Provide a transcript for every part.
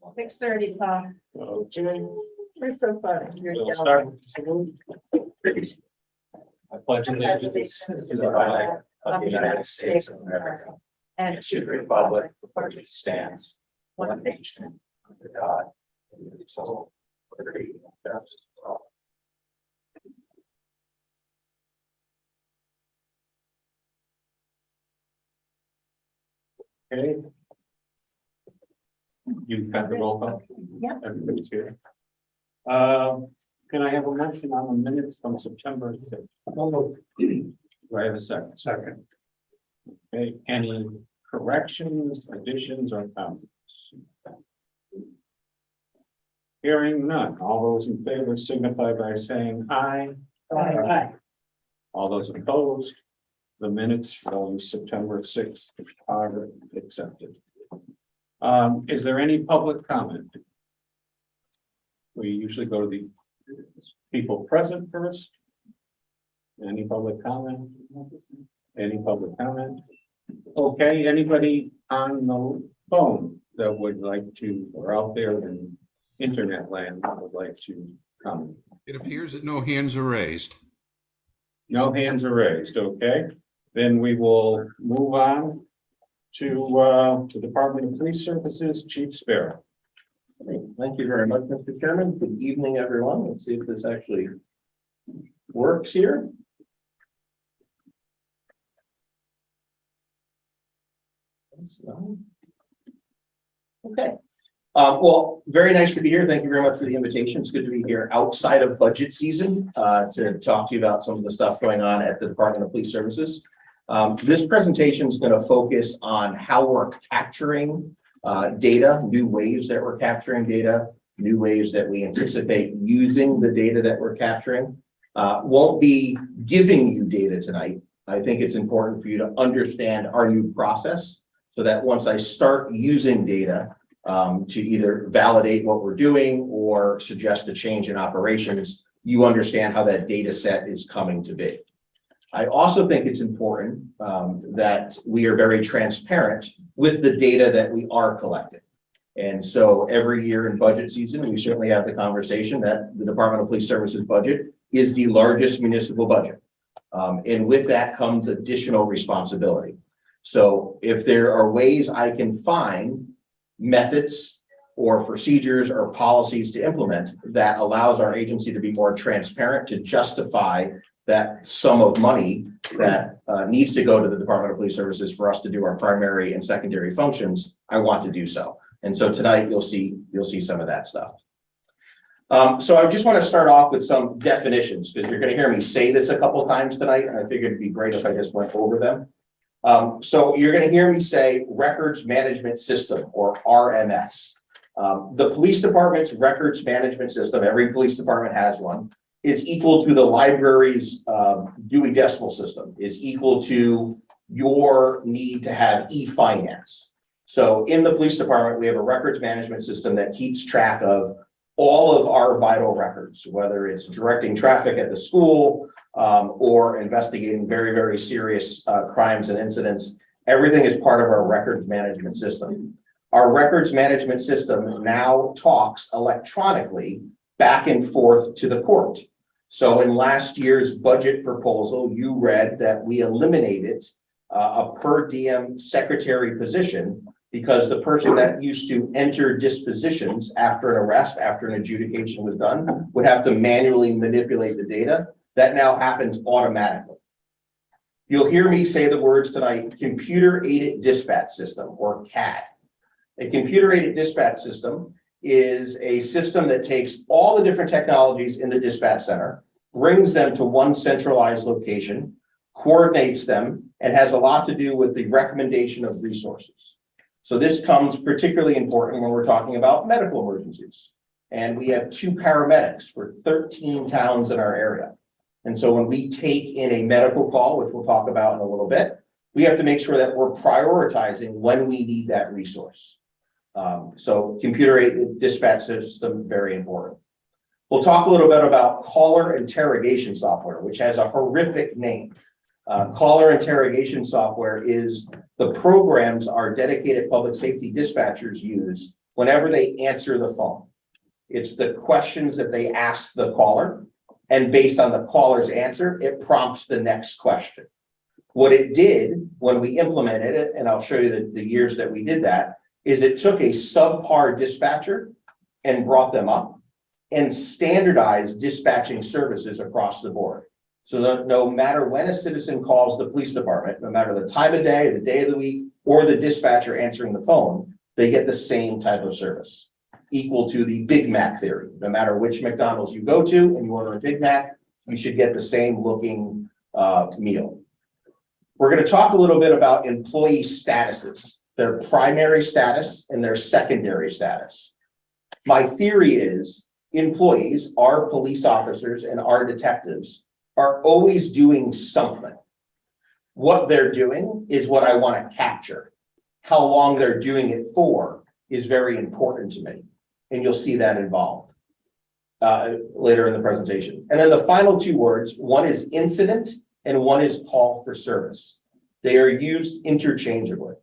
6:30, Tom. Okay. You're so funny. You're We'll yelling. start. I pledge allegiance to the flag of the United States of America and to the republic for which it stands, one nation, under God, indivisible, with liberty and justice for all. Okay. You've got the roll call? Yeah. Everybody's here. Can I have a motion on the minutes from September 6th? Do I have a second? Second. Okay, any corrections, additions, or comments? Hearing none, all those in favor signify by saying aye. Aye. All those opposed, the minutes from September 6th are accepted. Is there any public comment? We usually go to the people present first. Any public comment? Any public comment? Okay, anybody on the phone that would like to, or out there in internet land that would like to comment? It appears that no hands are raised. No hands are raised, okay? Then we will move on to the Department of Police Services, Chief Sparrow. Thank you very much, Mr. Chairman. Good evening, everyone. Let's see if this actually works here. Okay. Well, very nice to be here. Thank you very much for the invitation. It's good to be here outside of budget season to talk to you about some of the stuff going on at the Department of Police Services. This presentation is going to focus on how we're capturing data, new ways that we're capturing data, new ways that we anticipate using the data that we're capturing. Won't be giving you data tonight. I think it's important for you to understand our new process so that once I start using data to either validate what we're doing or suggest a change in operations, you understand how that data set is coming to be. I also think it's important that we are very transparent with the data that we are collecting. And so every year in budget season, we certainly have the conversation that the Department of Police Services budget is the largest municipal budget. And with that comes additional responsibility. So if there are ways I can find methods or procedures or policies to implement that allows our agency to be more transparent, to justify that sum of money that needs to go to the Department of Police Services for us to do our primary and secondary functions, I want to do so. And so tonight you'll see some of that stuff. So I just want to start off with some definitions because you're going to hear me say this a couple of times tonight, and I figured it'd be great if I just went over them. So you're going to hear me say Records Management System, or RMS. The police department's records management system, every police department has one, is equal to the library's Dewey Decimal System, is equal to your need to have e-finance. So in the police department, we have a records management system that keeps track of all of our vital records, whether it's directing traffic at the school or investigating very, very serious crimes and incidents. Everything is part of our records management system. Our records management system now talks electronically back and forth to the court. So in last year's budget proposal, you read that we eliminated a per diem secretary position because the person that used to enter dispositions after an arrest, after an adjudication was done, would have to manually manipulate the data. That now happens automatically. You'll hear me say the words tonight, computer aided dispatch system, or CAD. A computer aided dispatch system is a system that takes all the different technologies in the dispatch center, brings them to one centralized location, coordinates them, and has a lot to do with the recommendation of resources. So this comes particularly important when we're talking about medical emergencies. And we have 2 paramedics for 13 towns in our area. And so when we take in a medical call, which we'll talk about in a little bit, we have to make sure that we're prioritizing when we need that resource. So computer-aided dispatch system, very important. We'll talk a little bit about caller interrogation software, which has a horrific name. Caller interrogation software is the programs our dedicated public safety dispatchers use whenever they answer the phone. It's the questions that they ask the caller, and based on the caller's answer, it prompts the next question. What it did when we implemented it, and I'll show you the years that we did that, is it took a subpar dispatcher and brought them up and standardized dispatching services across the board. So that no matter when a citizen calls the police department, no matter the time of day, the day of the week, or the dispatcher answering the phone, they get the same type of service, equal to the Big Mac theory. No matter which McDonald's you go to and you order a Big Mac, you should get the same looking meal. We're going to talk a little bit about employee statuses, their primary status and their secondary status. My theory is employees, our police officers and our detectives, are always doing something. What they're doing is what I want to capture. How long they're doing it for is very important to me. And you'll see that involved later in the presentation. And then the final two words, one is incident and one is call for service. They are used interchangeably.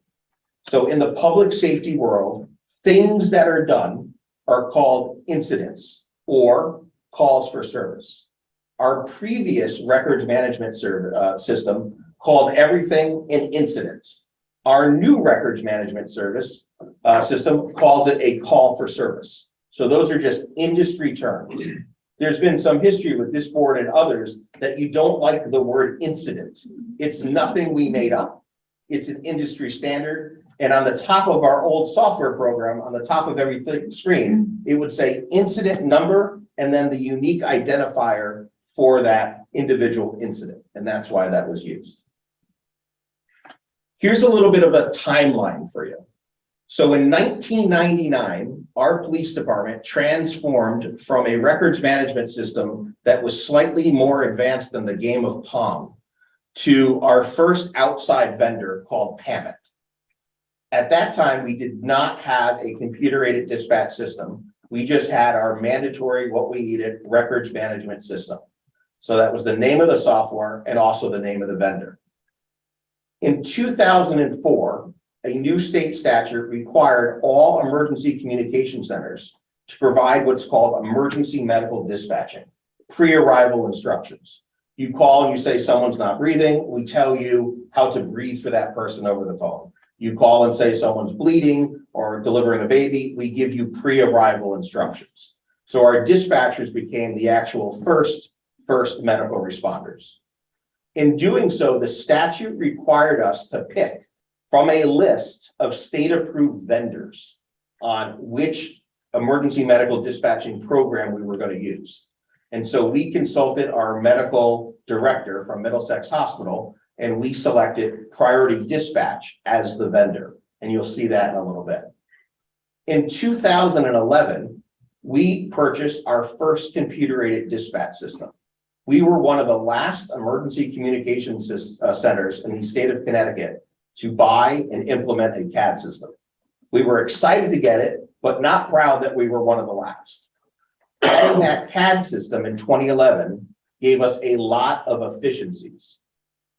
So in the public safety world, things that are done are called incidents or calls for service. Our previous records management system called everything an incident. Our new records management service system calls it a call for service. So those are just industry terms. There's been some history with this board and others that you don't like the word incident. It's nothing we made up. It's an industry standard. And on the top of our old software program, on the top of every screen, it would say incident number and then the unique identifier for that individual incident. And that's why that was used. Here's a little bit of a timeline for you. So in 1999, our police department transformed from a records management system that was slightly more advanced than the game of Pong to our first outside vendor called PAMIT. At that time, we did not have a computer-aided dispatch system. We just had our mandatory, what we needed, records management system. So that was the name of the software and also the name of the vendor. In 2004, a new state statute required all emergency communication centers to provide what's called emergency medical dispatching, pre-arrival instructions. You call and you say someone's not breathing, we tell you how to breathe for that person over the phone. You call and say someone's bleeding or delivering a baby, we give you pre-arrival instructions. So our dispatchers became the actual first medical responders. In doing so, the statute required us to pick from a list of state-approved vendors on which emergency medical dispatching program we were going to use. And so we consulted our medical director from Middlesex Hospital, and we selected Priority Dispatch as the vendor. And you'll see that in a little bit. In 2011, we purchased our first computer-aided dispatch system. We were one of the last emergency communications centers in the state of Connecticut to buy and implement a CAD system. We were excited to get it, but not proud that we were one of the last. Having that CAD system in 2011 gave us a lot of efficiencies.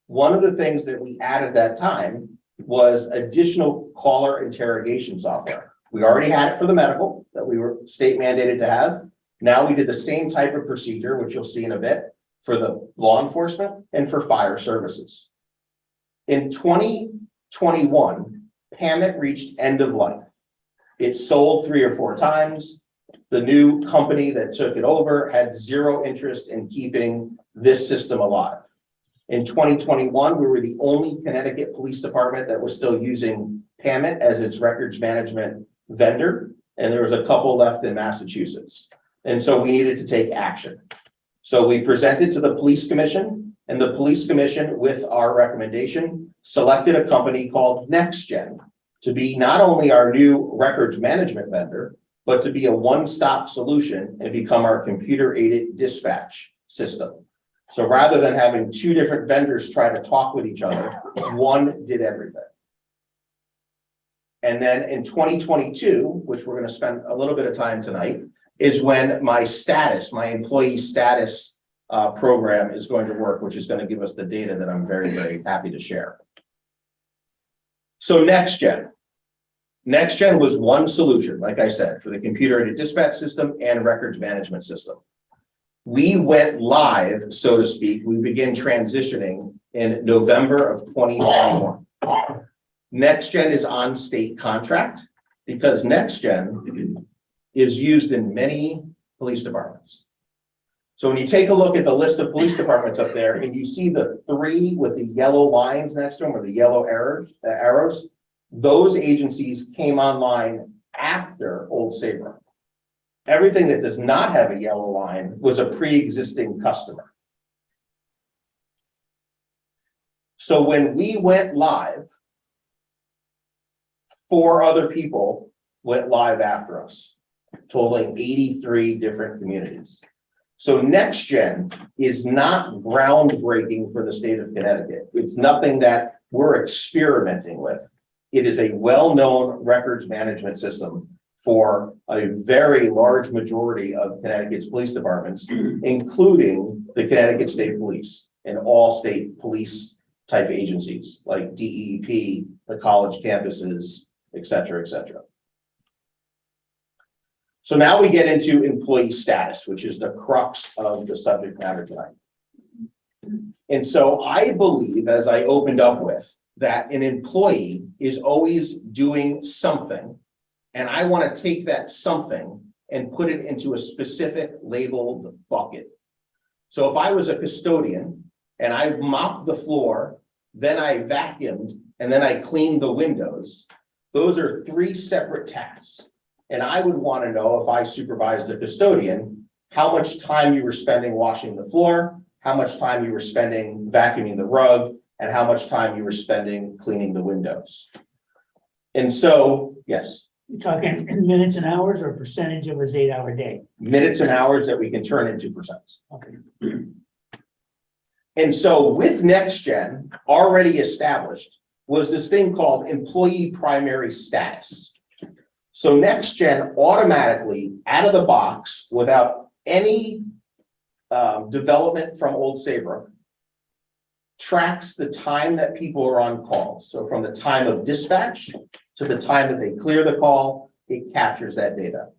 One of the things that we added that time was additional caller interrogation software. We already had it for the medical that we were state mandated to have. Now we did the same type of procedure, which you'll see in a bit, for the law enforcement and for fire services. In 2021, PAMIT reached end of life. It sold 3 or 4 times. The new company that took it over had zero interest in keeping this system alive. In 2021, we were the only Connecticut Police Department that was still using PAMIT as its records management vendor, and there was a couple left in Massachusetts. And so we needed to take action. So we presented to the Police Commission, and the Police Commission, with our recommendation, selected a company called NextGen to be not only our new records management vendor, but to be a one-stop solution and become our computer-aided dispatch system. So rather than having 2 different vendors try to talk with each other, one did everything. And then in 2022, which we're going to spend a little bit of time tonight, is when my employee status program is going to work, which is going to give us the data that I'm very, very happy to share. So NextGen. NextGen was one solution, like I said, for the computer-aided dispatch system and records management system. We went live, so to speak, we began transitioning in November of 2021. NextGen is on state contract because NextGen is used in many police departments. So when you take a look at the list of police departments up there and you see the 3 with the yellow lines next to them or the yellow arrows, those agencies came online after Old Saybrook. Everything that does not have a yellow line was a pre-existing customer. So when we went live, 4 other people went live after us, totaling 83 different communities. So NextGen is not groundbreaking for the state of Connecticut. It's nothing that we're experimenting with. It is a well-known records management system for a very large majority of Connecticut's police departments, including the Connecticut State Police and all state police type agencies like DEP, the college campuses, et cetera, et cetera. So now we get into employee status, which is the crux of the subject matter tonight. And so I believe, as I opened up with, that an employee is always doing something, and I want to take that something and put it into a specific labeled bucket. So if I was a custodian and I mopped the floor, then I vacuumed, and then I cleaned the windows, those are 3 separate tasks. And I would want to know, if I supervised a custodian, how much time you were spending washing the floor, how much time you were spending vacuuming the rug, and how much time you were spending cleaning the windows. And so, yes, You're talking in minutes and hours or percentage of his 8-hour day? minutes and hours that we can turn into percents. Okay. And so with NextGen, already established, was this thing called employee primary status. So NextGen automatically, out of the box, without any development from Old Saybrook, tracks the time that people are on calls. So from the time of dispatch to the time that they clear the call, it captures that data.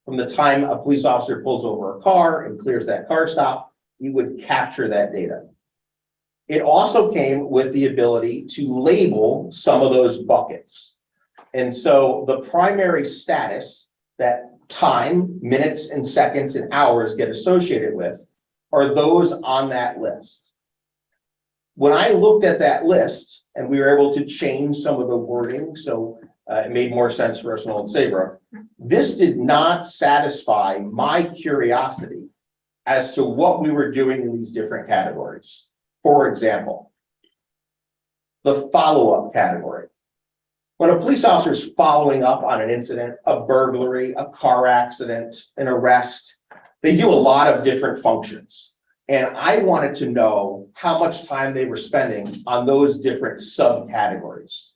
From the time a police officer pulls over a car and clears that car stop, you would capture that data. It also came with the ability to label some of those buckets. And so the primary status that time, minutes and seconds and hours get associated with are those on that list. When I looked at that list and we were able to change some of the wording, so it made more sense for us in Old Saybrook, this did not satisfy my curiosity as to what we were doing in these different categories. For example, the follow-up category. When a police officer is following up on an incident, a burglary, a car accident, an arrest, they do a lot of different functions. And I wanted to know how much time they were spending on those different subcategories.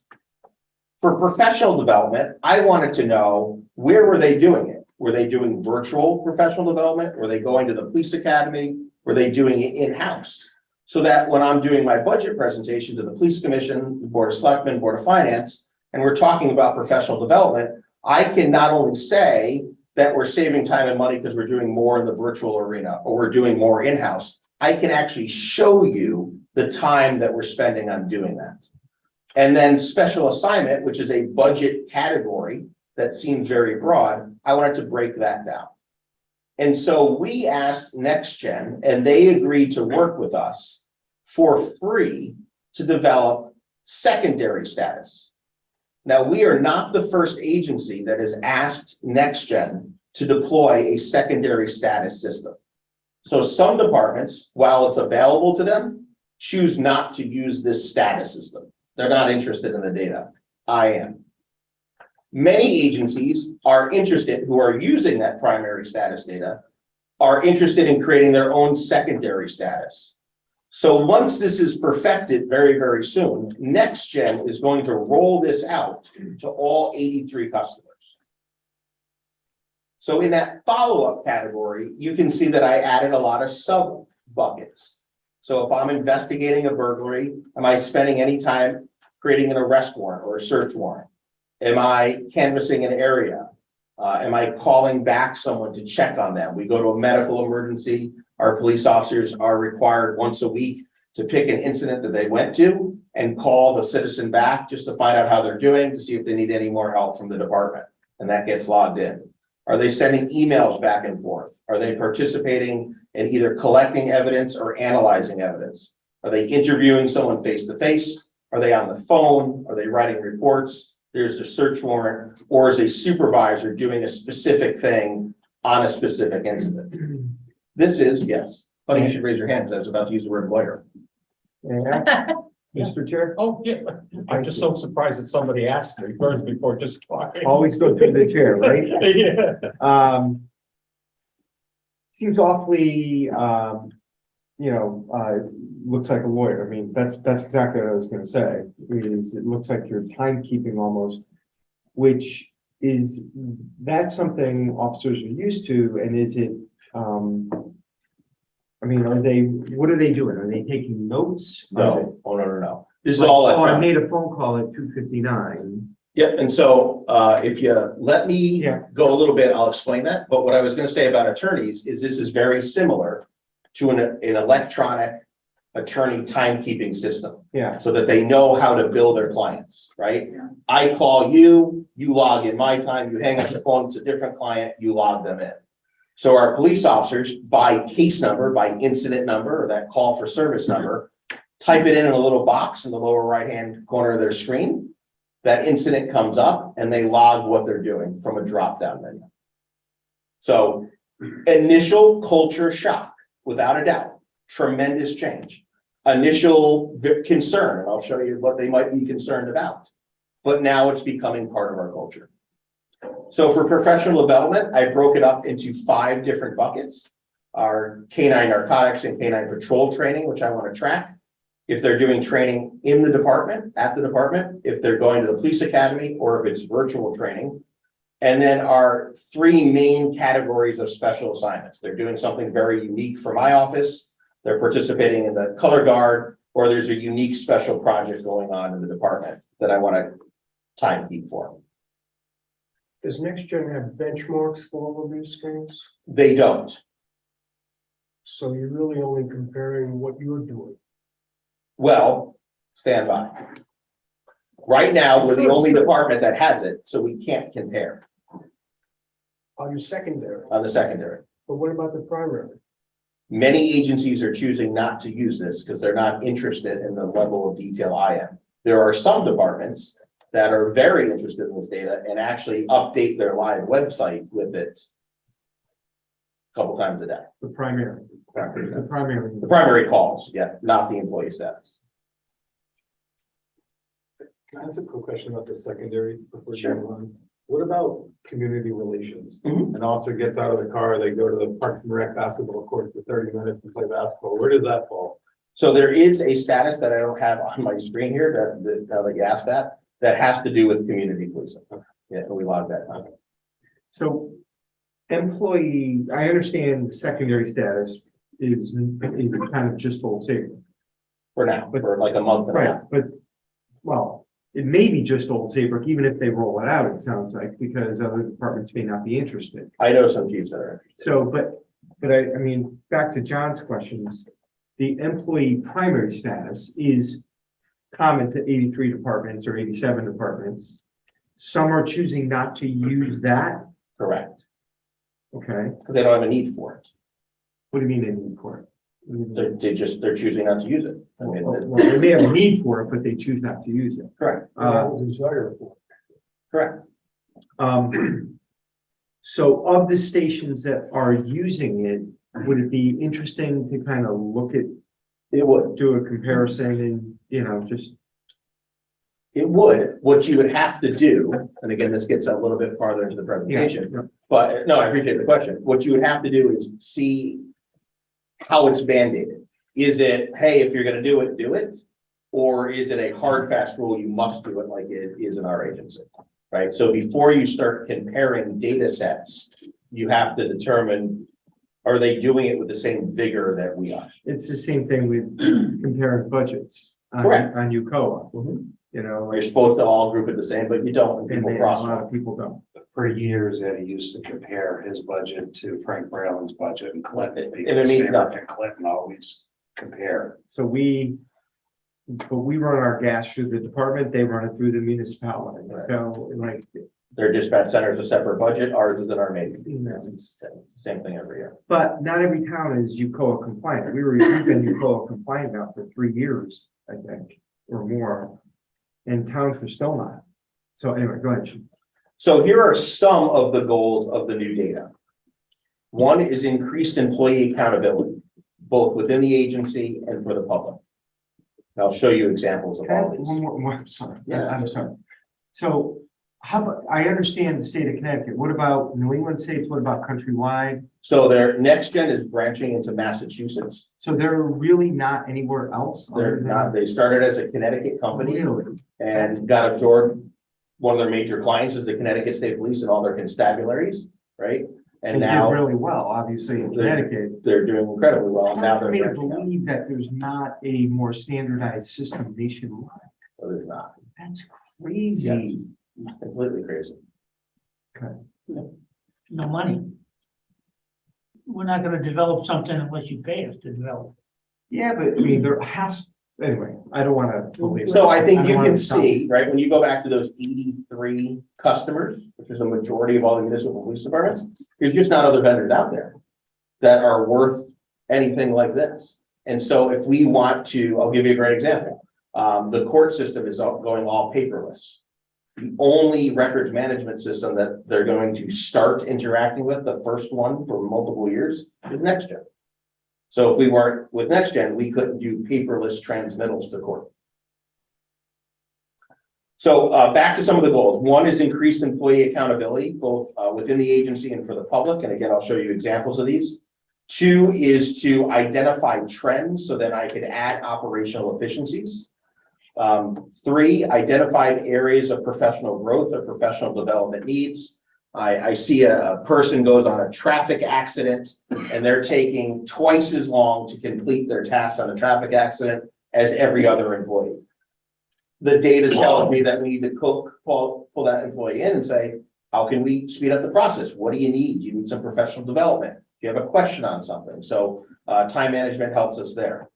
For professional development, I wanted to know, where were they doing it? Were they doing virtual professional development? Were they going to the police academy? Were they doing it in-house? So that when I'm doing my budget presentation to the police commission, the board of selectmen, board of finance, and we're talking about professional development, I can not only say that we're saving time and money because we're doing more in the virtual arena or we're doing more in-house, I can actually show you the time that we're spending on doing that. And then special assignment, which is a budget category that seems very broad, I wanted to break that down. And so we asked NextGen, and they agreed to work with us for free to develop secondary status. Now, we are not the first agency that has asked NextGen to deploy a secondary status system. So some departments, while it's available to them, choose not to use this status system. They're not interested in the data. I am. Many agencies are interested, who are using that primary status data, are interested in creating their own secondary status. So once this is perfected very, very soon, NextGen is going to roll this out to all 83 customers. So in that follow-up category, you can see that I added a lot of sub buckets. So if I'm investigating a burglary, am I spending any time creating an arrest warrant or a search warrant? Am I canvassing an area? Am I calling back someone to check on them? We go to a medical emergency. Our police officers are required once a week to pick an incident that they went to and call the citizen back just to find out how they're doing, to see if they need any more help from the department. And that gets logged in. Are they sending emails back and forth? Are they participating in either collecting evidence or analyzing evidence? Are they interviewing someone face to face? Are they on the phone? Are they writing reports? There's a search warrant, or is a supervisor doing a specific thing on a specific incident? This is, yes. Funny you should raise your hand, because I was about to use the word lawyer. Mr. Chair, Oh, yeah. I'm just so surprised that somebody asked me first before just talking. always go through the chair, right? Yeah. Seems awfully, looks like a lawyer. I mean, that's exactly what I was gonna say, is it looks like you're timekeeping almost, which is, that's something officers are used to, and is it, what are they doing? Are they taking notes? No, oh, no. This is all I electronic. made a phone call at 2:59. Yep, and so if you let me Yeah. go a little bit, I'll explain that. But what I was gonna say about attorneys is this is very similar to an electronic attorney timekeeping system, Yeah, so that they know how to bill their clients, right? I call you, you log in my time, you hang up the phone, it's a different client, you log them in. So our police officers, by case number, by incident number, or that call for service number, type it in a little box in the lower right-hand corner of their screen. That incident comes up and they log what they're doing from a drop-down menu. So initial culture shock, without a doubt, tremendous change. Initial concern, and I'll show you what they might be concerned about. But now it's becoming part of our culture. So for professional development, I broke it up into 5 different buckets. Our canine narcotics and canine patrol training, which I want to track. If they're doing training in the department, at the department, if they're going to the police academy, or if it's virtual training. And then our 3 main categories of special assignments. They're doing something very unique for my office. They're participating in the color guard, or there's a unique special project going on in the department that I want to time keep for. Does Next Gen have benchmarks for all of these things? They don't. So you're really only comparing what you're doing. Well, stand by. Right now, we're the only department that has it, so we can't compare On your secondary, on the secondary. but what about the primary? Many agencies are choosing not to use this because they're not interested in the level of detail I am. There are some departments that are very interested in this data and actually update their live website with it a couple times a day. the primary. The primary. The primary calls, yeah, not the employee status. Can I ask a quick question about the secondary? Before Sure. you move on? What about community relations? Mhm. An officer gets out of the car, they go to the Parks and Rec basketball court for 30 minutes and play basketball. Where does that fall? So there is a status that I don't have on my screen here that now that you asked that has to do with community policing. Yeah, we log that. So employee, I understand the secondary status is kind of just old Saybrook. For now, for like a month and a half. Right, but, well, it may be just old Saybrook, even if they roll it out, it sounds like, because other departments may not be interested. I know some chiefs that are interested. So, but I mean, back to John's questions, the employee primary status is common to 83 departments or 87 departments. Some are choosing not to use that, Correct, okay? because they don't have a need for it. What do you mean they need for it? What do you mean? They're choosing not to use it. I mean, Well, they may have a need for it, but they choose not to use it. correct, Desire for. correct. So of the stations that are using it, would it be interesting to kind of look at, It would, do a comparison and, just, it would. What you would have to do, and again, this gets a little bit farther into the presentation, yeah. but no, I appreciate the question. What you would have to do is see how it's mandated. Is it, hey, if you're gonna do it? Or is it a hard, fast rule, you must do it like it is in our agency, right? So before you start comparing data sets, you have to determine, are they doing it with the same vigor that we are? It's the same thing with comparing budgets on Correct. UCOA. like, You're supposed to all group it the same, but you don't, and and people a cross. lot of people don't. For years, Eddie used to compare his budget to Frank Bralen's budget and Clinton. And it means because nothing. Saybrook and Clinton always compare. So but we run our gas through the department, they run it through the municipality. Right. So like, Their dispatch center is a separate budget, ours is in our main. No. It's the same thing every year. but not every town is UCOA compliant. We've been UCOA compliant now for 3 years, I think, or more. And towns are still not. So anyway, go ahead. Chief. So here are some of the goals of the new data. One is increased employee accountability, both within the agency and for the public. And I'll show you examples of Can I all have these. one more, I'm sorry. Yeah. I'm sorry. So how about, I understand the state of Connecticut. What about New England states? What about countrywide? So their next gen is branching into Massachusetts. So they're really not anywhere else? They're other than- not, they started as a Connecticut company Really? and got absorbed. One of their major clients is the Connecticut State Police and all their constabularies, right? And They did now really well, obviously, in They're- Connecticut. they're doing incredibly well. Now Hard for they're me to branching out. believe that there's not a more standardized system nationwide. So there's not. That's crazy. Completely crazy. No money. We're not gonna develop something unless you pay us to develop. Yeah, but I mean, there has, anyway, I don't wanna. believe So it. I think don't you wanna can stop. see, right, when you go back to those 83 customers, which is a majority of all the municipal police departments, there's just not other vendors out there that are worth anything like this. And so if we want to, I'll give you a great example. The court system is going all paperless. The only records management system that they're going to start interacting with, the first one for multiple years, is NextGen. So if we weren't with NextGen, we couldn't do paperless transmittals to court. So back to some of the goals. One is increased employee accountability, both within the agency and for the public. And again, I'll show you examples of these. 2 is to identify trends so that I could add operational efficiencies. 3, identified areas of professional growth or professional development needs. I see a person goes on a traffic accident and they're taking twice as long to complete their tasks on a traffic accident as every other employee. The data tells me that we need to pull that employee in and say, how can we speed up the process? What do you need? Do you need some professional development? Do you have a question on something? So time management helps us there.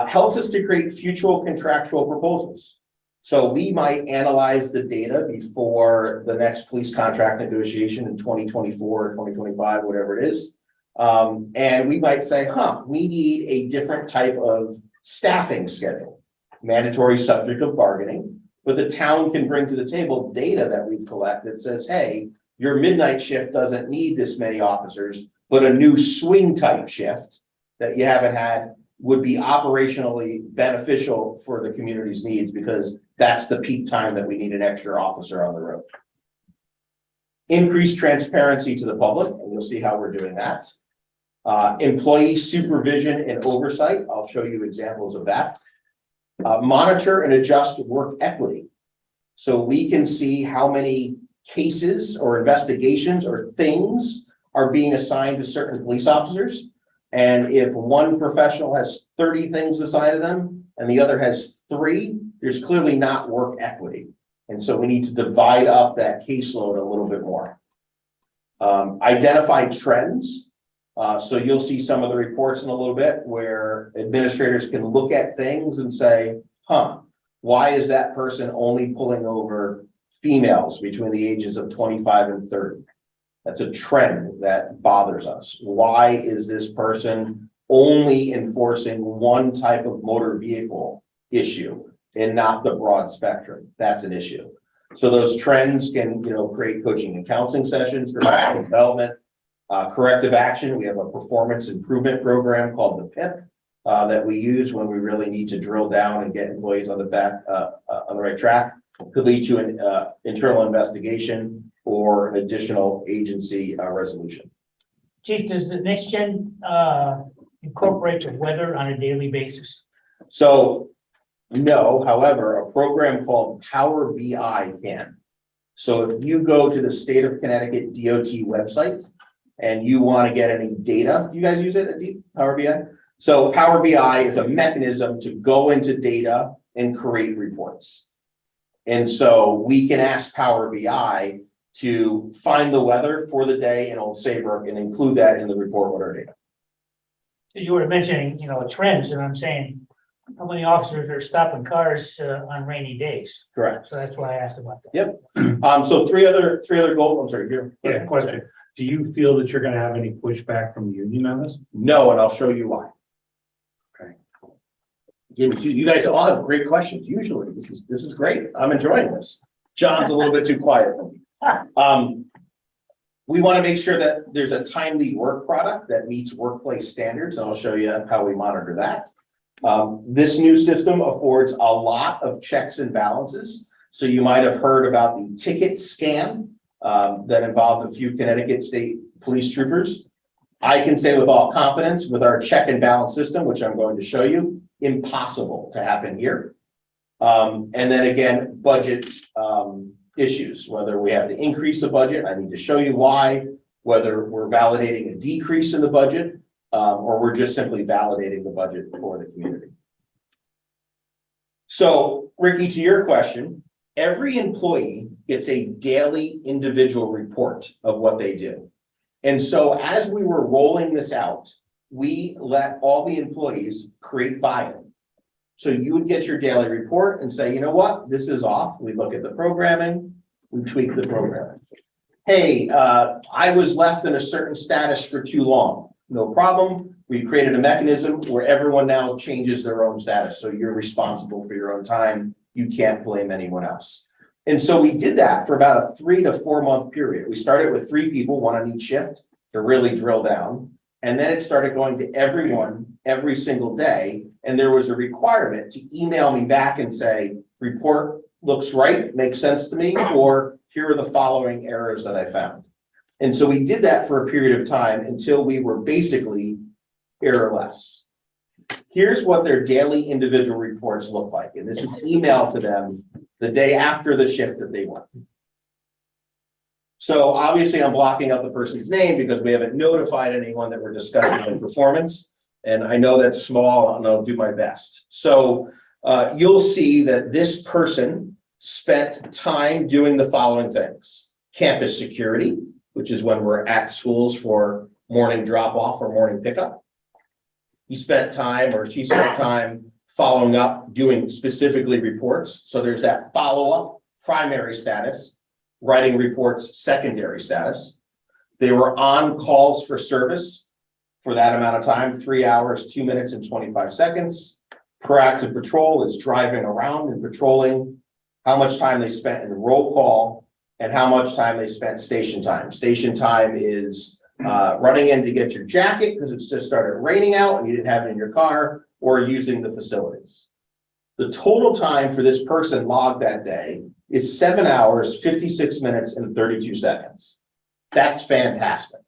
Helps us to create future contractual proposals. So we might analyze the data before the next police contract negotiation in 2024 or 2025, whatever it is. And we might say, we need a different type of staffing schedule, mandatory subject of bargaining, but the town can bring to the table data that we've collected that says, hey, your midnight shift doesn't need this many officers, but a new swing type shift that you haven't had would be operationally beneficial for the community's needs because that's the peak time that we need an extra officer on the road. Increased transparency to the public, and you'll see how we're doing that. Employee supervision and oversight, I'll show you examples of that. Monitor and adjust work equity. So we can see how many cases or investigations or things are being assigned to certain police officers. And if one professional has 30 things assigned to them and the other has 3, there's clearly not work equity. And so we need to divide up that caseload a little bit more. Identify trends. So you'll see some of the reports in a little bit where administrators can look at things and say, why is that person only pulling over females between the ages of 25 and 30? That's a trend that bothers us. Why is this person only enforcing one type of motor vehicle issue and not the broad spectrum? That's an issue. So those trends can, create coaching and counseling sessions, professional development, corrective action. We have a performance improvement program called the PIP that we use when we really need to drill down and get employees on the right track. Could lead to an internal investigation or an additional agency resolution. Chief, does the next gen incorporate the weather on a daily basis? So no, however, a program called Power BI can. So if you go to the state of Connecticut DOT website and you want to get any data, you guys use it at Power BI? So Power BI is a mechanism to go into data and create reports. And so we can ask Power BI to find the weather for the day in Old Saybrook and include that in the report with our data. You were mentioning, trends, and I'm saying, how many officers are stopping cars on rainy days? Correct. So that's why I asked about that. Yep. So three other goals. I'm sorry, here. Yeah, question. Do you feel that you're gonna have any pushback from the union on this? No, and I'll show you why. Okay. Give it to you. You guys all have great questions. Usually, this is great. I'm enjoying this. John's a little bit too quiet for me. We want to make sure that there's a timely work product that meets workplace standards, and I'll show you how we monitor that. This new system affords a lot of checks and balances. So you might have heard about the ticket scam that involved a few Connecticut State Police troopers. I can say with all confidence, with our check and balance system, which I'm going to show you, impossible to happen here. And then again, budget issues, whether we have to increase the budget, I need to show you why, whether we're validating a decrease in the budget, or we're just simply validating the budget for the community. So, Ricky, to your question, every employee gets a daily individual report of what they do. And so as we were rolling this out, we let all the employees create buy-in. So you would get your daily report and say, you know what, this is off. We look at the programming, we tweak the programming. Hey, I was left in a certain status for too long. No problem. We created a mechanism where everyone now changes their own status. So you're responsible for your own time. You can't blame anyone else. And so we did that for about a 3 to 4 month period. We started with 3 people, 1 on each shift, to really drill down. And then it started going to everyone every single day. And there was a requirement to email me back and say, report looks right, makes sense to me, or here are the following errors that I found. And so we did that for a period of time until we were basically errorless. Here's what their daily individual reports look like. And this is emailed to them the day after the shift that they went. So obviously I'm blocking out the person's name because we haven't notified anyone that we're discussing their performance. And I know that's small and I'll do my best. So you'll see that this person spent time doing the following things: campus security, which is when we're at schools for morning drop off or morning pickup. He spent time, or she spent time, following up, doing specifically reports. So there's that follow-up, primary status, writing reports, secondary status. They were on calls for service for that amount of time, 3 hours, 2 minutes and 25 seconds. Proactive patrol is driving around and patrolling. How much time they spent in roll call and how much time they spent station time. Station time is running in to get your jacket because it's just started raining out and you didn't have it in your car, or using the facilities. The total time for this person logged that day is 7 hours, 56 minutes and 32 seconds. That's fantastic.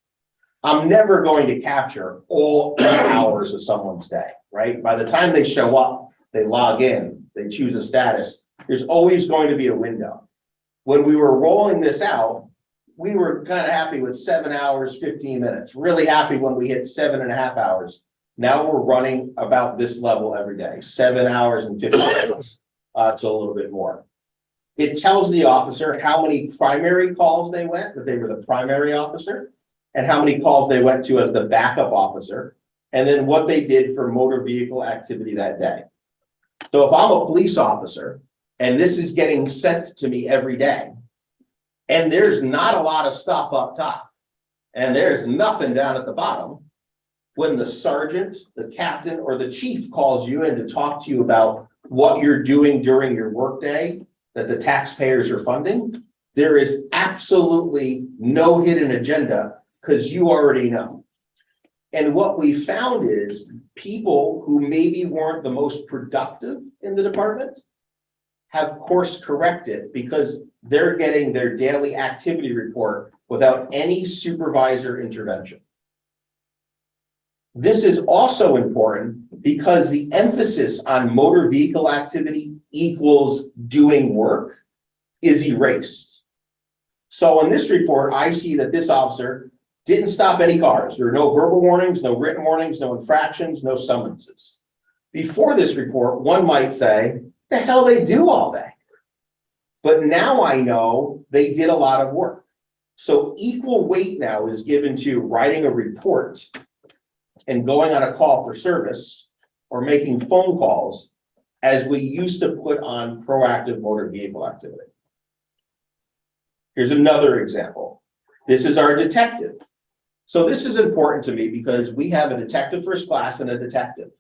I'm never going to capture all 8 hours of someone's day, right? By the time they show up, they log in, they choose a status, there's always going to be a window. When we were rolling this out, we were kind of happy with 7 hours, 15 minutes, really happy when we hit 7.5 hours. Now we're running about this level every day, 7 hours and 15 minutes to a little bit more. It tells the officer how many primary calls they went, that they were the primary officer, and how many calls they went to as the backup officer, and then what they did for motor vehicle activity that day. So if I'm a police officer and this is getting sent to me every day, and there's not a lot of stuff up top, and there's nothing down at the bottom, when the sergeant, the captain, or the chief calls you in to talk to you about what you're doing during your workday that the taxpayers are funding, there is absolutely no hidden agenda because you already know. And what we found is people who maybe weren't the most productive in the department have course corrected because they're getting their daily activity report without any supervisor intervention. This is also important because the emphasis on motor vehicle activity equals doing work is erased. So in this report, I see that this officer didn't stop any cars. There were no verbal warnings, no written warnings, no infractions, no summonses. Before this report, one might say, the hell they do all day? But now I know they did a lot of work. So equal weight now is given to writing a report and going on a call for service or making phone calls as we used to put on proactive motor vehicle activity. Here's another example. This is our detective. So this is important to me because we have a detective first class and a detective.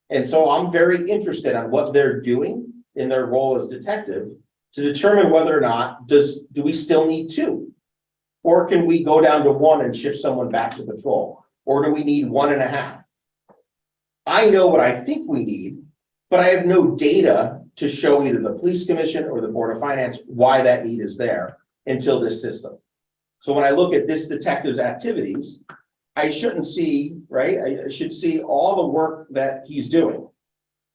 And so I'm very interested on what they're doing in their role as detective to determine whether or not do we still need two? Or can we go down to one and shift someone back to patrol? Or do we need 1.5? I know what I think we need, but I have no data to show either the police commission or the board of finance why that need is there until this system. So when I look at this detective's activities, I shouldn't see, right? I should see all the work that he's doing.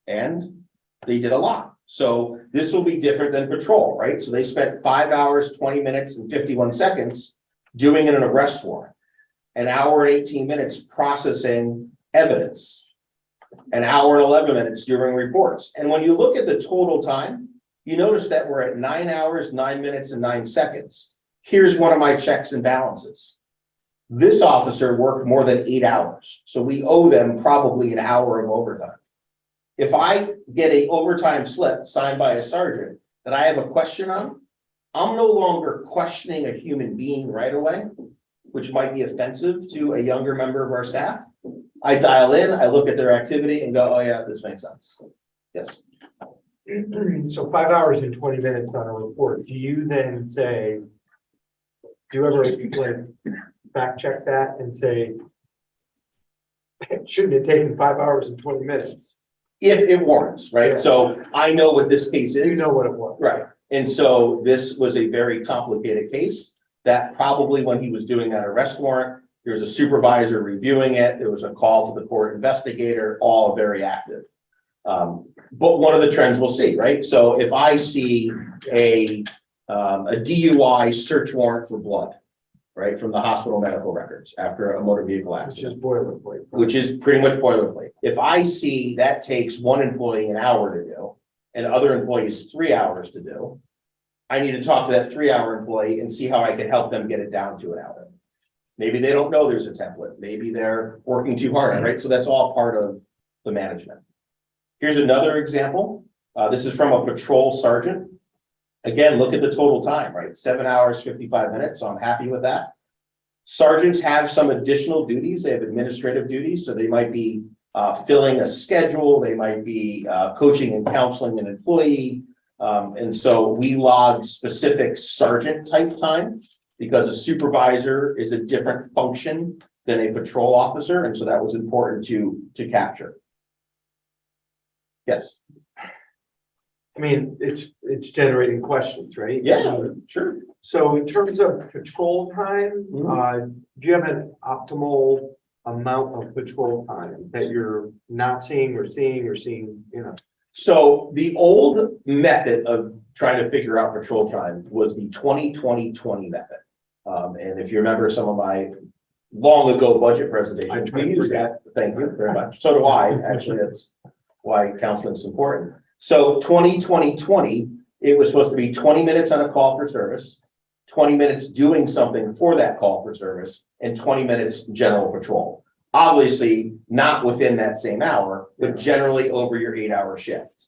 And they did a lot. So this will be different than patrol, right? So they spent 5 hours, 20 minutes and 51 seconds doing an arrest warrant, an hour and 18 minutes processing evidence, an hour and 11 minutes doing reports. And when you look at the total time, you notice that we're at 9 hours, 9 minutes and 9 seconds. Here's one of my checks and balances. This officer worked more than 8 hours. So we owe them probably an hour of overtime. If I get a overtime slip signed by a sergeant that I have a question on, I'm no longer questioning a human being right away, which might be offensive to a younger member of our staff. I dial in, I look at their activity and go, oh yeah, this makes sense. Yes. So 5 hours and 20 minutes on a report, do you then say, do you ever like fact check that and say, it shouldn't have taken 5 hours and 20 minutes? If it warrants, right? Yeah. So I know what this case is. You know what it was. Right. And so this was a very complicated case that probably when he was doing that arrest warrant, there was a supervisor reviewing it. There was a call to the court investigator, all very active. But one of the trends we'll see, right? So if I see a DUI search warrant for blood, right, from the hospital medical records after a motor vehicle Which accident, is boilerplate. which is pretty much boilerplate. If I see that takes one employee an hour to do and other employees 3 hours to do, I need to talk to that 3-hour employee and see how I can help them get it down to an hour. Maybe they don't know there's a template. Maybe they're working too hard, right? So that's all part of the management. Here's another example. This is from a patrol sergeant. Again, look at the total time, right? 7 hours, 55 minutes. So I'm happy with that. Sergeants have some additional duties. They have administrative duties. So they might be filling a schedule. They might be coaching and counseling an employee. And so we log specific sergeant type time because a supervisor is a different function than a patrol officer. And so that was important to capture. Yes. I mean, it's generating questions, right? Yeah, sure. So in terms of patrol time, do you have an optimal amount of patrol time that you're not seeing or seeing, you know? So the old method of trying to figure out patrol time was the 20-20-20 method. And if you remember some of my long ago budget presentations, we use that. Thank you very much. So do I. Actually, that's why counseling is important. So 20-20-20, it was supposed to be 20 minutes on a call for service, 20 minutes doing something for that call for service, and 20 minutes general patrol. Obviously, not within that same hour, but generally over your 8-hour shift.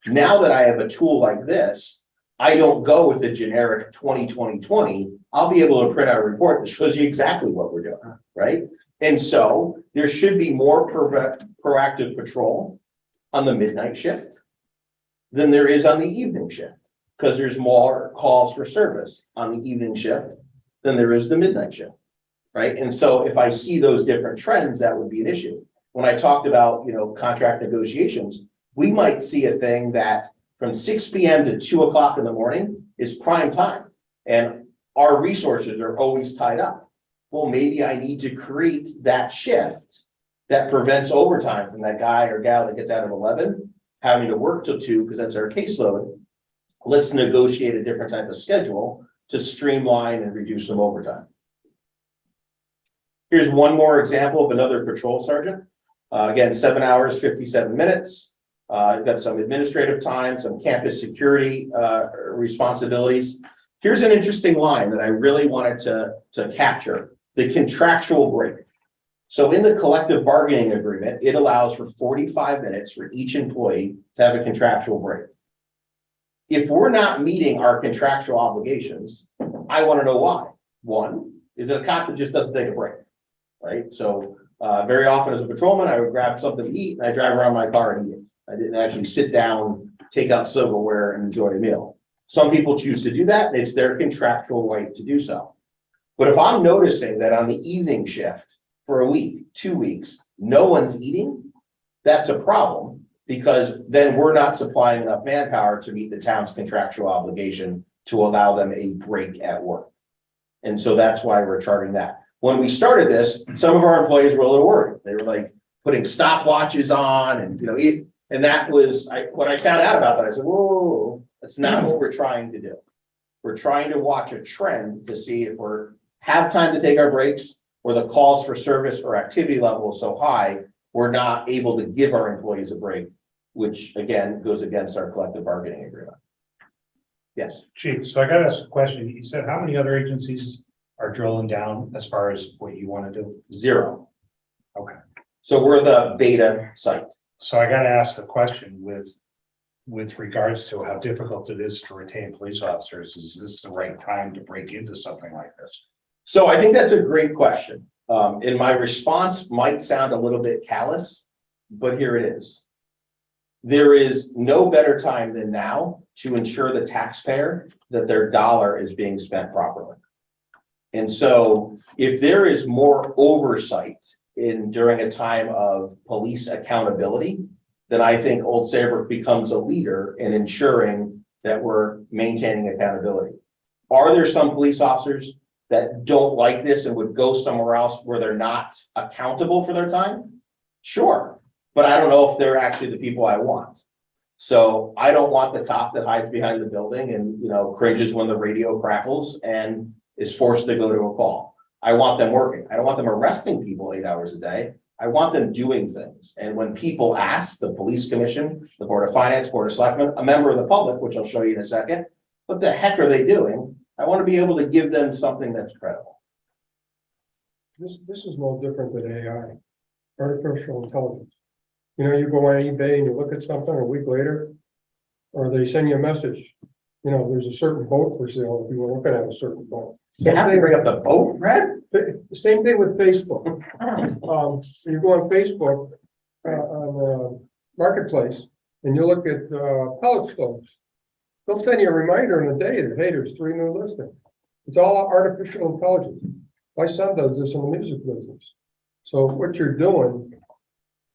Now that I have a tool like this, I don't go with the generic 20-20-20. I'll be able to print out a report that shows you exactly what we're doing, right? And so there should be more proactive patrol on the midnight shift than there is on the evening shift, because there's more calls for service on the evening shift than there is the midnight shift, right? And so if I see those different trends, that would be an issue. When I talked about, contract negotiations, we might see a thing that from 6 p.m. to 2 o'clock in the morning is prime time, and our resources are always tied up. Well, maybe I need to create that shift that prevents overtime from that guy or gal that gets out of 11 having to work till 2 because that's our caseload. Let's negotiate a different type of schedule to streamline and reduce some overtime. Here's one more example of another patrol sergeant. Again, 7 hours, 57 minutes. You've got some administrative time, some campus security responsibilities. Here's an interesting line that I really wanted to capture, the contractual break. So in the collective bargaining agreement, it allows for 45 minutes for each employee to have a contractual break. If we're not meeting our contractual obligations, I want to know why. One, is it a cop that just doesn't take a break, right? So very often as a patrolman, I would grab something to eat and I drive around my car and eat it. I didn't actually sit down, take out silverware and enjoy a meal. Some people choose to do that, and it's their contractual right to do so. But if I'm noticing that on the evening shift for a week, 2 weeks, no one's eating, that's a problem, because then we're not supplying enough manpower to meet the town's contractual obligation to allow them a break at work. And so that's why we're charting that. When we started this, some of our employees were a little worried. They were like putting stopwatches on and, and that was, when I found out about that, I said, whoa, that's not what we're trying to do. We're trying to watch a trend to see if we're have time to take our breaks, or the calls for service or activity level is so high, we're not able to give our employees a break, which again, goes against our collective bargaining agreement. Yes. Chief, so I got to ask a question. You said how many other agencies are drilling down as far as what you want to do? 0. Okay. So we're the beta site. So I got to ask the question with regards to how difficult it is to retain police officers. Is this the right time to break into something like this? So I think that's a great question. And my response might sound a little bit callous, but here it is. There is no better time than now to ensure the taxpayer that their dollar is being spent properly. And so if there is more oversight during a time of police accountability, then I think Old Saybrook becomes a leader in ensuring that we're maintaining accountability. Are there some police officers that don't like this and would go somewhere else where they're not accountable for their time? Sure, but I don't know if they're actually the people I want. So I don't want the cop that hides behind the building and cringes when the radio crackles and is forced to go to a call. I want them working. I don't want them arresting people 8 hours a day. I want them doing things. And when people ask the police commission, the Board of Finance, Board of Selectmen, a member of the public, which I'll show you in a second, what the heck are they doing? I want to be able to give them something that's credible. This is no different than AI, artificial intelligence. You go on eBay and you look at something a week later, or they send you a message, there's a certain boat for sale if you were looking at a certain boat. You have to bring up the boat, Brad? The same thing with Facebook. You go on Facebook on Marketplace and you look at pellet stoves. They'll send you a reminder in a day that, hey, there's 3 new listings. It's all artificial intelligence. My son does this in the music business. So what you're doing,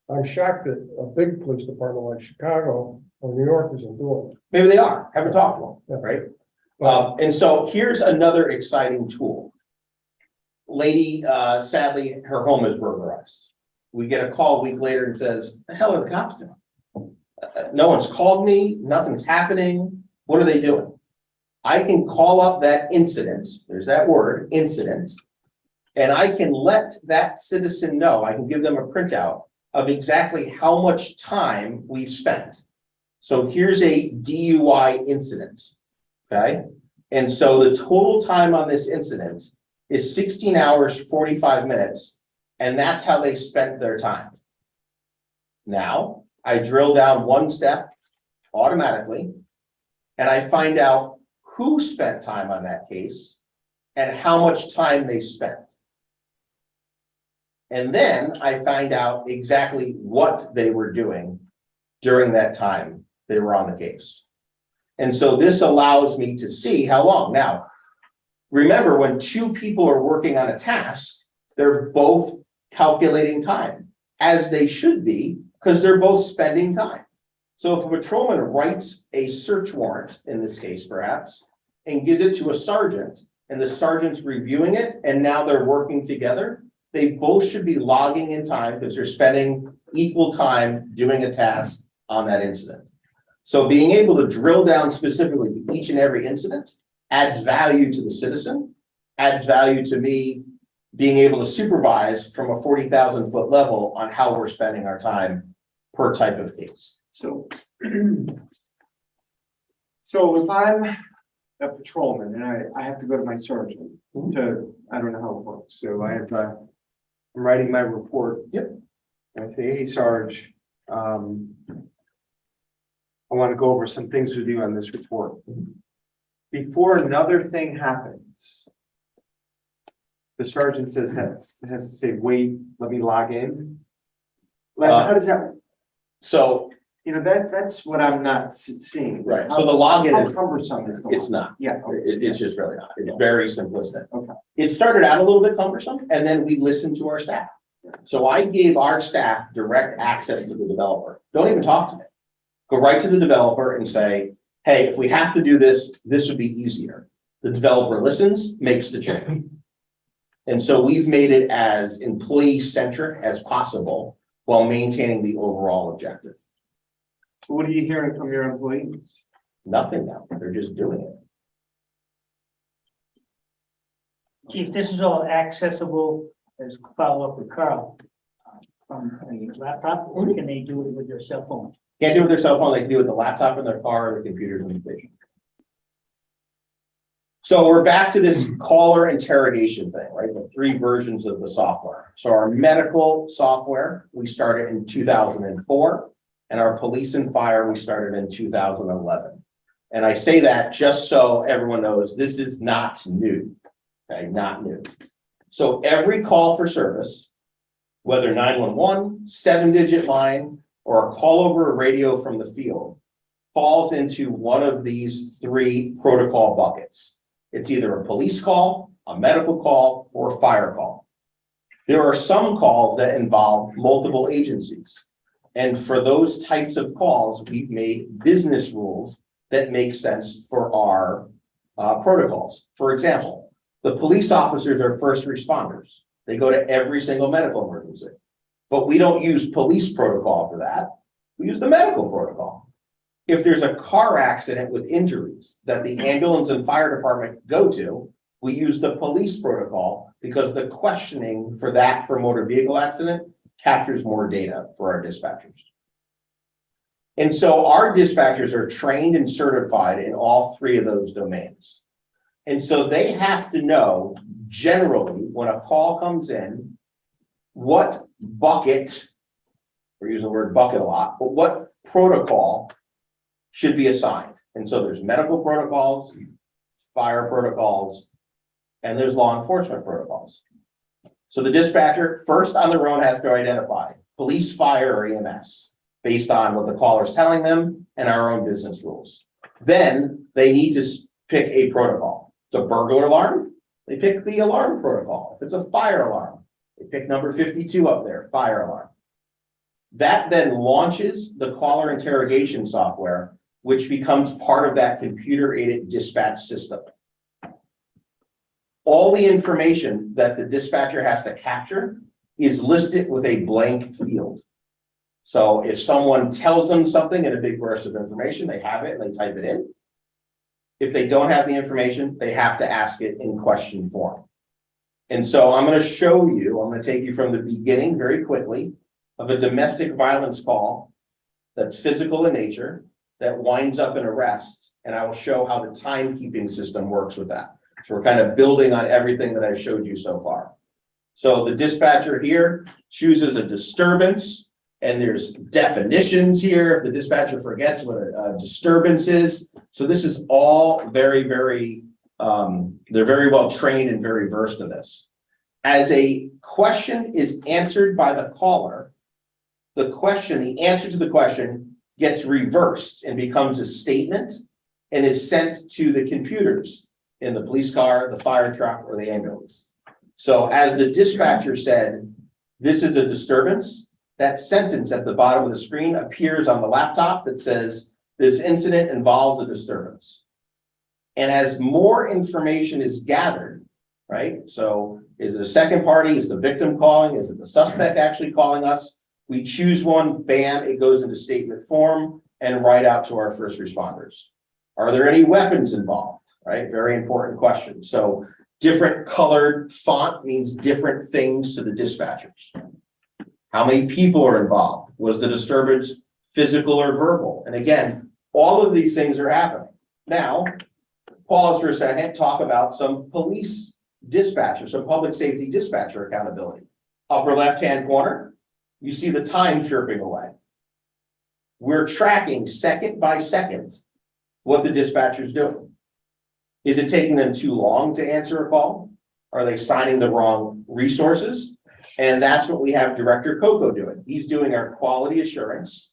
I'm shocked that a big police department like Chicago or New York isn't doing it. Maybe they are. Haven't talked to them, right? And so here's another exciting tool. Lady, sadly, her home is burglarized. We get a call a week later and says, the hell are the cops doing? No one's called me. Nothing's happening. What are they doing? I can call up that incident. There's that word, incident. And I can let that citizen know. I can give them a printout of exactly how much time we've spent. So here's a DUI incident. Okay. And so the total time on this incident is 16 hours, 45 minutes. And that's how they spent their time. Now I drill down one step automatically, and I find out who spent time on that case and how much time they spent. And then I find out exactly what they were doing during that time they were on the case. And so this allows me to see how long. Now, remember, when 2 people are working on a task, they're both calculating time, as they should be, because they're both spending time. So if a patrolman writes a search warrant, in this case perhaps, and gives it to a sergeant, and the sergeant's reviewing it, and now they're working together, they both should be logging in time because they're spending equal time doing a task on that incident. So being able to drill down specifically to each and every incident adds value to the citizen, adds value to me being able to supervise from a 40,000 foot level on how we're spending our time per type of case. So. So if I'm a patrolman and I have to go to my sergeant to, I don't know how it works, so I have, I'm writing my report. Yep. And I say, hey, Sarge, I want to go over some things with you on this report. Before another thing happens, the sergeant has to say, wait, let me log in. Like, how does that, So, you know, that's what I'm not seeing. right, so the login How is, cumbersome is the it's login? not. Yeah. It's just really not. It's very simplistic. Okay. It started out a little bit cumbersome, and then we listened to our staff. So I gave our staff direct access to the developer. Don't even talk to me. Go right to the developer and say, hey, if we have to do this, this would be easier. The developer listens, makes the change. And so we've made it as employee-centric as possible while maintaining the overall objective. What are you hearing from your employees? Nothing now, they're just doing it. Chief, this is all accessible, as follow up with Carl, from a laptop, or can they do it with their cell phone? Can't do it with their cell phone, they can do it with the laptop in their car or the computer in the station. So we're back to this caller interrogation thing, right? The 3 versions of the software. So our medical software, we started in 2004, and our police and fire, we started in 2011. And I say that just so everyone knows this is not new, okay? Not new. So every call for service, whether 911, 7-digit line, or a call over a radio from the field, falls into one of these 3 protocol buckets. It's either a police call, a medical call, or a fire call. There are some calls that involve multiple agencies. And for those types of calls, we've made business rules that make sense for our protocols. For example, the police officers are first responders. They go to every single medical emergency. But we don't use police protocol for that. We use the medical protocol. If there's a car accident with injuries that the ambulance and fire department go to, we use the police protocol because the questioning for that for motor vehicle accident captures more data for our dispatchers. And so our dispatchers are trained and certified in all 3 of those domains. And so they have to know generally when a call comes in, what bucket, we're using the word bucket a lot, but what protocol should be assigned. And so there's medical protocols, fire protocols, and there's law enforcement protocols. So the dispatcher first on their own has to identify police, fire, or EMS based on what the caller's telling them and our own business rules. Then they need to pick a protocol. It's a burglar alarm, they pick the alarm protocol. If it's a fire alarm, they pick number 52 up there, fire alarm. That then launches the caller interrogation software, which becomes part of that computer-aided dispatch system. All the information that the dispatcher has to capture is listed with a blank field. So if someone tells them something in a big burst of information, they have it and they type it in. If they don't have the information, they have to ask it in question form. And so I'm going to show you, I'm going to take you from the beginning very quickly of a domestic violence call that's physical in nature, that winds up in arrest, and I will show how the timekeeping system works with that. So we're kind of building on everything that I've showed you so far. So the dispatcher here chooses a disturbance, and there's definitions here if the dispatcher forgets what a disturbance is. So this is all very, very, they're very well trained and very versed in this. As a question is answered by the caller, the answer to the question gets reversed and becomes a statement and is sent to the computers in the police car, the fire truck, or the ambulance. So as the dispatcher said, this is a disturbance, that sentence at the bottom of the screen appears on the laptop that says, this incident involves a disturbance. And as more information is gathered, right? So is it a second party? Is the victim calling? Is it the suspect actually calling us? We choose one, bam, it goes into statement form and right out to our first responders. Are there any weapons involved? Right, very important question. So different colored font means different things to the dispatchers. How many people are involved? Was the disturbance physical or verbal. And again, all of these things are happening. Now, pause for a second, talk about some police dispatcher, some public safety dispatcher accountability. Upper left-hand corner, you see the time chirping away. We're tracking second by second what the dispatcher's doing. Is it taking them too long to answer a call? Are they signing the wrong resources? And that's what we have Director Coco doing. He's doing our quality assurance,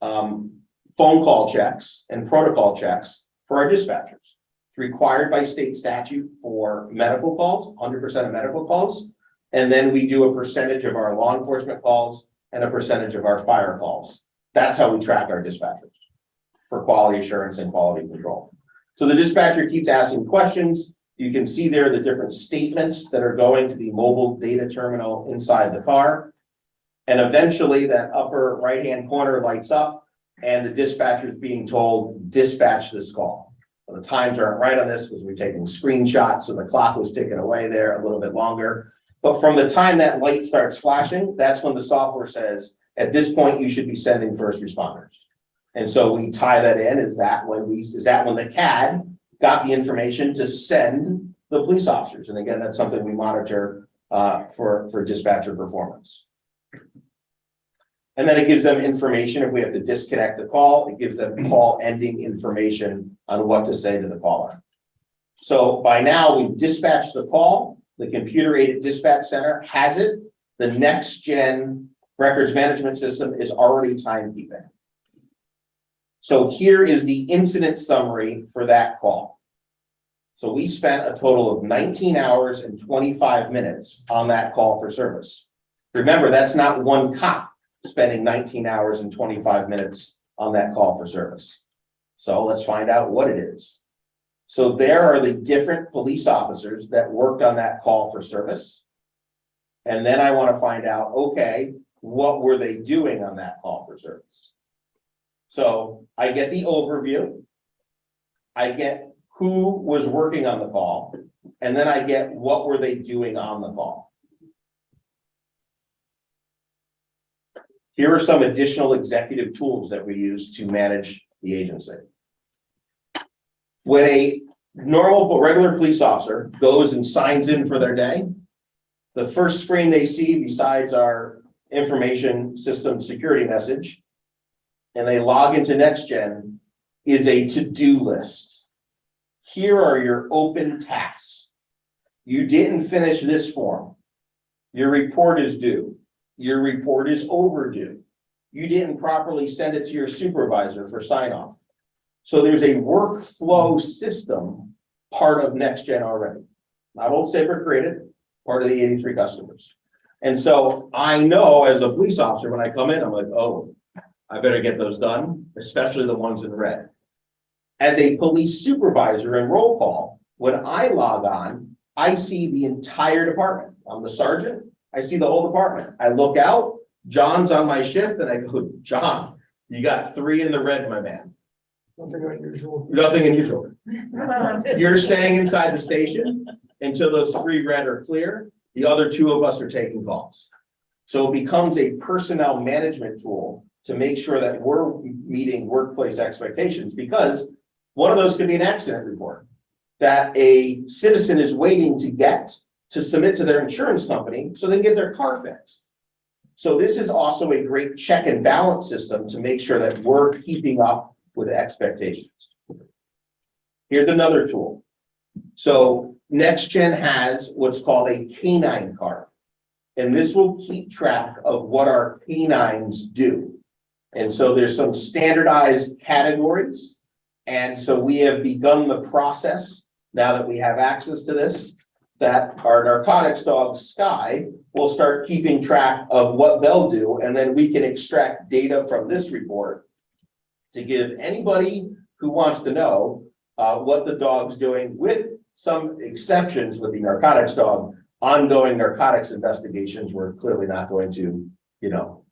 phone call checks and protocol checks for our dispatchers. It's required by state statute for medical calls, 100% of medical calls. And then we do a percentage of our law enforcement calls and a percentage of our fire calls. That's how we track our dispatchers for quality assurance and quality control. So the dispatcher keeps asking questions. You can see there the different statements that are going to the mobile data terminal inside the car. And eventually that upper right-hand corner lights up and the dispatcher is being told, dispatch this call. Well, the times aren't right on this because we're taking screenshots, so the clock was ticking away there a little bit longer. But from the time that light starts flashing, that's when the software says, at this point, you should be sending first responders. And so we tie that in. Is that when the CAD got the information to send the police officers? And again, that's something we monitor for dispatcher performance. And then it gives them information if we have to disconnect the call. It gives them call ending information on what to say to the caller. So by now we've dispatched the call. The computer aided dispatch center has it. The next gen records management system is already timekeeping. So here is the incident summary for that call. So we spent a total of 19 hours and 25 minutes on that call for service. Remember, that's not one cop spending 19 hours and 25 minutes on that call for service. So let's find out what it is. So there are the different police officers that worked on that call for service. And then I want to find out, okay, what were they doing on that call for service? So I get the overview, I get who was working on the call, and then I get what were they doing on the call. Here are some additional executive tools that we use to manage the agency. When a normal, regular police officer goes and signs in for their day, the first screen they see besides our information system security message, and they log into NextGen, is a to-do list. Here are your open tasks. You didn't finish this form. Your report is due. Your report is overdue. You didn't properly send it to your supervisor for sign-off. So there's a workflow system part of NextGen already. Not old Saybrook created, part of the 83 customers. And so I know as a police officer, when I come in, I'm like, oh, I better get those done, especially the ones in red. As a police supervisor in roll call, when I log on, I see the entire department. I'm the sergeant. I see the whole department. I look out, John's on my shift, and I go, John, you got 3 in the red, my man. Nothing unusual. Nothing unusual. You're staying inside the station until those 3 red are clear. The other 2 of us are taking calls. So it becomes a personnel management tool to make sure that we're meeting workplace expectations, because one of those could be an accident report that a citizen is waiting to get to submit to their insurance company so they can get their car fixed. So this is also a great check and balance system to make sure that we're keeping up with expectations. Here's another tool. So NextGen has what's called a canine card, and this will keep track of what our canines do. And so there's some standardized categories. And so we have begun the process, now that we have access to this, that our narcotics dog, Sky, will start keeping track of what they'll do. And then we can extract data from this report to give anybody who wants to know what the dog's doing, with some exceptions with the narcotics dog. Ongoing narcotics investigations, we're clearly not going to,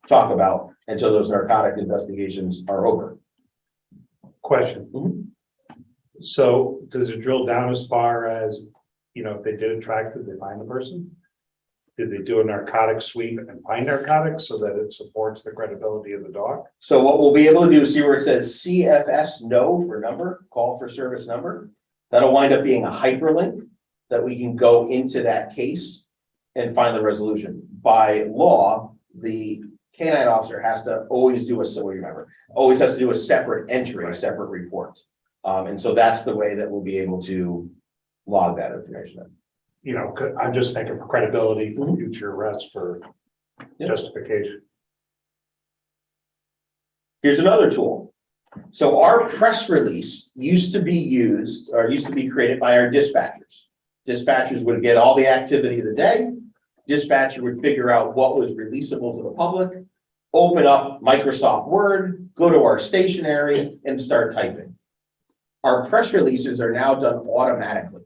talk about until those narcotic investigations are over. Question. So does it drill down as far as, if they did a track, did they find the person? did they do a narcotic sweep and find narcotics so that it supports the credibility of the dog? So what we'll be able to do, see where it says CFS no for number, call for service number. That'll wind up being a hyperlink that we can go into that case and find the resolution. By law, the canine officer has to always do always has to do a separate entry, a separate report. And so that's the way that we'll be able to log that information in. You know, I'm just thinking for credibility, for Mhm. future arrests, for Yep. justification. Here's another tool. So our press release used to be used, or used to be created by our dispatchers. Dispatchers would get all the activity of the day. Dispatcher would figure out what was releasable to the public, open up Microsoft Word, go to our stationery and start typing. Our press releases are now done automatically.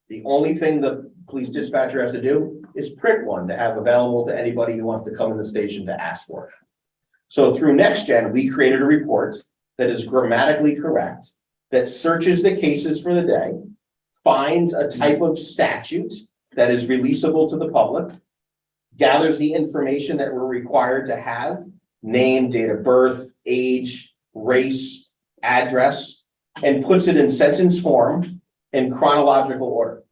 The only thing the police dispatcher has to do is print one to have available to anybody who wants to come in the station to ask for it. So through NextGen, we created a report that is grammatically correct, that searches the cases for the day, finds a type of statute that is releasable to the public, gathers the information that we're required to have, name, date of birth, age, race, address, and puts it in sentence form in chronological order.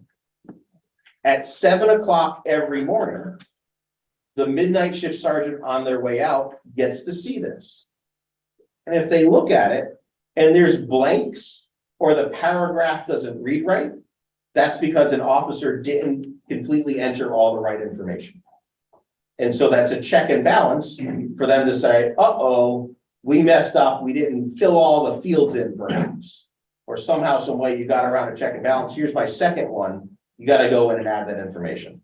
At 7 o'clock every morning, the midnight shift sergeant on their way out gets to see this. And if they look at it and there's blanks or the paragraph doesn't read right, that's because an officer didn't completely enter all the right information. And so that's a check and balance for them to say, uh-oh, we messed up. We didn't fill all the fields in perhaps. Or somehow, some way you got around a check and balance. Here's my second one. You got to go in and add that information.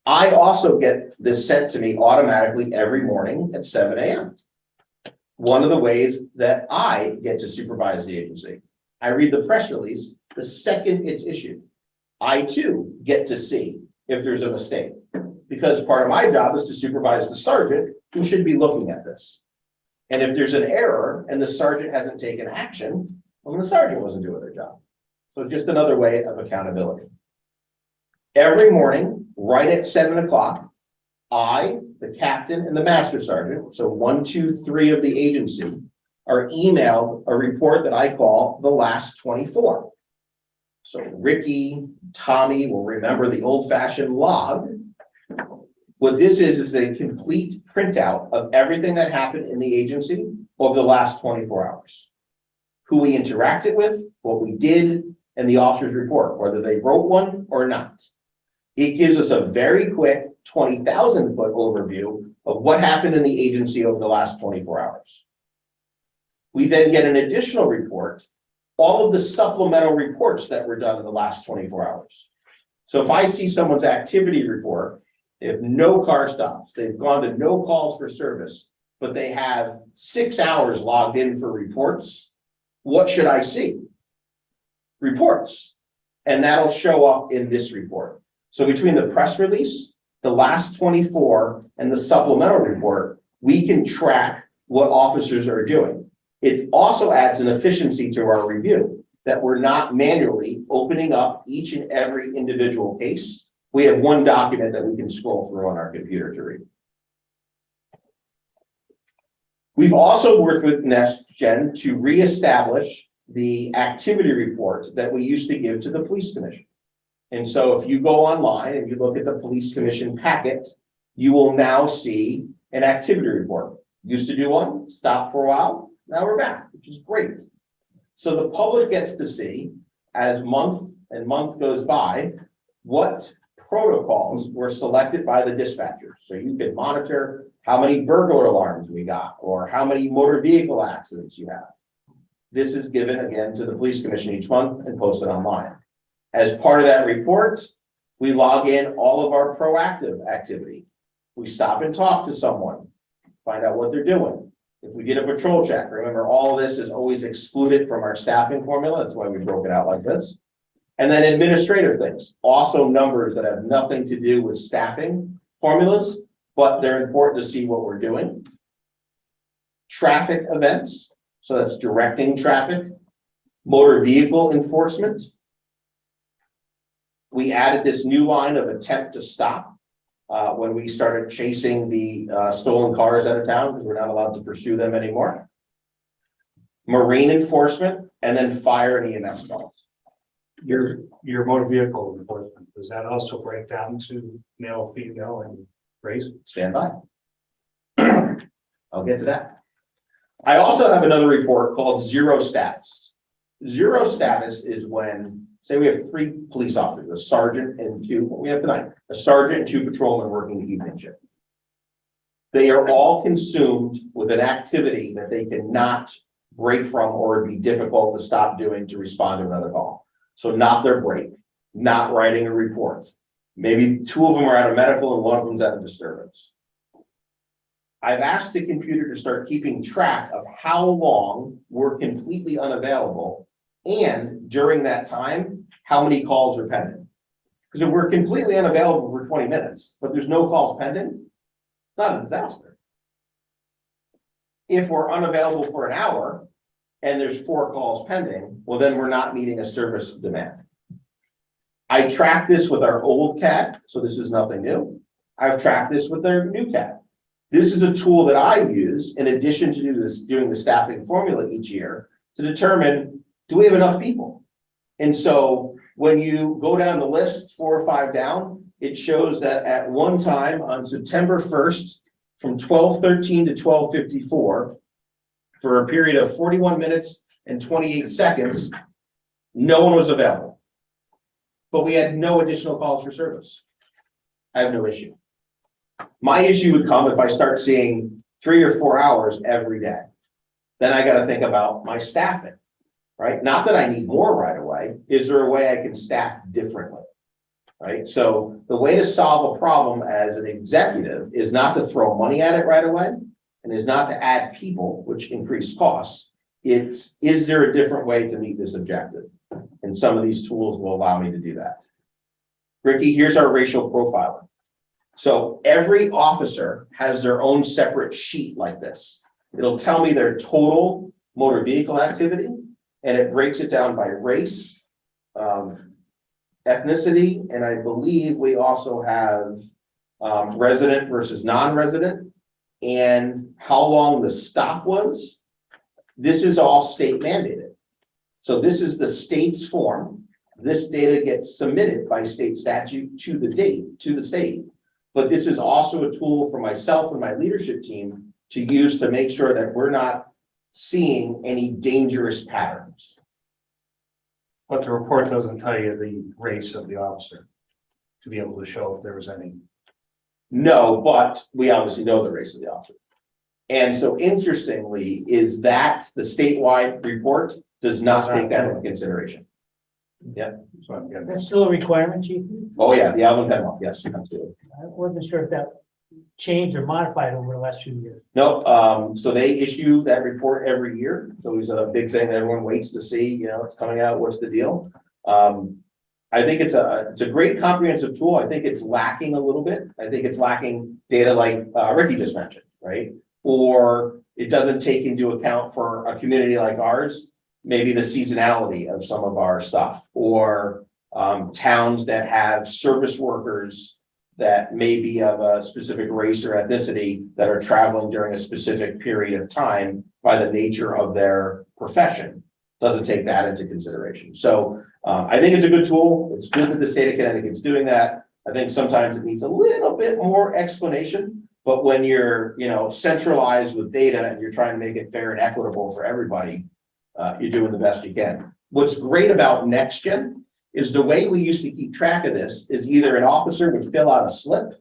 I also get this sent to me automatically every morning at 7 a.m. One of the ways that I get to supervise the agency. I read the press release the second it's issued. I too get to see if there's a mistake, because part of my job is to supervise the sergeant who should be looking at this. And if there's an error and the sergeant hasn't taken action, well, the sergeant wasn't doing their job. So it's just another way of accountability. Every morning, right at 7 o'clock, I, the captain, and the master sergeant, so 1, 2, 3 of the agency, are emailed a report that I call the last 24. So Ricky, Tommy will remember the old-fashioned log. What this is a complete printout of everything that happened in the agency over the last 24 hours. Who we interacted with, what we did, and the officer's report, whether they wrote one or not. It gives us a very quick 20,000-foot overview of what happened in the agency over the last 24 hours. We then get an additional report, all of the supplemental reports that were done in the last 24 hours. So if I see someone's activity report, they have no car stops, they've gone to no calls for service, but they have 6 hours logged in for reports, what should I see? Reports. And that'll show up in this report. So between the press release, the last 24, and the supplemental report, we can track what officers are doing. It also adds an efficiency to our review, that we're not manually opening up each and every individual case. We have one document that we can scroll through on our computer to read. We've also worked with NextGen to reestablish the activity report that we used to give to the police commission. And so if you go online and you look at the police commission packet, you will now see an activity report. Used to do one, stopped for a while, now we're back, which is great. So the public gets to see, as month and month goes by, what protocols were selected by the dispatcher. So you can monitor how many burglar alarms we got, or how many motor vehicle accidents you have. This is given again to the police commission each month and posted online. As part of that report, we log in all of our proactive activity. We stop and talk to someone, find out what they're doing. If we get a patrol check, remember all of this is always excluded from our staffing formula. That's why we broke it out like this. And then administrative things, also numbers that have nothing to do with staffing formulas, but they're important to see what we're doing. Traffic events, so that's directing traffic. Motor vehicle enforcement. We added this new line of attempt to stop. when we started chasing the stolen cars out of town because we're not allowed to pursue them anymore. Marine enforcement, and then fire and EMS calls. Your motor vehicle enforcement, does that also break down to male, female and race? Stand by. I'll get to that. I also have another report called zero status. Zero status is when, say we have 3 police officers, a sergeant and 2, what we have tonight, a sergeant and 2 patrolmen working the evening shift. They are all consumed with an activity that they cannot break from or it'd be difficult to stop doing to respond to another call. So not their break, not writing a report. Maybe 2 of them are out of medical and 1 of them's out of disturbance. I've asked the computer to start keeping track of how long we're completely unavailable and during that time, how many calls are pending. Because if we're completely unavailable for 20 minutes, but there's no calls pending, it's not a disaster. If we're unavailable for an hour and there's 4 calls pending, well, then we're not meeting a service demand. I track this with our old CAD, so this is nothing new. I've tracked this with their new CAD. This is a tool that I use in addition to doing the staffing formula each year to determine, do we have enough people? And so when you go down the list, 4 or 5 down, it shows that at one time on September 1st, from 12:13 to 12:54, for a period of 41 minutes and 28 seconds, no one was available. But we had no additional calls for service. I have no issue. My issue would come if I start seeing 3 or 4 hours every day. Then I got to think about my staffing, right? Not that I need more right away. Is there a way I can staff differently? Right? So the way to solve a problem as an executive is not to throw money at it right away and is not to add people, which increase costs. It's, is there a different way to meet this objective? And some of these tools will allow me to do that. Ricky, here's our racial profiling. So every officer has their own separate sheet like this. It'll tell me their total motor vehicle activity, and it breaks it down by race, ethnicity, and I believe we also have resident versus non-resident, and how long the stop was. This is all state mandated. So this is the state's form. This data gets submitted by state statute to the state. But this is also a tool for myself and my leadership team to use to make sure that we're not seeing any dangerous patterns. But the report doesn't tell you the race of the officer to be able to show if there was any. No, but we obviously know the race of the officer. And so interestingly, is that the statewide report does not take that into consideration. Yeah. So I'm getting That's still a requirement, Chief? Oh, yeah, the Alvin Penwell, yes, absolutely. I wasn't sure if that changed or modified over the last few years. No, so they issue that report every year. So it's a big thing that everyone waits to see, you know, it's coming out, what's the deal? I think it's a great comprehensive tool. I think it's lacking a little bit. I think it's lacking data like Ricky just mentioned, right? Or it doesn't take into account for a community like ours, maybe the seasonality of some of our stuff, or towns that have service workers that may be of a specific race or ethnicity that are traveling during a specific period of time by the nature of their profession. Doesn't take that into consideration. So I think it's a good tool. It's good that the state of Connecticut is doing that. I think sometimes it needs a little bit more explanation, but when you're, you know, centralized with data and you're trying to make it fair and equitable for everybody, you're doing the best you can. What's great about NextGen is the way we used to keep track of this is either an officer would fill out a slip,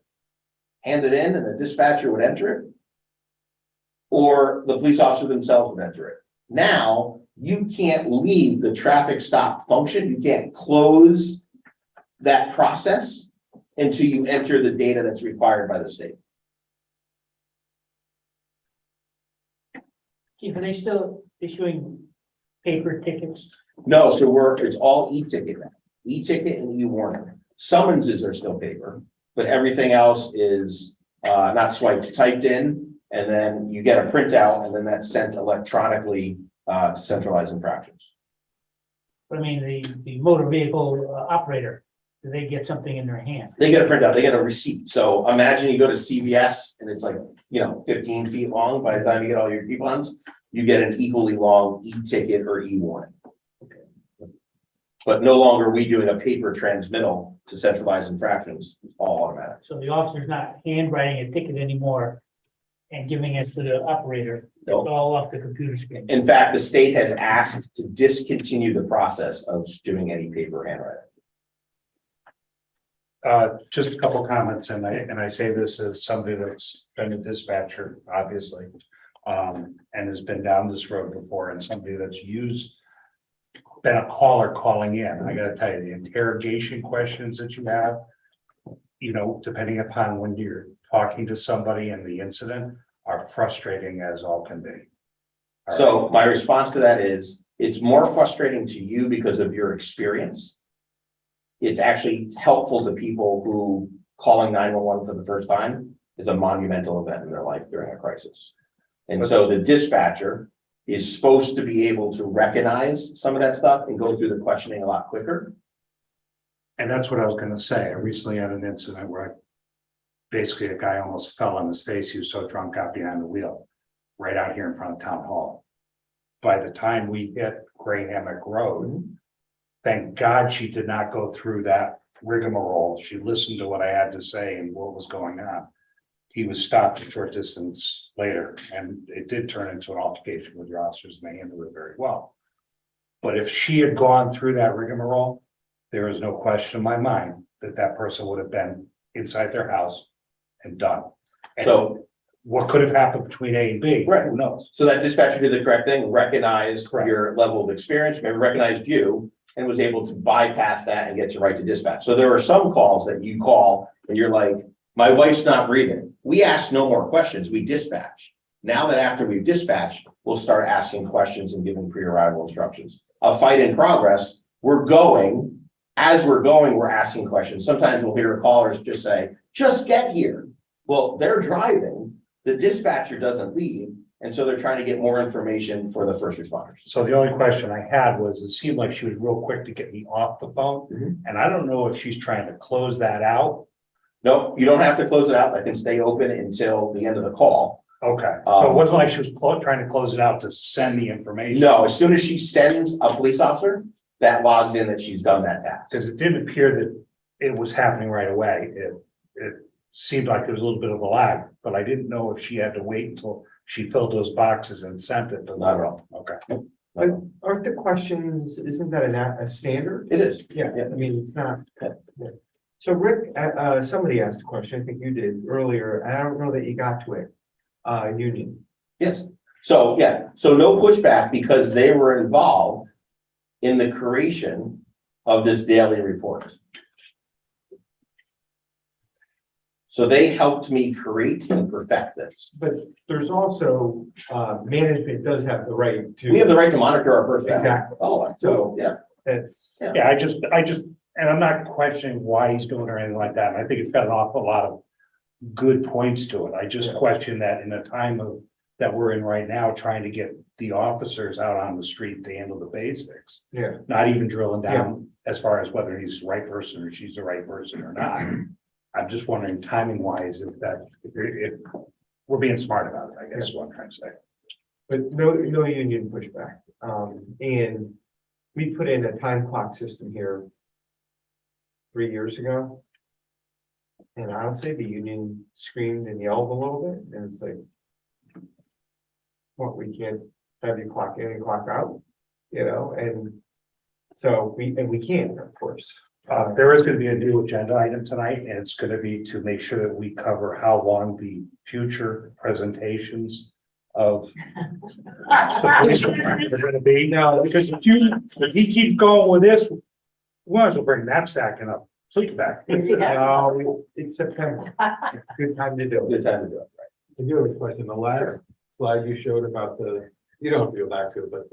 hand it in, and the dispatcher would enter it, or the police officer themselves would enter it. Now, you can't leave the traffic stop function. You can't close that process until you enter the data that's required by the state. Chief, are they still issuing paper tickets? No, so it's all e-ticket now. E-ticket and e-warning. Summonses are still paper, but everything else is not swiped, typed in, and then you get a printout, and then that's sent electronically to centralized infractions. I mean, the motor vehicle operator, do they get something in their hand? They get a printout, they get a receipt. So imagine you go to CVS and it's like, 15 feet long. By the time you get all your coupons, you get an equally long e-ticket or e-warning. But no longer are we doing a paper transmittal to centralized infractions. It's all automatic. So the officer's not handwriting a ticket anymore and giving it to the operator. It's Nope. all off the computer screen. In fact, the state has asked to discontinue the process of doing any paper handwriting. Just a couple comments, and I say this as somebody that's been a dispatcher, obviously. And has been down this road before, and somebody that's been a caller calling in. I gotta tell you, the interrogation questions that you have, depending upon when you're talking to somebody in the incident, are frustrating as all can be. All So my response to that is, it's more frustrating to you because of your experience. It's actually helpful to people who calling 911 for the first time is a monumental event in their life during a crisis. And so the dispatcher is supposed to be able to recognize some of that stuff and go through the questioning a lot quicker. And that's what I was gonna say. I recently had an incident where basically a guy almost fell on his face. He was so drunk, got behind the wheel, right out here in front of town hall. By the time we hit Gray Hammock Road, thank God she did not go through that rigmarole. She listened to what I had to say and what was going on. He was stopped a short distance later, and it did turn into an altercation with your officers, and they handled it very well. But if she had gone through that rigmarole, there is no question in my mind that that person would have been inside their house and done. And So, what could have happened between A and B? Right. Who knows? so that dispatcher did the correct thing, recognized Correct. your level of experience, maybe recognized you, and was able to bypass that and get you right to dispatch. So there are some calls that you call and you're like, my wife's not breathing. We ask no more questions, we dispatch. Now that after we've dispatched, we'll start asking questions and giving pre-arrival instructions. A fight in progress, we're going, as we're going, we're asking questions. Sometimes we'll hear callers just say, just get here. Well, they're driving, the dispatcher doesn't leave, and so they're trying to get more information for the first responders. So the only question I had was, it seemed like she was real quick to get me off the phone. Mhm. And I don't know if she's trying to close that out. No, you don't have to close it out. That can stay open until the end of the call. Okay, so it wasn't like she was trying to close it out to send the information. No, as soon as she sends a police officer, that logs in that she's done that task. Because it didn't appear that it was happening right away. It seemed like there was a little bit of a lag, but I didn't know if she had to wait until she filled those boxes and sent it. Not at all. Okay. But aren't the questions, isn't that a standard? It is. Yeah, I mean, it's not. Yeah. So Rick, somebody asked a question, I think you did earlier, and I don't know that you got to it. Union. Yes. So, yeah, so no pushback because they were involved in the creation of this daily report. So they helped me create and perfect this. But there's also, management does have the right to. We have the right to monitor our personnel. Exactly. Oh, so, yeah. That's, Yeah, I just, and I'm not questioning why he's doing it or anything like that. And I think it's got an awful lot of good points to it. I just question that in a time of, that we're in right now, trying to get the officers out on the street to handle the basics. yeah, Not even drilling down as far as whether he's the right person or she's the right person or not. I'm just wondering timing wise, if we're being smart about it, I guess is what I'm trying to say. but no union pushback. And we put in a time clock system here 3 years ago. And honestly, the union screamed and yelled a little bit, and it's like, what, we can't have you clock in and clock out, and so we can't, of course. There is going to be a new agenda item tonight, and it's going to be to make sure that we cover how long the future presentations of the police department are going to be. Now, because if he keeps going with this, we might as well bring knapsack and a sleep back. It's September. Good time to do it. Good time to do it. I do have a question. The last slide you showed about you don't have to go back to it, but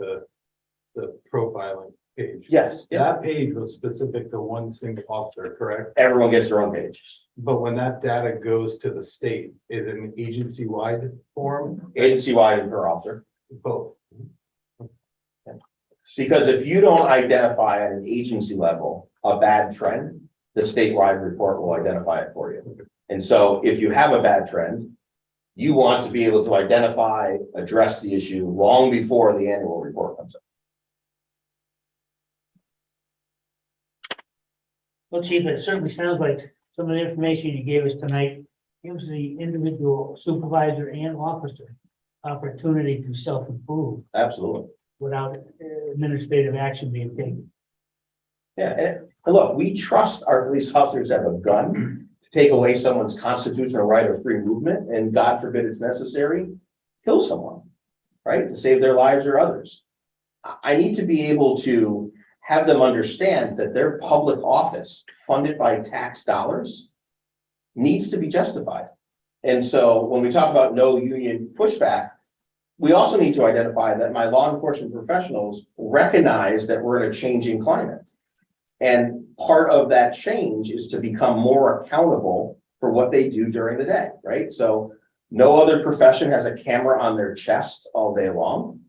the profiling page. Yes, yeah. That page was specific to one single officer, correct? Everyone gets their own page. But when that data goes to the state, is it an agency-wide form? Agency-wide and per officer. Both. Because if you don't identify at an agency level a bad trend, the statewide report will identify it for you. And so if you have a bad trend, you want to be able to identify, address the issue long before the annual report comes out. Well, Chief, it certainly sounds like some of the information you gave us tonight gives the individual supervisor and officer opportunity to self-improve Absolutely. without administrative action being taken. Yeah, and look, we trust our police officers to have a gun to take away someone's constitutional right of free movement, and God forbid it's necessary, kill someone, right, to save their lives or others. I need to be able to have them understand that their public office, funded by tax dollars, needs to be justified. And so when we talk about no union pushback, we also need to identify that my law enforcement professionals recognize that we're in a changing climate. And part of that change is to become more accountable for what they do during the day, right? So no other profession has a camera on their chest all day long.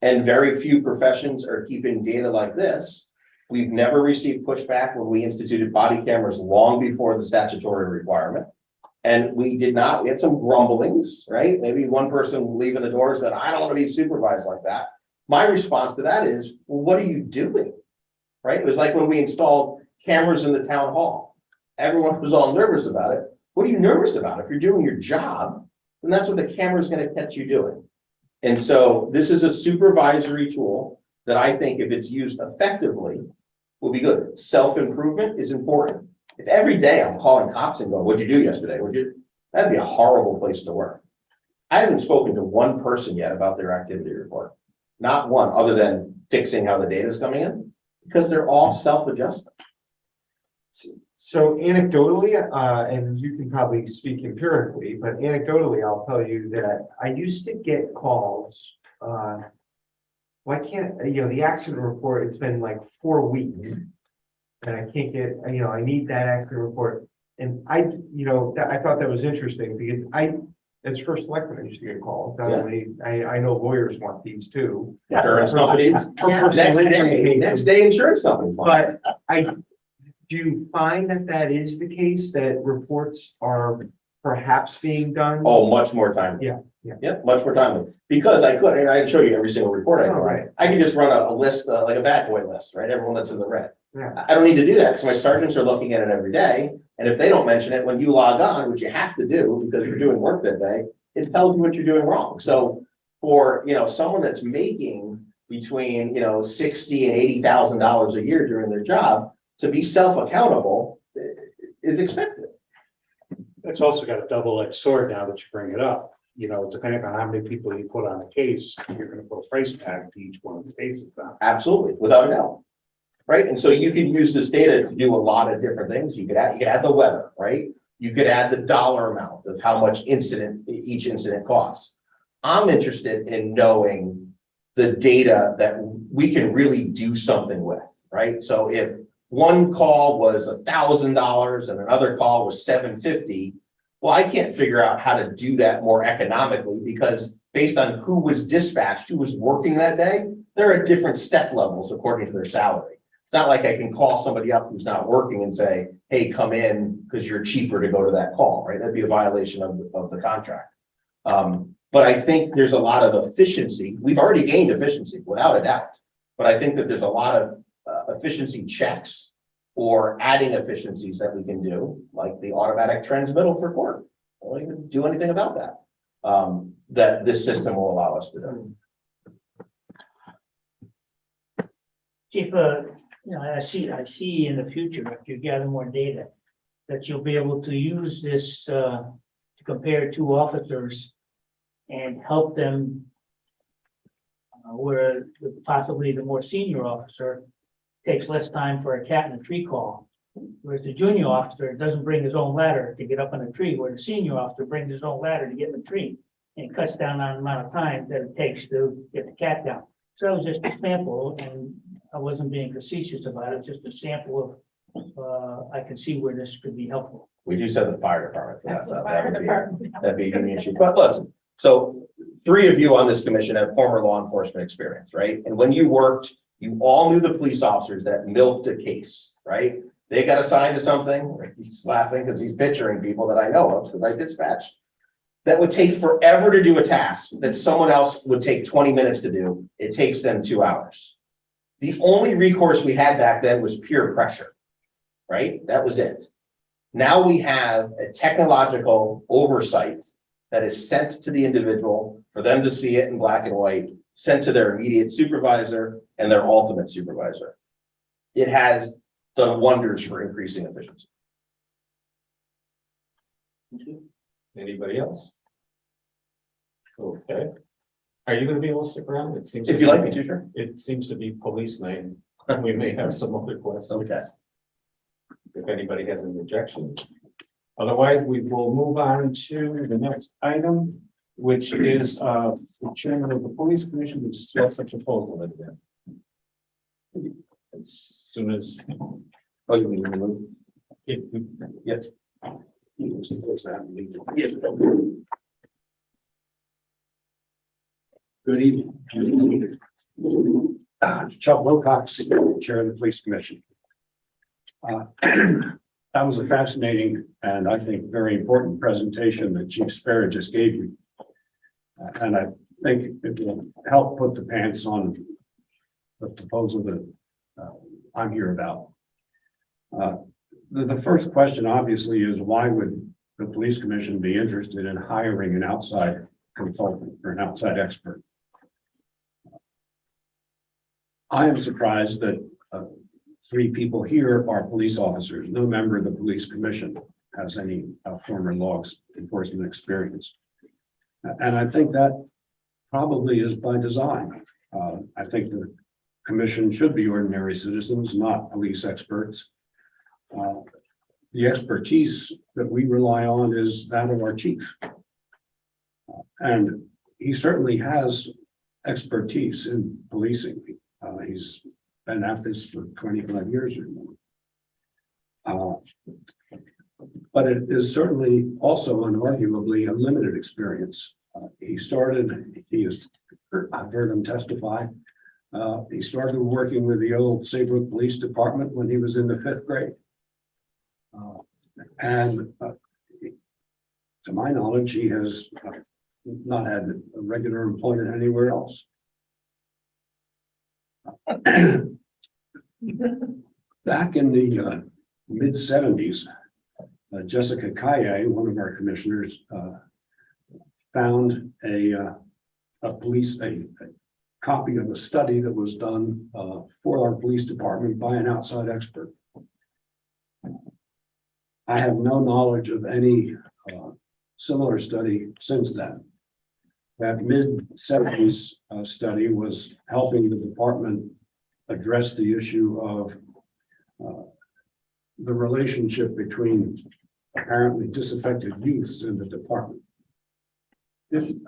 And very few professions are keeping data like this. We've never received pushback when we instituted body cameras long before the statutory requirement. And we had some grumblings, right? Maybe one person leaving the door said, I don't want to be supervised like that. My response to that is, well, what are you doing? Right? It was like when we installed cameras in the town hall. Everyone was all nervous about it. What are you nervous about? If you're doing your job, then that's what the camera is going to catch you doing. And so this is a supervisory tool that I think, if it's used effectively, will be good. Self-improvement is important. If every day I'm calling cops and going, what'd you do yesterday? That'd be a horrible place to work. I haven't spoken to one person yet about their activity report. Not one, other than fixing how the data is coming in, because they're all self-adjusting. So anecdotally, and you can probably speak empirically, but anecdotally, I'll tell you that I used to get calls, why can't, the accident report, it's been like 4 weeks. And I can't get, I need that accident report. And I thought that was interesting because as first selectman, I used to get calls. Not only, I know lawyers want these too. Insurance companies, next day insurance companies. But do you find that is the case, that reports are perhaps being done? Oh, much more timely. Yeah, much more timely. Because I could, and I can show you every single report I can write. I can just run a list, like a bad boy list, right? Everyone that's in the red. Yeah. I don't need to do that because my sergeants are looking at it every day. And if they don't mention it, when you log on, which you have to do because you're doing work that day, it tells you what you're doing wrong. So for, someone that's making between, $60,000 and $80,000 a year during their job, to be self-accountable is expected. It's also got a double-edged sword now that you bring it up. Depending on how many people you put on a case, you're going to put a price tag to each one of the cases now. Absolutely, without a doubt. Right, and so you can use this data to do a lot of different things. You could add the weather, right? You could add the dollar amount of how much each incident costs. I'm interested in knowing the data that we can really do something with, right? So if one call was $1,000 and another call was $750, well, I can't figure out how to do that more economically because based on who was dispatched, who was working that day, there are different step levels according to their salary. It's not like I can call somebody up who's not working and say, hey, come in because you're cheaper to go to that call, right? That'd be a violation of the contract. But I think there's a lot of efficiency. We've already gained efficiency without a doubt. But I think that there's a lot of efficiency checks or adding efficiencies that we can do, like the automatic transmittal for court. I don't even do anything about that, that this system will allow us to do. Chief, I see in the future, if you gather more data, that you'll be able to use this to compare two officers and help them where possibly the more senior officer takes less time for a cat in a tree call. Whereas the junior officer doesn't bring his own ladder to get up in a tree, where the senior officer brings his own ladder to get in the tree. And it cuts down on the amount of time that it takes to get the cat down. So that was just a sample, and I wasn't being facetious about it, just a sample of, I can see where this could be helpful. We do send the fire department. That's the fire department. That'd be a union issue. But listen, so 3 of you on this commission have former law enforcement experience, right? And when you worked, you all knew the police officers that milked a case, right? They got assigned to something, he's laughing because he's picturing people that I know of, because I dispatched. That would take forever to do a task that someone else would take 20 minutes to do. It takes them 2 hours. The only recourse we had back then was peer pressure, right? That was it. Now we have a technological oversight that is sent to the individual for them to see it in black and white, sent to their immediate supervisor and their ultimate supervisor. It has done wonders for increasing efficiency. Anybody else? Okay. Are you gonna be able to stick around? It seems. If you like me to, sure. It seems to be police night. We may have some other questions. Okay. If anybody has any objection. Otherwise, we will move on to the next item, which is the chairman of the police commission to discuss the proposal at the as soon as. Oh, you mean to move? Yes. Yes. Good evening. Chuck Wilcox, Chair of the Police Commission. That was a fascinating and I think very important presentation that Chief Sparrow just gave you. And I think it will help put the pants on the proposal that I'm here about. The first question obviously is, why would the police commission be interested in hiring an outside consultant or an outside expert? I am surprised that 3 people here are police officers. No member of the police commission has any former law enforcement experience. And I think that probably is by design. I think the commission should be ordinary citizens, not police experts. The expertise that we rely on is that of our chief. And he certainly has expertise in policing. He's been at this for 25 years or more. But it is certainly also unarguably a limited experience. I've heard him testify. He started working with the old Saybrook Police Department when he was in the 5th grade. To my knowledge, he has not had a regular employment anywhere else. Back in the mid-70s, Jessica Kaye, one of our commissioners, found a copy of a study that was done for our police department by an outside expert. I have no knowledge of any similar study since then. That mid-70s study was helping the department address the issue of the relationship between apparently disaffected youths in the department.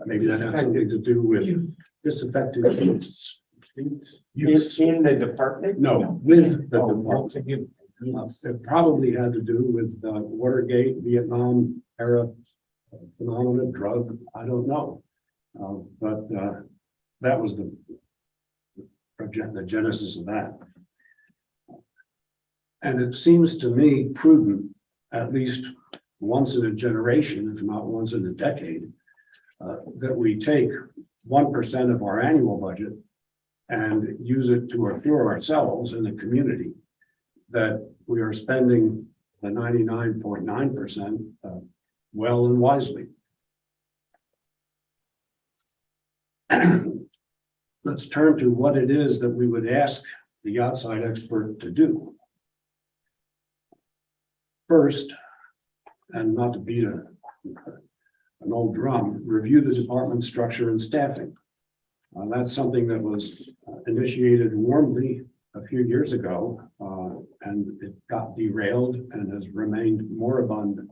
Maybe that has something to do with disaffected youths. Youth in the department? No, with the department. It probably had to do with Watergate, Vietnam era phenomenon, drug, I don't know. But that was the genesis of that. And it seems to me prudent, at least once in a generation, if not once in a decade, that we take 1% of our annual budget and use it to assure ourselves in the community that we are spending the 99.9% well and wisely. Let's turn to what it is that we would ask the outside expert to do. First, and not to beat an old drum, review the department structure and staffing. That's something that was initiated warmly a few years ago, and it got derailed and has remained moribund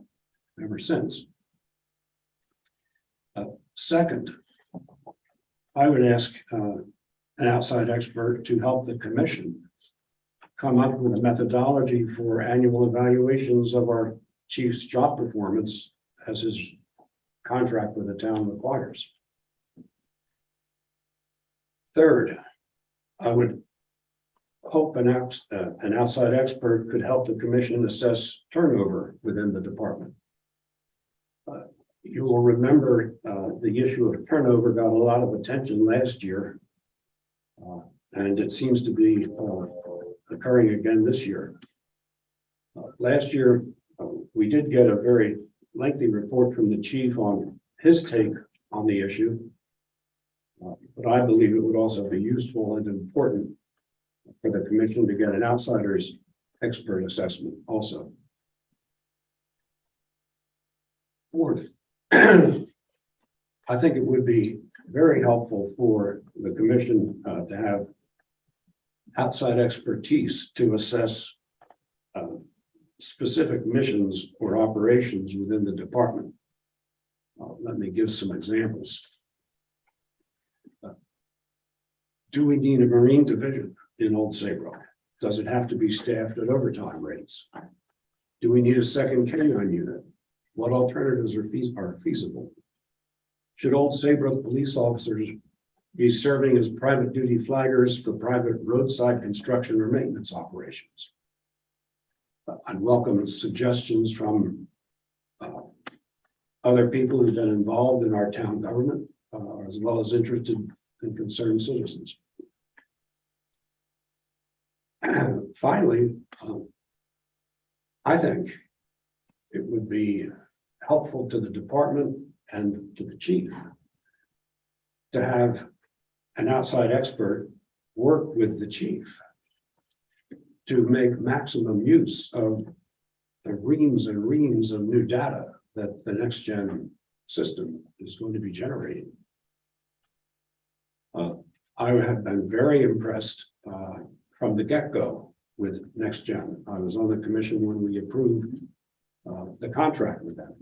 ever since. Second, I would ask an outside expert to help the commission come up with a methodology for annual evaluations of our chief's job performance as his contract with the town requires. Third, I would hope an outside expert could help the commission assess turnover within the department. You will remember the issue of turnover got a lot of attention last year. And it seems to be occurring again this year. Last year, we did get a very lengthy report from the chief on his take on the issue. But I believe it would also be useful and important for the commission to get an outsider's expert assessment also. Fourth, I think it would be very helpful for the commission to have outside expertise to assess specific missions or operations within the department. Let me give some examples. Do we need a Marine division in Old Saybrook? Does it have to be staffed at overtime rates? Do we need a second canine unit? What alternatives are feasible? Should Old Saybrook police officers be serving as private duty flaggers for private roadside construction or maintenance operations? I'd welcome suggestions from other people who've been involved in our town government, as well as interested and concerned citizens. Finally, I think it would be helpful to the department and to the chief to have an outside expert work with the chief to make maximum use of the reams and reams of new data that the next gen system is going to be generating. I have been very impressed from the get-go with next gen. I was on the commission when we approved the contract with them.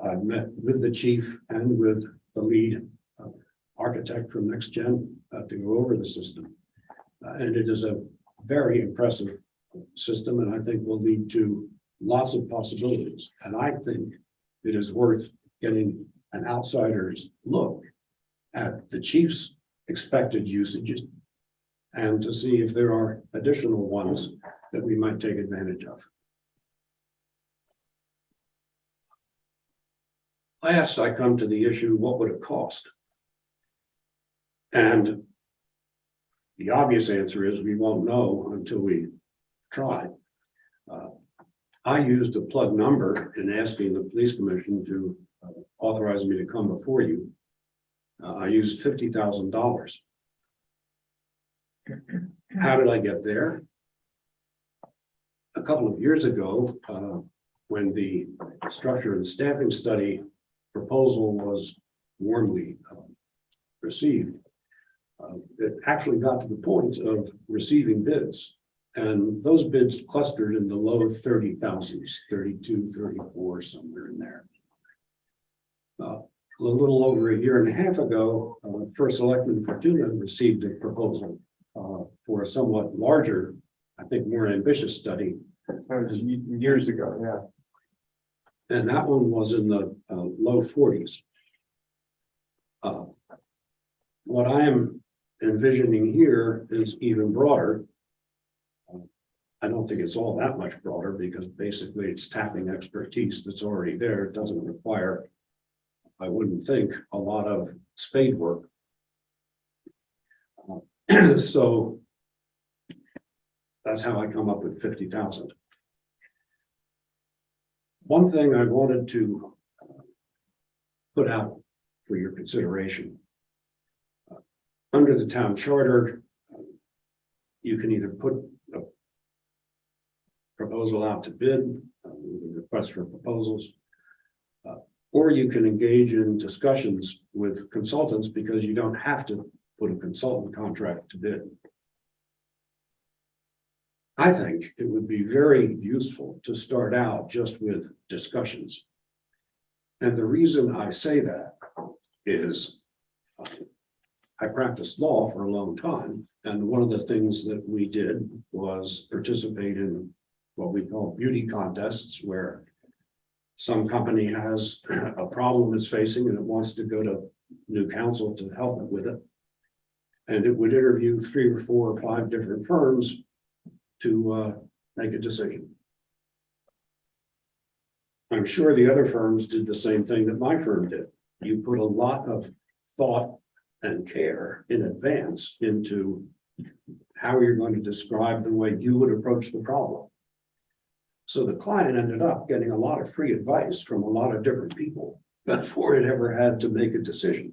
I've met with the chief and with the lead architect from next gen to go over the system. And it is a very impressive system, and I think will lead to lots of possibilities. And I think it is worth getting an outsider's look at the chief's expected usages and to see if there are additional ones that we might take advantage of. Last, I come to the issue, what would it cost? And the obvious answer is we won't know until we try. I used a plug number in asking the police commission to authorize me to come before you. I used $50,000. How did I get there? A couple of years ago, when the structure and staffing study proposal was warmly received, it actually got to the point of receiving bids. And those bids clustered in the low 30,000s, 32, 34, somewhere in there. A little over a year and a half ago, First Selectman Fortuna received a proposal for a somewhat larger, I think more ambitious study. That was years ago, yeah. And that one was in the low 40s. What I am envisioning here is even broader. I don't think it's all that much broader because basically it's tapping expertise that's already there. It doesn't require, I wouldn't think, a lot of spade work. So that's how I come up with 50,000. One thing I wanted to put out for your consideration. Under the town charter, you can either put a proposal out to bid, request for proposals, or you can engage in discussions with consultants because you don't have to put a consultant contract to bid. I think it would be very useful to start out just with discussions. And the reason I say that is I practiced law for a long time. And one of the things that we did was participate in what we call beauty contests, where some company has a problem it's facing and it wants to go to new counsel to help it with it. And it would interview 3 or 4 or 5 different firms to make a decision. I'm sure the other firms did the same thing that my firm did. You put a lot of thought and care in advance into how you're going to describe the way you would approach the problem. So the client ended up getting a lot of free advice from a lot of different people before it ever had to make a decision.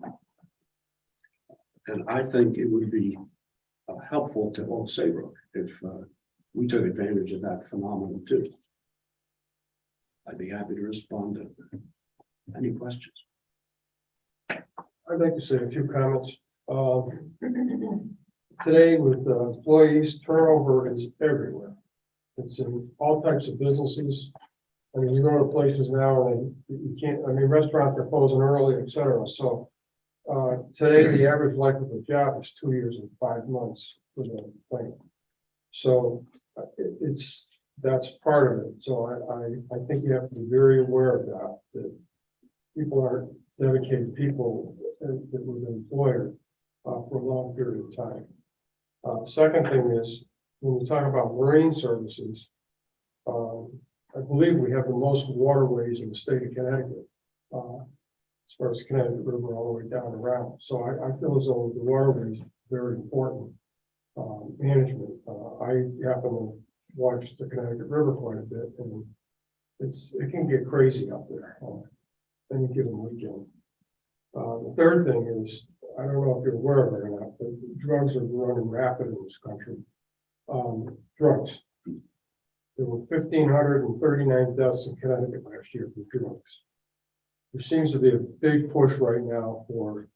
And I think it would be helpful to Old Saybrook if we took advantage of that phenomenon too. I'd be happy to respond to any questions. I'd like to say a few comments. Today with employees, turnover is everywhere. It's in all types of businesses. I mean, you go to places now and you can't, I mean, restaurants are closing early, et cetera. So today, the average life of a job is 2 years and 5 months for the plant. So that's part of it. So I think you have to be very aware of that people are dedicated people that was employer for a long period of time. Second thing is, when you talk about marine services, I believe we have the most waterways in the state of Connecticut, as far as the Connecticut River all the way down around. So I feel as though the waterways are very important management. I happen to watch the Connecticut River quite a bit, and it can get crazy up there on any given weekend. The third thing is, I don't know if you're aware of it or not, but drugs are running rapid in this country. Drugs. There were 1,539 deaths in Connecticut last year from drugs. There seems to be a big push right now for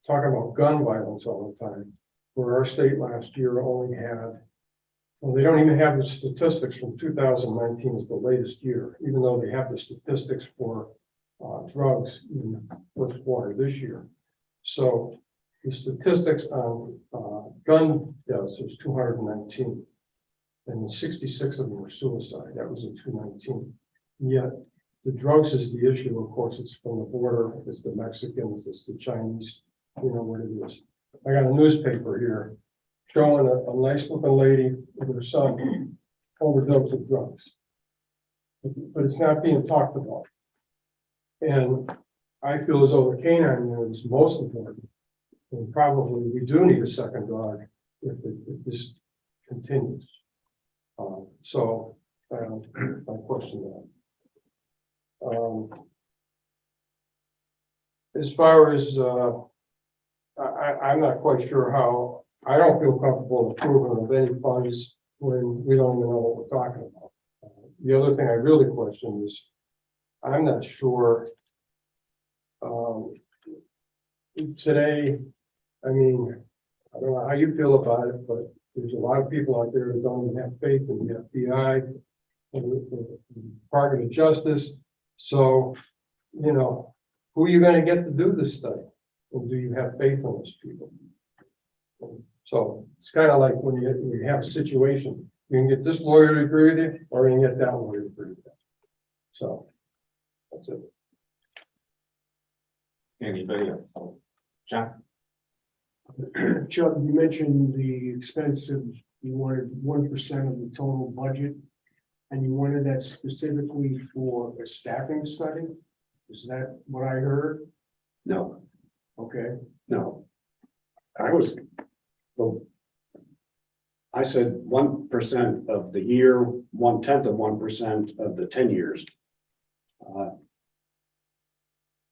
talking about gun violence all the time, where our state last year only had, well, they don't even have the statistics from 2019 as the latest year, even though they have the statistics for drugs in the first quarter this year. So the statistics on gun deaths is 219, and 66 of them were suicide. That was in 2019. Yet the drugs is the issue. Of course, it's from the border. It's the Mexicans. It's the Chinese. You know what it is. I got a newspaper here showing a nice looking lady with her son overdosed of drugs, but it's not being talked about. And I feel as though the canine unit is most important. And probably we do need a second dog if this continues. My question that. As far as I'm not quite sure how, I don't feel comfortable approving of any funds when we don't even know what we're talking about. The other thing I really question is, I'm not sure. Today, I mean, I don't know how you feel about it, but there's a lot of people out there that don't even have faith in the FBI and the Department of Justice. So, you know, who are you going to get to do this study? And do you have faith in those people? So it's kind of like when you have a situation, you can get this lawyer to agree with you, or you can get that lawyer to agree with you. So that's it. Anybody else? John? Chuck, you mentioned the expense of, you wanted 1% of the total budget, and you wanted that specifically for a staffing study? Is that what I heard? No, Okay, no. I said 1% of the year, 1/10 of 1% of the 10 years.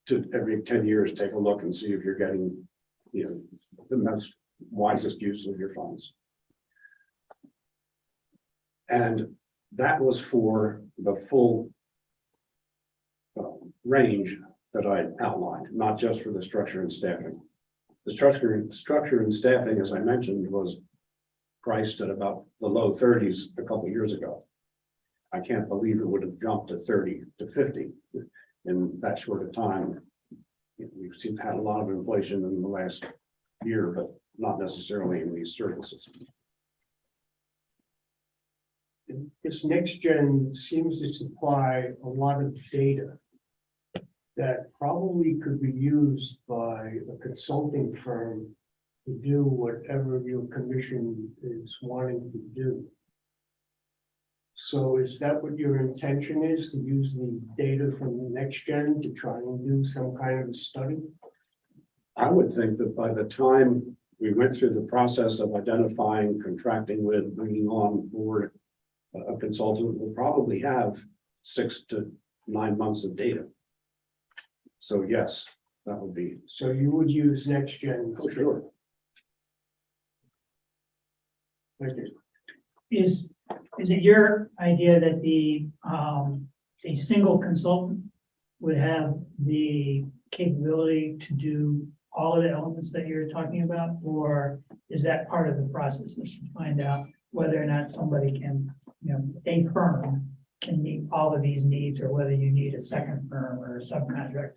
To every 10 years, take a look and see if you're getting, you know, the most wisest use of your funds. And that was for the full range that I outlined, not just for the structure and staffing. The structure and staffing, as I mentioned, was priced at about the low 30s a couple of years ago. I can't believe it would have jumped to 30 to 50 in that short of time. We've had a lot of inflation in the last year, but not necessarily in these services. this next gen seems to supply a lot of data that probably could be used by a consulting firm to do whatever your commission is wanting to do. So is that what your intention is, to use the data from the next gen to try and do some kind of a study? I would think that by the time we went through the process of identifying, contracting with, bringing on board a consultant, we'll probably have 6 to 9 months of data. So yes, that would be, So you would use next gen? for sure. Thank you. Is it your idea that a single consultant would have the capability to do all of the elements that you're talking about? Or is that part of the process, is to find out whether or not somebody can, a firm can meet all of these needs, or whether you need a second firm or a subcontractor?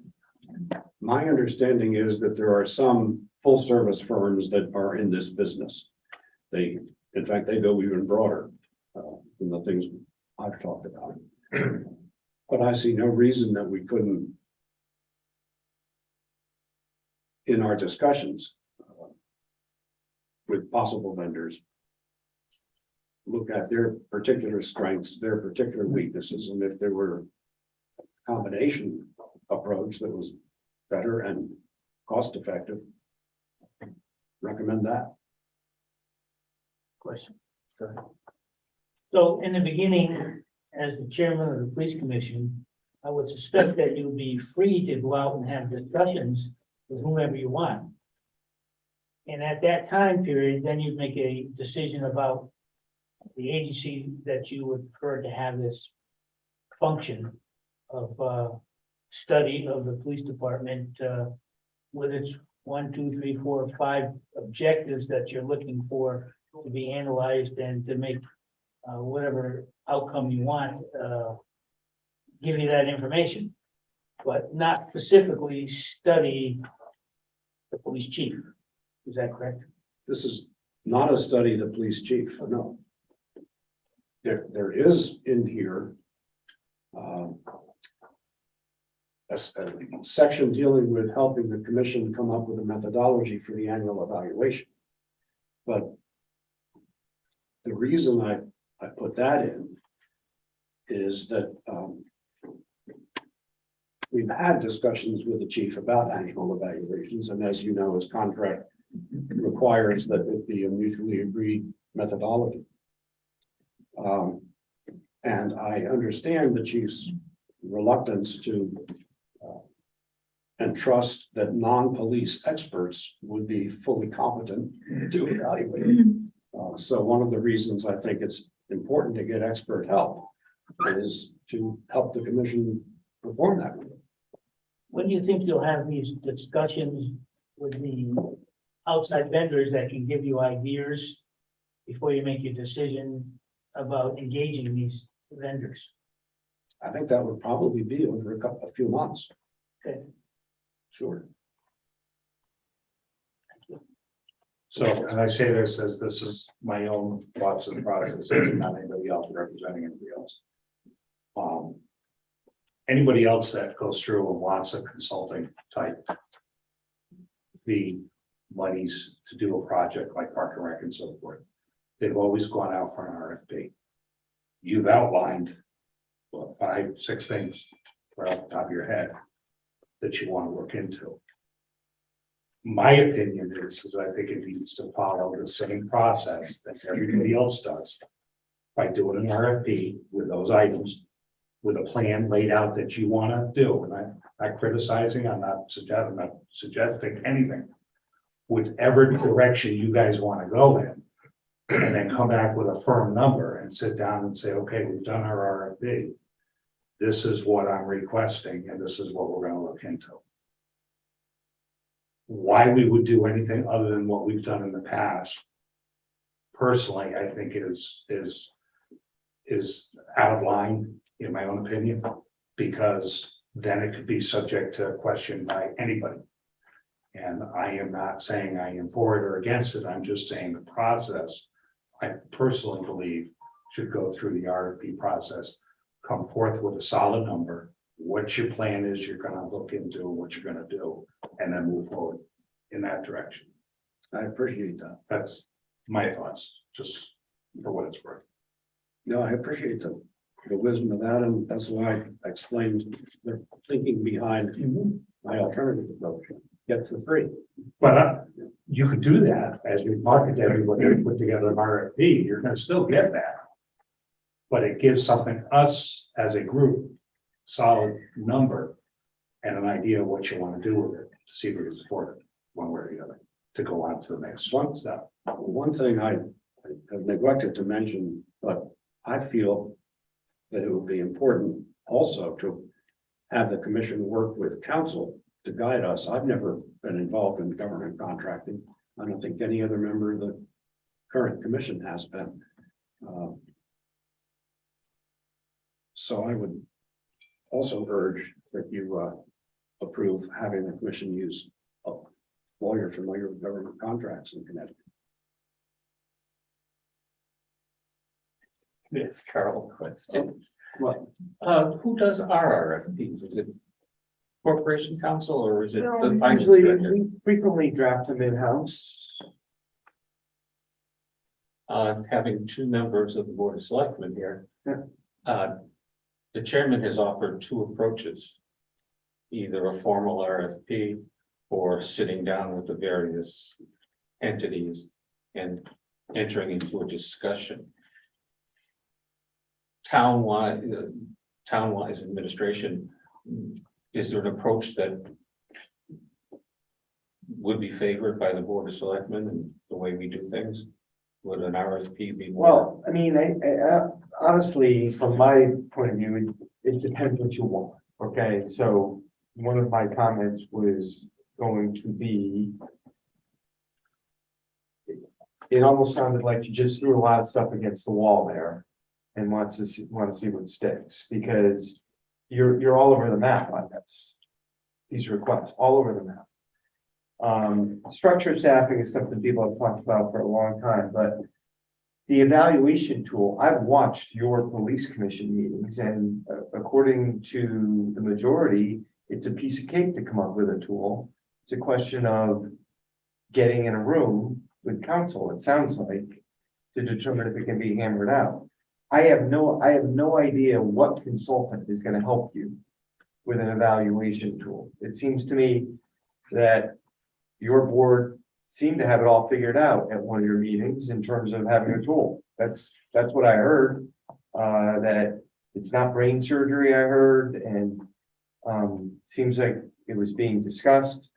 My understanding is that there are some full service firms that are in this business. In fact, they go even broader than the things I've talked about. But I see no reason that we couldn't, in our discussions with possible vendors, look at their particular strengths, their particular weaknesses, and if there were a combination approach that was better and cost effective, recommend that. Question. So in the beginning, as the chairman of the police commission, I would suspect that you'd be free to go out and have discussions with whomever you want. And at that time period, then you'd make a decision about the agency that you would prefer to have this function of study of the police department, with its 1, 2, 3, 4, 5 objectives that you're looking for to be analyzed and to make whatever outcome you want, give you that information, but not specifically study the police chief. Is that correct? This is not a study of the police chief, no. There is in here a section dealing with helping the commission come up with a methodology for the annual evaluation. But the reason I put that in is that we've had discussions with the chief about annual evaluations, and as you know, his contract requires that it be a mutually agreed methodology. And I understand the chief's reluctance to entrust that non-police experts would be fully competent to evaluate. So one of the reasons I think it's important to get expert help is to help the commission perform that. When do you think you'll have these discussions with the outside vendors that can give you ideas before you make your decision about engaging these vendors? I think that would probably be over a few months. Okay. Sure. So, and I say this as this is my own thoughts and products, not anybody else representing anybody else. Anybody else that goes through and wants a consulting type the monies to do a project like Park and Rec and so forth, they've always gone out for an RFP. You've outlined, what, 5, 6 things right off the top of your head that you want to look into. My opinion is I think it needs to follow the same process that everybody else does by doing an RFP with those items, with a plan laid out that you want to do. And I'm not criticizing, I'm not suggesting anything. Whichever direction you guys want to go in, and then come back with a firm number and sit down and say, okay, we've done our RFP. This is what I'm requesting, and this is what we're going to look into. Why we would do anything other than what we've done in the past, personally, I think is out of line, in my own opinion, because then it could be subject to question by anybody. And I am not saying I am for it or against it. I'm just saying the process, I personally believe, should go through the RFP process, come forth with a solid number, what your plan is you're going to look into, what you're going to do, and then move forward in that direction. I appreciate that. That's my thoughts, just for what it's worth. No, I appreciate the wisdom of Adam. That's why I explained the thinking behind my alternative approach. Get for free. But you could do that as you market to everybody, put together an RFP, you're gonna still get that. But it gives something, us as a group, solid number and an idea of what you want to do with it, to see if we can support it one way or the other, to go on to the next step. One thing I have neglected to mention, but I feel that it would be important also to have the commission work with council to guide us. I've never been involved in government contracting. I don't think any other member of the current commission has been. So I would also urge that you approve having the commission use a lawyer familiar with government contracts in Connecticut. It's Carl question. What? Who does our RFPs? Is it Corporation Council or is it No, the finance usually director? we frequently draft them in-house. Having two members of the Board of Selectmen here. Yeah. The chairman has offered two approaches. Either a formal RFP or sitting down with the various entities and entering into a discussion. Townwide administration, is there an approach that would be favored by the Board of Selectmen and the way we do things? Would an RFP be more? Well, I mean, I honestly, from my point of view, it depends what you want, okay? So one of my comments was going to be, it almost sounded like you just threw a lot of stuff against the wall there and want to see what sticks, because you're all over the map on this. These requests, all over the map. Structured staffing is something people have talked about for a long time, but the evaluation tool, I've watched your police commission meetings, and according to the majority, it's a piece of cake to come up with a tool. It's a question of getting in a room with counsel, it sounds like, to determine if it can be hammered out. I have no idea what consultant is going to help you with an evaluation tool. It seems to me that your board seemed to have it all figured out at one of your meetings in terms of having a tool. That's what I heard, that it's not brain surgery, I heard, and seems like it was being discussed.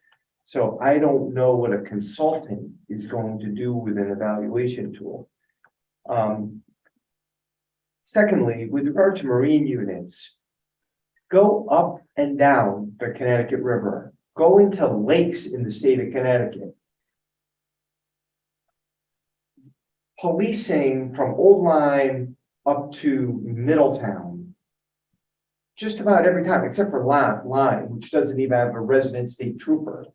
So I don't know what a consultant is going to do with an evaluation tool. Secondly, with regard to marine units, go up and down the Connecticut River, go into lakes in the state of Connecticut. Policing from Old Lyme up to Middletown, just about every time, except for Lyme, which doesn't even have a resident state trooper,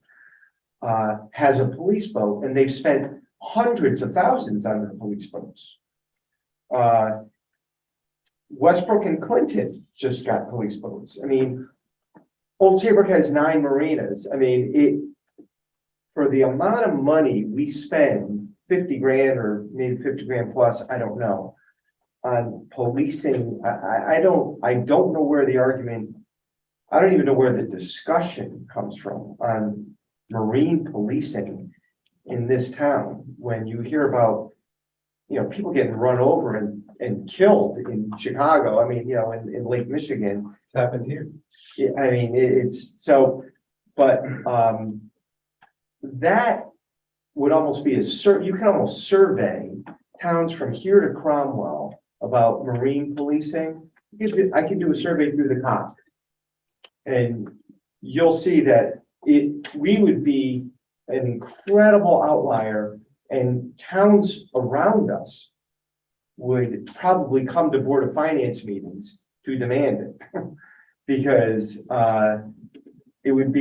has a police boat, and they've spent hundreds of thousands on their police boats. Westbrook and Clinton just got police boats. I mean, Old Saybrook has 9 marinas. I mean, for the amount of money we spend, 50 grand or maybe 50 grand plus, I don't know, on policing, I don't know where the argument, I don't even know where the discussion comes from on marine policing in this town. When you hear about, people getting run over and killed in Chicago, I mean, in Lake Michigan. It's happened here. Yeah, I mean, it's so, but that would almost be you can almost survey towns from here to Cromwell about marine policing. I can do a survey through the COP, and you'll see that we would be an incredible outlier, and towns around us would probably come to Board of Finance meetings to demand it. Because I think it would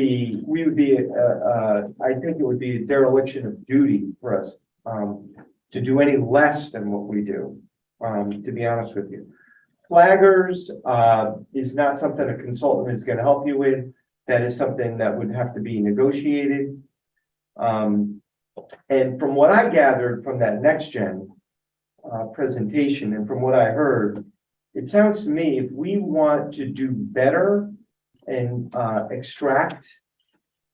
be a dereliction of duty for us to do any less than what we do, to be honest with you. Flaggers is not something a consultant is going to help you with. That is something that would have to be negotiated. And from what I gathered from that next gen presentation and from what I heard, it sounds to me if we want to do better and extract,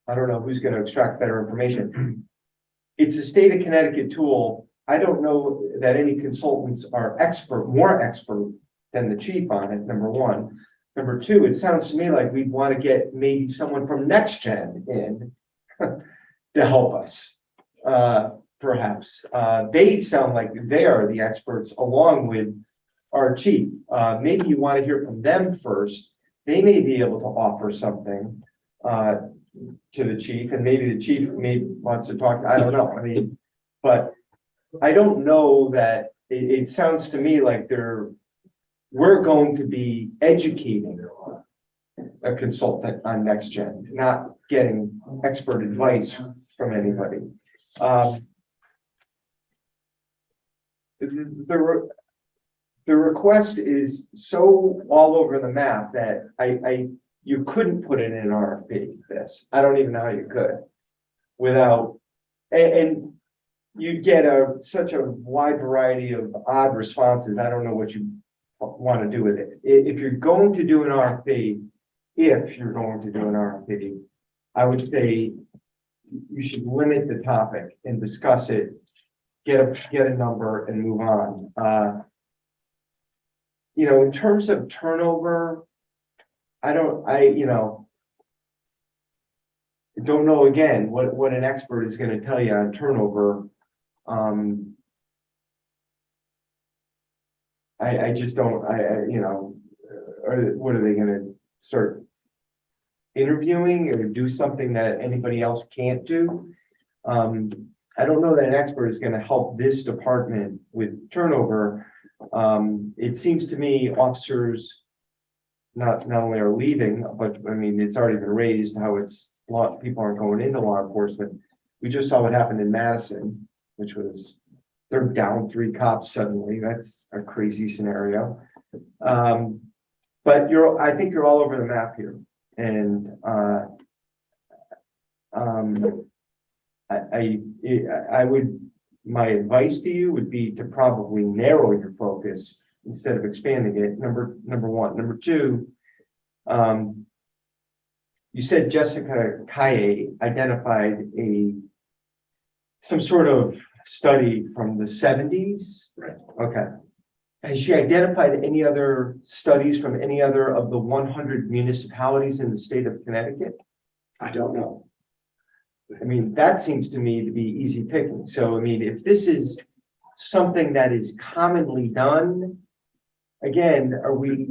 I don't know who's going to extract better information. It's a state of Connecticut tool. I don't know that any consultants are more expert than the chief on it, number one. Number two, it sounds to me like we'd want to get maybe someone from next gen in to help us, perhaps. They sound like they are the experts along with our chief. Maybe you want to hear from them first. They may be able to offer something to the chief, and maybe the chief wants to talk. I don't know. I mean, but I don't know that it sounds to me like we're going to be educating a consultant on next gen, not getting expert advice from anybody. The request is so all over the map that you couldn't put it in an RFP, this. I don't even know how you could without, and you get such a wide variety of odd responses. I don't know what you want to do with it. If you're going to do an RFP, I would say you should limit the topic and discuss it, get a number and move on. In terms of turnover, I don't know again what an expert is going to tell you on turnover. I just don't, or what are they going to start interviewing or do something that anybody else can't do? I don't know that an expert is going to help this department with turnover. It seems to me officers not only are leaving, but I mean, it's already been raised how people aren't going into law enforcement. We just saw what happened in Madison, which was they're down 3 cops suddenly. That's a crazy scenario. But I think you're all over the map here. And my advice to you would be to probably narrow your focus instead of expanding it. Number one. Number two, you said Jessica Kaye identified some sort of study from the 70s. Right. Okay. Has she identified any other studies from any other of the 100 municipalities in the state of Connecticut? I don't know. I mean, that seems to me to be easy picking. So, I mean, if this is something that is commonly done, again, are we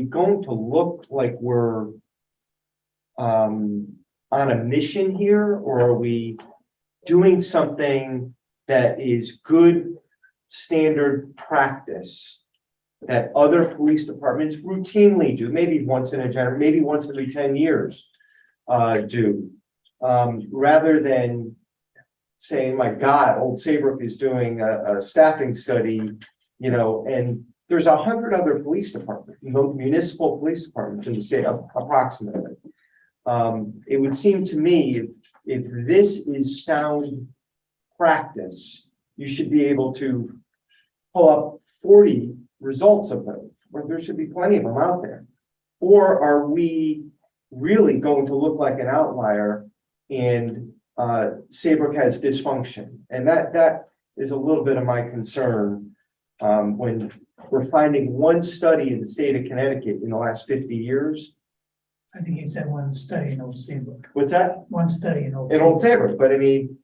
going to look like we're on a mission here, or are we doing something that is good standard practice that other police departments routinely do, maybe once every 10 years do, rather than saying, my God, Old Saybrook is doing a staffing study, and there's 100 other police departments, municipal police departments in the state, approximately. It would seem to me if this is sound practice, you should be able to pull up 40 results of those, or there should be plenty of them out there. Or are we really going to look like an outlier and Saybrook has dysfunction? And that is a little bit of my concern when we're finding one study in the state of Connecticut in the last 50 years. I think he said one study in Old Saybrook. What's that? One study in Old. In Old Saybrook, but I mean,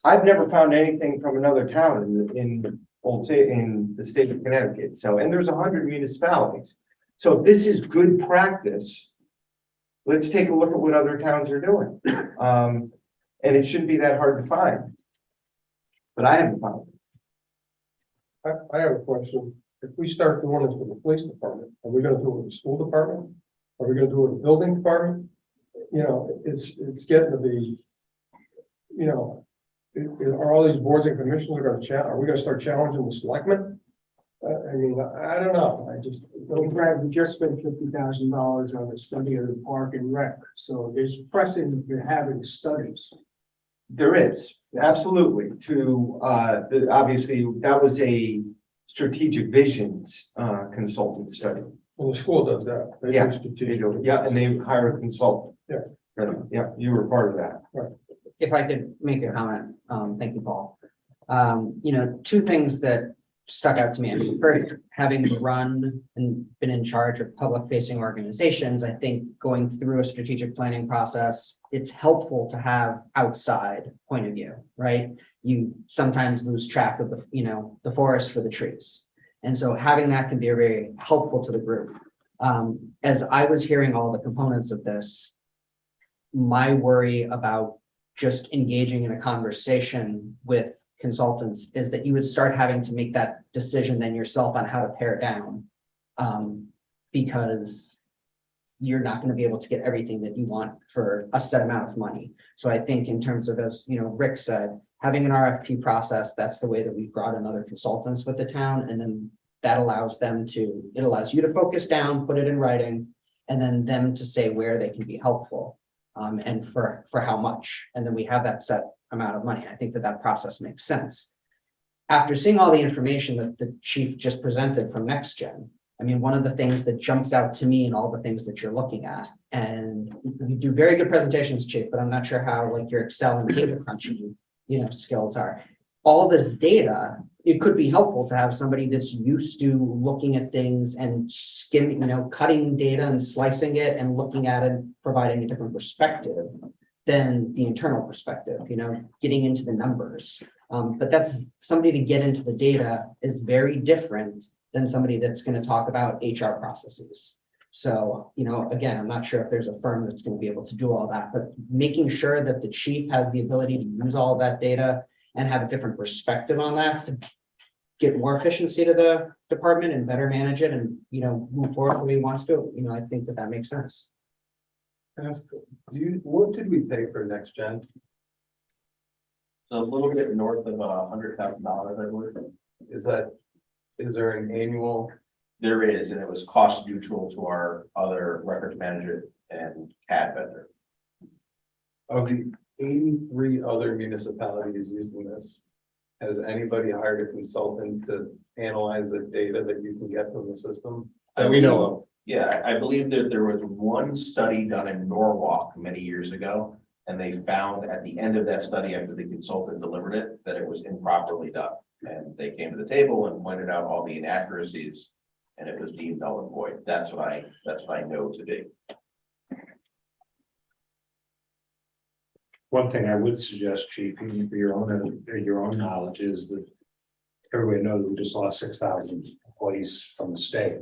I've never found anything from another town in the state of Connecticut. So, and there's 100 municipalities. So if this is good practice, let's take a look at what other towns are doing. And it shouldn't be that hard to find. But I haven't found it. I have a question. If we start doing this with the police department, are we gonna do it with the school department? Are we gonna do it with the building department? It's getting to be, are all these boards and commissions are we gonna start challenging the selectmen? I mean, I don't know. We just spent $50,000 on the study of the park and rec, so there's precedent for having studies. There is, Absolutely, to, obviously, that was a strategic visions, consultant study. Well, the school does that. They do Yeah, strategic. They do, yeah, and they hire a consultant. Yeah. Yeah, you were part of that. If I could make a comment, thank you, Paul. Two things that stuck out to me. I mean, first, having run and been in charge of public facing organizations, I think going through a strategic planning process, it's helpful to have outside point of view, right? You sometimes lose track of the forest for the trees. And so having that can be very helpful to the group. As I was hearing all the components of this, my worry about just engaging in a conversation with consultants is that you would start having to make that decision then yourself on how to pare down. Because you're not going to be able to get everything that you want for a set amount of money. So I think in terms of, as Rick said, having an RFP process, that's the way that we brought in other consultants with the town. And then that allows it allows you to focus down, put it in writing, and then them to say where they can be helpful. And for how much, and then we have that set amount of money. I think that process makes sense. After seeing all the information that the chief just presented from NextGen, I mean, one of the things that jumps out to me and all the things that you're looking at, and you do very good presentations, Chief, but I'm not sure how like your Excel and data crunching, skills are. All this data, it could be helpful to have somebody that's used to looking at things and skimming, cutting data and slicing it and looking at it, providing a different perspective than the internal perspective, getting into the numbers. But that's somebody to get into the data is very different than somebody that's going to talk about HR processes. So, again, I'm not sure if there's a firm that's going to be able to do all that, but making sure that the chief has the ability to use all of that data and have a different perspective on that to get more efficiency to the department and better manage it and, move forward the way he wants to, I think that makes sense. What did we pay for next gen? So a little bit north of $100,000, I believe. Is there an annual? There is, and it was cost neutral to our other records manager and CAD vendor. Of the 83 other municipalities using this, has anybody hired a consultant to analyze the data that you can get from the system that we know of? Yeah, I believe that there was one study done in Norwalk many years ago, and they found at the end of that study, after the consultant delivered it, that it was improperly done. And they came to the table and pointed out all the inaccuracies, and it was deemed null and void. That's what I know today. One thing I would suggest, Chief, even for your own knowledge, is that everybody knows we just lost 6,000 employees from the state.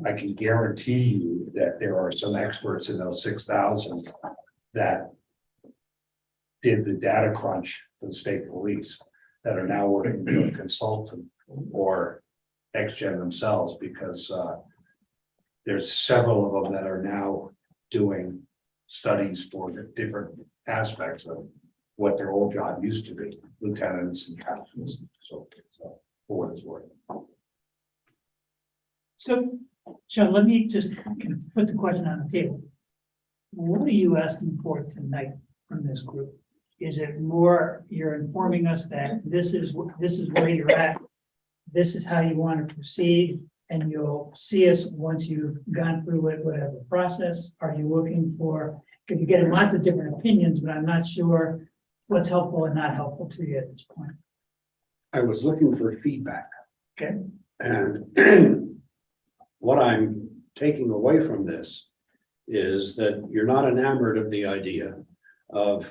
I can guarantee you that there are some experts in those 6,000 that did the data crunch for the state police that are now working with a consultant or NextGen themselves, because there's several of them that are now doing studies for the different aspects of what their old job used to be, lieutenants and captains. So for what it's worth. So, Sean, let me just put the question on the table. What are you asking for tonight from this group? Is it more you're informing us that this is where you're at, this is how you want to proceed, and you'll see us once you've gone through it, whatever process? Are you looking for, because you're getting lots of different opinions, but I'm not sure what's helpful and not helpful to you at this point. I was looking for feedback. Okay. And what I'm taking away from this is that you're not enamored of the idea of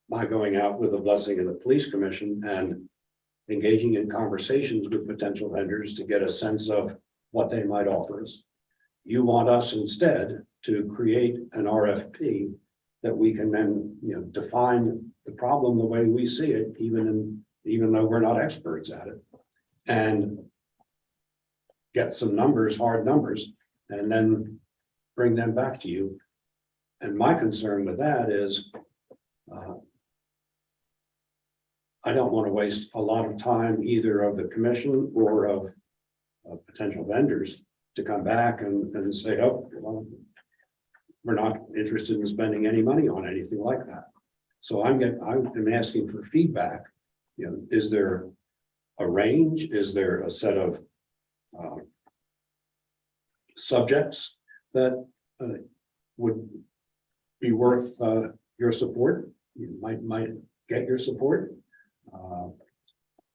my going out with the blessing of the police commission and engaging in conversations with potential vendors to get a sense of what they might offer us. You want us instead to create an RFP that we can then, define the problem the way we see it, even though we're not experts at it, and get some numbers, hard numbers, and then bring them back to you. And my concern with that is I don't want to waste a lot of time either of the commission or of potential vendors to come back and say, oh, well, we're not interested in spending any money on anything like that. So I'm asking for feedback. You know, is there a range? Is there a set of subjects that would be worth your support? You might get your support.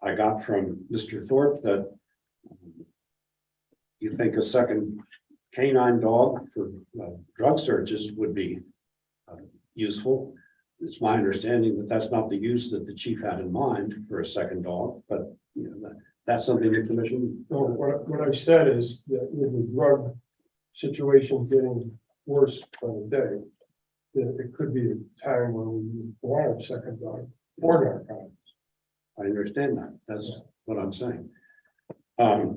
I got from Mr. Thorpe that you think a second canine dog for drug searches would be useful. It's my understanding that that's not the use that the chief had in mind for a second dog, but you know, that's something the commission. No, what I've said is that with the drug situation getting worse by the day, that it could be a time when we want a second dog or narcotics. I understand that. That's what I'm saying. I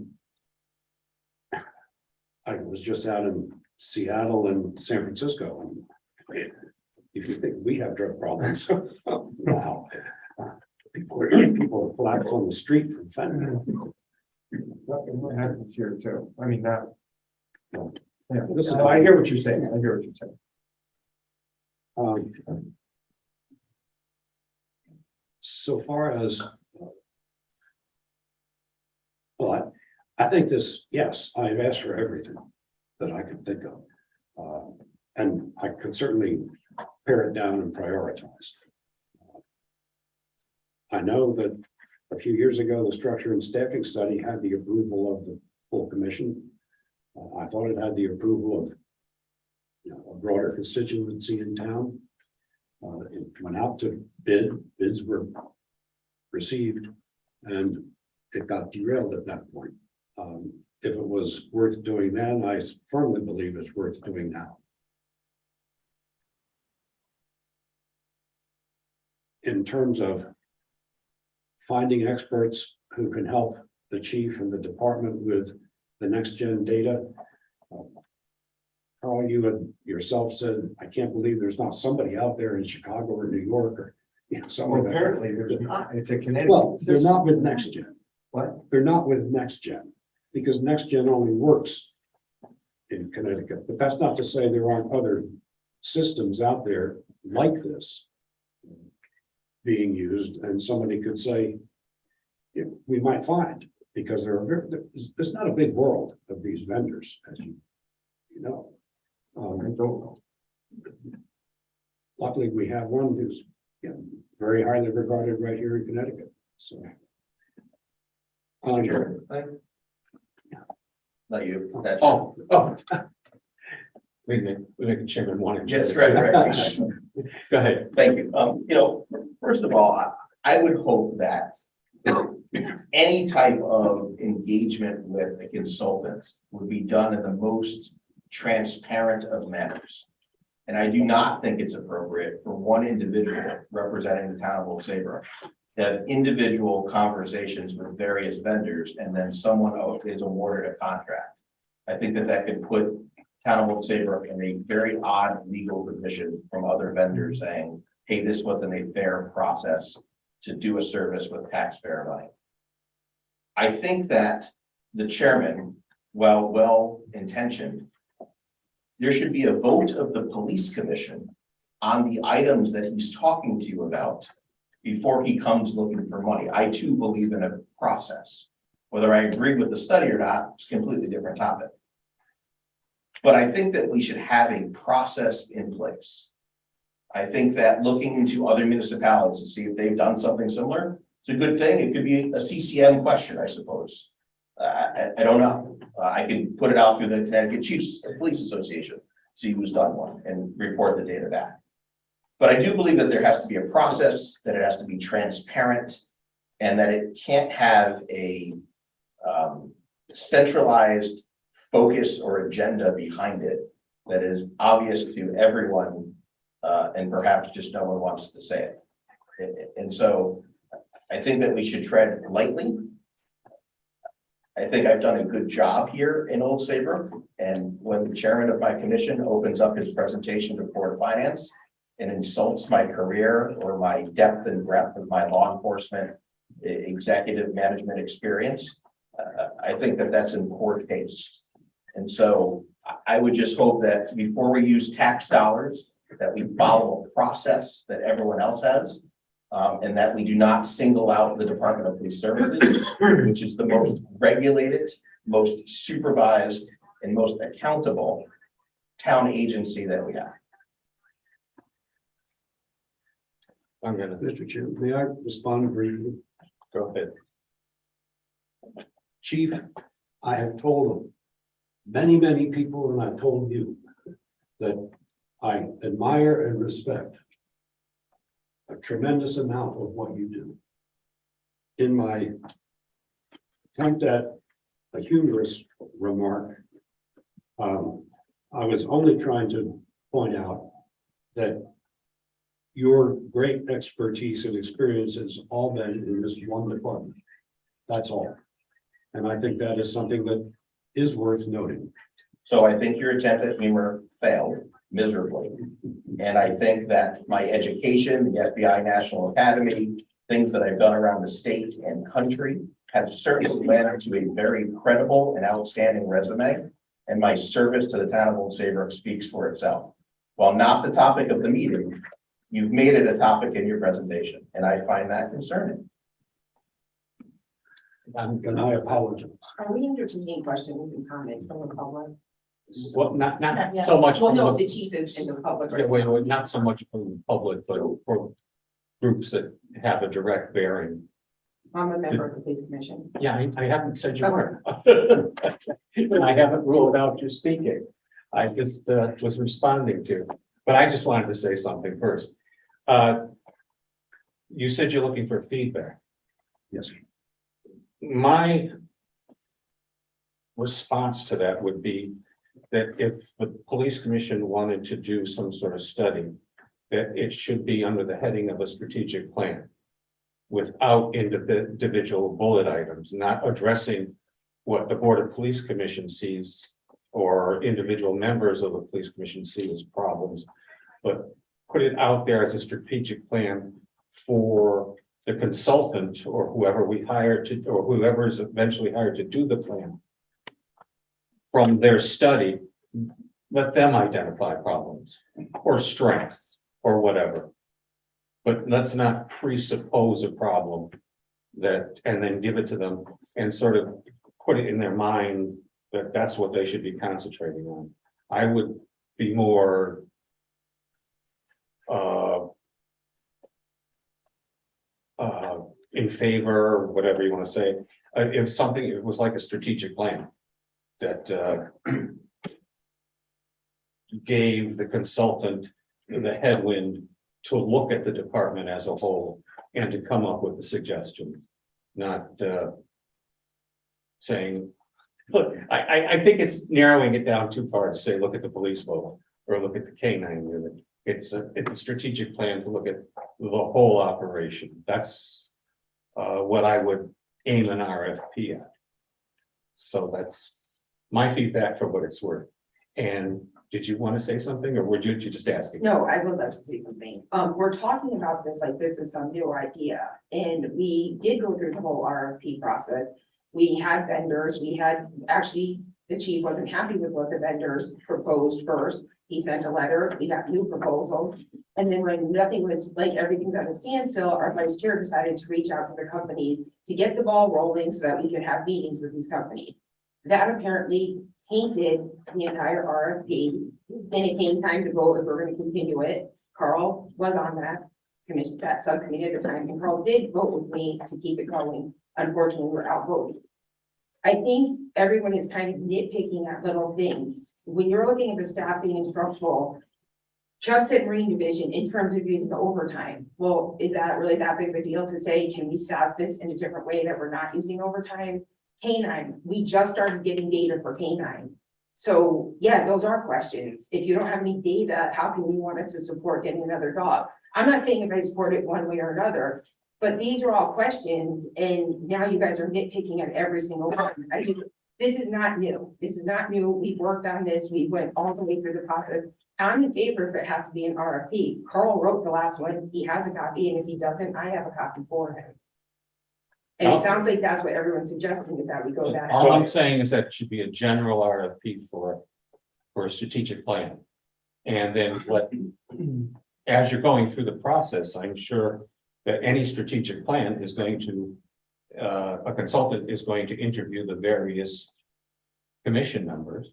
was just out in Seattle and San Francisco. And if you think we have drug problems, wow. People collapse on the street from fentanyl. What happens here too? I mean, that. Yeah, Listen, I hear what you're saying. I hear what you're saying. So far as, well, I think this, yes, I've asked for everything that I could think of. And I could certainly pare it down and prioritize. I know that a few years ago, the structure and staffing study had the approval of the full commission. I thought it had the approval of a broader constituency in town. It went out to bid, bids were received, and it got derailed at that point. If it was worth doing then, I firmly believe it's worth doing now. In terms of finding experts who can help the chief and the department with the next gen data. Carl, you and yourself said, I can't believe there's not somebody out there in Chicago or New York or somewhere. Well, apparently there's not. It's a Connecticut. Well, they're not with next gen. What? They're not with next gen because next gen only works in Connecticut, but that's not to say there aren't other systems out there like this being used, and somebody could say, yeah, we might find, because there's not a big world of these vendors, as you know. I don't know. Luckily, we have one who's very highly regarded right here in Connecticut. So, Sure. Not you. That's- Oh. We make a chairman want to. Yes, right. Go ahead. Thank you. First of all, I would hope that any type of engagement with a consultant would be done in the most transparent of manners. And I do not think it's appropriate for one individual representing the town of Old Saybrook to have individual conversations with various vendors and then someone is awarded a contract. I think that could put town of Old Saybrook in a very odd legal position from other vendors saying, hey, this wasn't a fair process to do a service with taxpayer money. I think that the chairman, while well-intentioned, there should be a vote of the police commission on the items that he's talking to you about before he comes looking for money. I too believe in a process. Whether I agree with the study or not, it's a completely different topic. But I think that we should have a process in place. I think that looking into other municipalities to see if they've done something similar, it's a good thing. It could be a CCM question, I suppose. I don't know. I can put it out through the Connecticut Chiefs Police Association, see who's done one and report the data back. But I do believe that there has to be a process, that it has to be transparent, and that it can't have a centralized focus or agenda behind it that is obvious to everyone, and perhaps just no one wants to say it. And so I think that we should tread lightly. I think I've done a good job here in Old Saybrook, and when the chairman of my commission opens up his presentation to Board of Finance and insults my career or my depth and breadth of my law enforcement executive management experience, I think that that's in poor taste. And so I would just hope that before we use tax dollars that we follow a process that everyone else has. And that we do not single out the Department of Police Services, which is the most regulated, most supervised, and most accountable town agency that we have. I'm gonna, Mr. Chair, may I respond briefly? go ahead. Chief, I have told many, many people, and I've told you that I admire and respect a tremendous amount of what you do. In my attempt at a humorous remark, I was only trying to point out that your great expertise and experience has all been in this one department. That's all. And I think that is something that is worth noting. So I think your attempt at humor failed miserably. And I think that my education, the FBI National Academy, things that I've done around the state and country have certainly led to a very credible and outstanding resume. And my service to the town of Old Saybrook speaks for itself. While not the topic of the meeting, you've made it a topic in your presentation, and I find that concerning. And I apologize. Are we entertaining questions and comments from the public? Well, not Not yet. so much. Well, from no, the- the chief and the public. Yeah, wait, not so much from the public, but for groups that have a direct bearing. I'm a member of the police commission. Yeah, I haven't said you were. And I haven't ruled out you speaking. I just was responding to, but I just wanted to say something first. You said you're looking for feedback. Yes. My response to that would be that if the police commission wanted to do some sort of study, that it should be under the heading of a strategic plan without individual bullet items, not addressing what the Board of Police Commission sees or individual members of the police commission see as problems, but put it out there as a strategic plan for the consultant or whoever we hire to, or whoever is eventually hired to do the plan. From their study, let them identify problems or strengths or whatever. But let's not presuppose a problem that, and then give it to them and sort of put it in their mind that that's what they should be concentrating on. I would be more in favor, whatever you want to say, if something, it was like a strategic plan that gave the consultant the headwind to look at the department as a whole and to come up with a suggestion, not saying, look, I think it's narrowing it down too far to say, look at the police mobile or look at the K9 unit. It's a strategic plan to look at the whole operation. That's what I would aim an RFP at. So that's my feedback for what it's worth. And did you want to say something, or were you just asking? No, I would love to say something. We're talking about this like this is some new idea, and we did go through the whole RFP process. We had vendors, we had, actually, the chief wasn't happy with what the vendors proposed first. He sent a letter, we got new proposals. And then when nothing was, like everything's at a standstill, our vice chair decided to reach out to the companies to get the ball rolling so that we could have meetings with these companies. That apparently tainted the entire RFP, and it came time to vote if we're gonna continue it. Carl was on that commission, that subcommittee at the time, and Carl did vote with me to keep it going. Unfortunately, we're outvoted. I think everyone is kind of nitpicking at little things. When you're looking at the staffing and structural, Chuck said Marine Division in terms of using the overtime. Well, is that really that big of a deal to say, can we staff this in a different way that we're not using overtime? K9, we just started getting data for K9. So yeah, those are questions. If you don't have any data, how can you want us to support getting another dog? I'm not saying if I support it one way or another, but these are all questions, and now you guys are nitpicking at every single one. I mean, this is not new. This is not new. We've worked on this. We went all the way through the process. I'm in favor if it has to be an RFP. Carl wrote the last one. He has a copy, and if he doesn't, I have a copy for him. And it sounds like that's what everyone's suggesting, is that we go that. All I'm saying is that it should be a general RFP for a strategic plan. And then as you're going through the process, I'm sure that any strategic plan is going to, a consultant is going to interview the various commission members.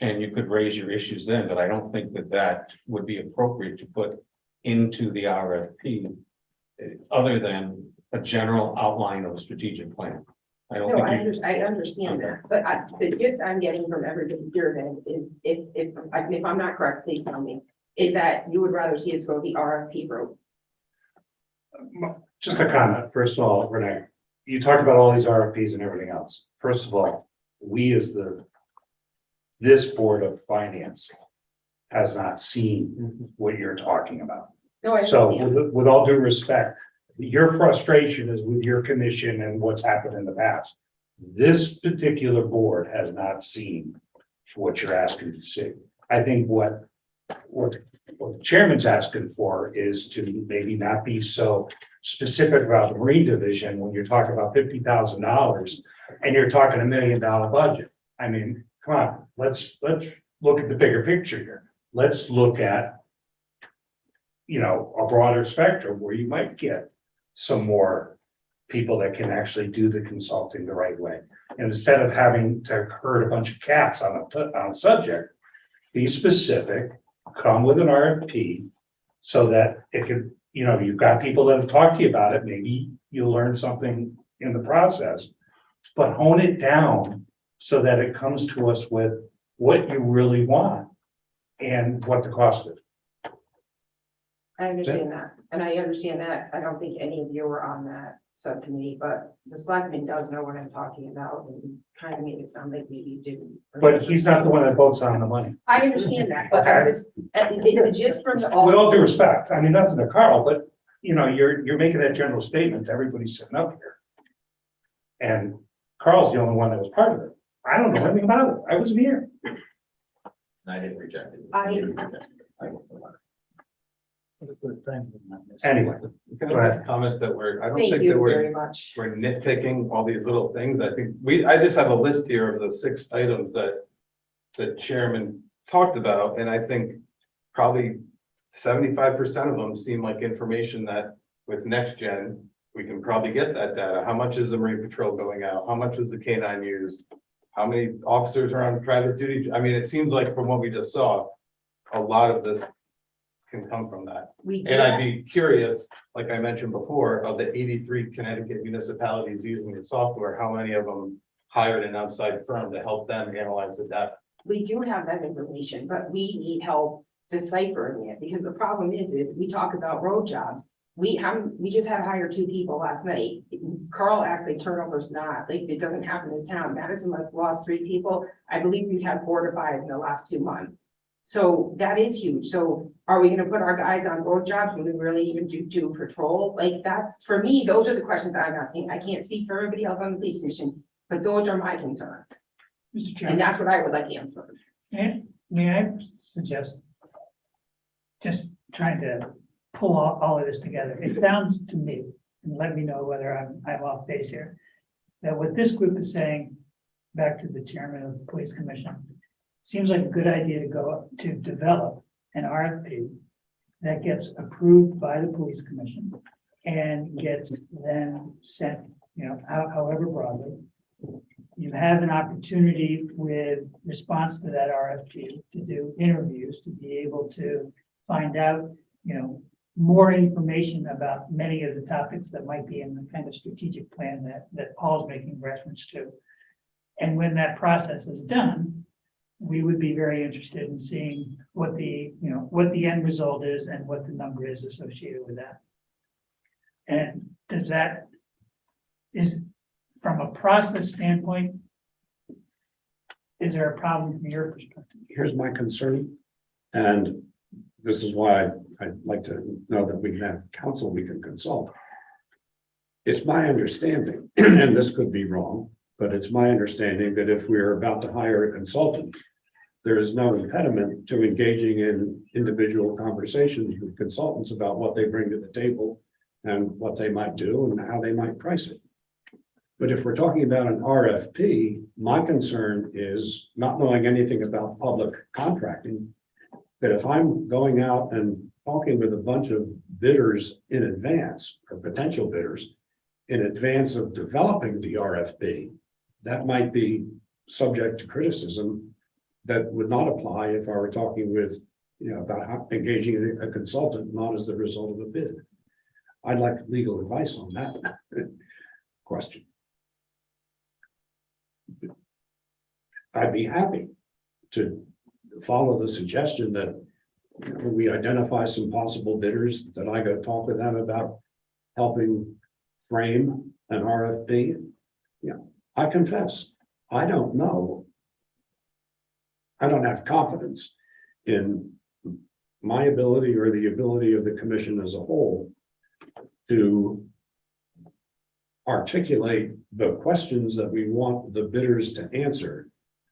And you could raise your issues then, but I don't think that that would be appropriate to put into the RFP, other than a general outline of a strategic plan. I don't No, think I understand that, but the gist I'm getting from everybody here then is, if I'm not correct, please tell me, is that you would rather see us go the RFP route. Just a comment. First of all, Renee, you talked about all these RFPs and everything else. First of all, we as this Board of Finance has not seen what you're talking about. No, I So understand. with all due respect, your frustration is with your commission and what's happened in the past. This particular board has not seen what you're asking to see. I think what the chairman's asking for is to maybe not be so specific about the Marine Division when you're talking about $50,000 and you're talking $1 million budget. I mean, come on, let's look at the bigger picture here. Let's look at, a broader spectrum where you might get some more people that can actually do the consulting the right way. And instead of having to herd a bunch of cats on a subject, be specific, come with an RFP so that it could, you've got people that have talked to you about it. Maybe you'll learn something in the process, but hone it down so that it comes to us with what you really want and what the cost is. I understand that, and I understand that. I don't think any of you were on that subcommittee, but the selectman does know what I'm talking about and kind of made it sound like maybe you didn't. But he's not the one that votes on the money. I understand that, but I was, it's just from the. With all due respect, I mean, nothing to Carl, but you're making that general statement to everybody sitting up here. And Carl's the only one that was part of it. I don't know anything about it. I wasn't here. I didn't reject it. Anyway, Can Go I just ahead. comment that I don't Thank think that you we're very much. nitpicking all these little things. I think I just have a list here of the 6 items that the chairman talked about, and I think probably 75% of them seem like information that with next gen, we can probably get that data. How much is the Marine Patrol going out? How much was the K-9 used? How many officers are on private duty? I mean, it seems like from what we just saw, a lot of this can come from that. We did And I'd that. be curious, like I mentioned before, of the 83 Connecticut municipalities using the software, how many of them hired an outside firm to help them analyze the data? We do have that information, but we need help deciphering it, because the problem is we talk about road jobs. We just had hired 2 people last night. Carl asked, like, turnover's not, like, it doesn't happen in this town. Madison has lost 3 people. I believe we've had 4 to 5 in the last 2 months. So that is huge. So are we gonna put our guys on road jobs when we really even do patrol? Like, that's, for me, those are the questions I'm asking. I can't speak for everybody else on the police commission, but those are my concerns. Mr. And Chairman, that's what I would like answered. may I suggest just trying to pull all of this together? It sounds to me, and let me know whether I'm off base here, that what this group is saying, back to the chairman of the police commission, seems like a good idea to go to develop an RFP that gets approved by the police commission and gets then sent, however broadly. You have an opportunity with response to that RFP to do interviews, to be able to find out, more information about many of the topics that might be in the kind of strategic plan that Paul's making reference to. And when that process is done, we would be very interested in seeing what the end result is and what the number is associated with that. And is from a process standpoint, is there a problem from your perspective? Here's my concern, and this is why I'd like to know that we have counsel we can consult. It's my understanding, and this could be wrong, but it's my understanding that if we're about to hire a consultant, there is no impediment to engaging in individual conversations with consultants about what they bring to the table and what they might do and how they might price it. But if we're talking about an RFP, my concern is not knowing anything about public contracting, that if I'm going out and talking with a bunch of bidders in advance, or potential bidders, in advance of developing the RFP, that might be subject to criticism that would not apply if I were talking with, about how engaging a consultant, not as the result of a bid. I'd like legal advice on that question. I'd be happy to follow the suggestion that we identify some possible bidders, that I go talk with them about helping frame an RFP. I confess, I don't know. I don't have confidence in my ability or the ability of the commission as a whole to articulate the questions that we want the bidders to answer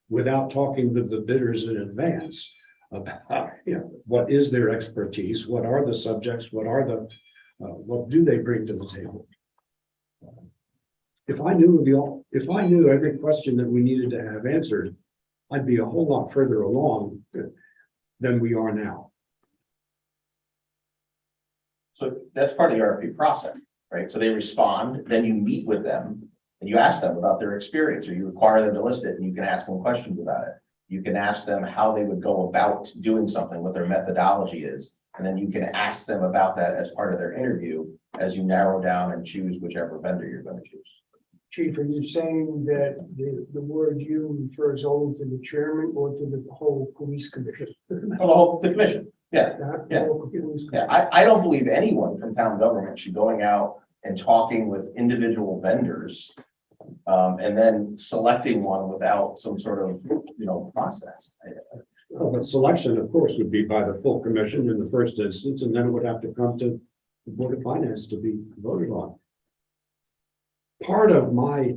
without talking with the bidders in advance about, what is their expertise, what are the subjects, what do they bring to the table? If I knew every question that we needed to have answered, I'd be a whole lot further along than we are now. So that's part of the RFP process, right? So they respond, then you meet with them and you ask them about their experience, or you require them to list it and you can ask them questions about it. You can ask them how they would go about doing something, what their methodology is. And then you can ask them about that as part of their interview as you narrow down and choose whichever vendor you're going to choose. Chief, are you saying that the word "you" refers only to the chairman or to the whole police commission? The commission, yeah. Yeah. Yeah, I don't believe anyone from town government should going out and talking with individual vendors and then selecting one without some sort of, process. Well, but selection, of course, would be by the full commission in the first instance, and then it would have to come to the Board of Finance to be voted on. Part of my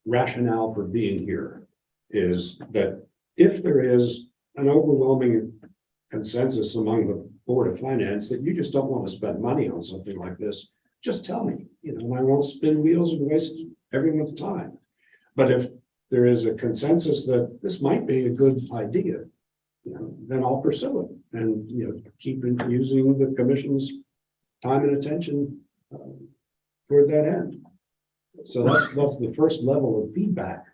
rationale for being here is that if there is an overwhelming consensus among the Board of Finance that you just don't want to spend money on something like this, just tell me, and I won't spin wheels and waste everyone's time. But if there is a consensus that this might be a good idea, then I'll pursue it and, keep using the commission's time and attention toward that end. So that's the first level of feedback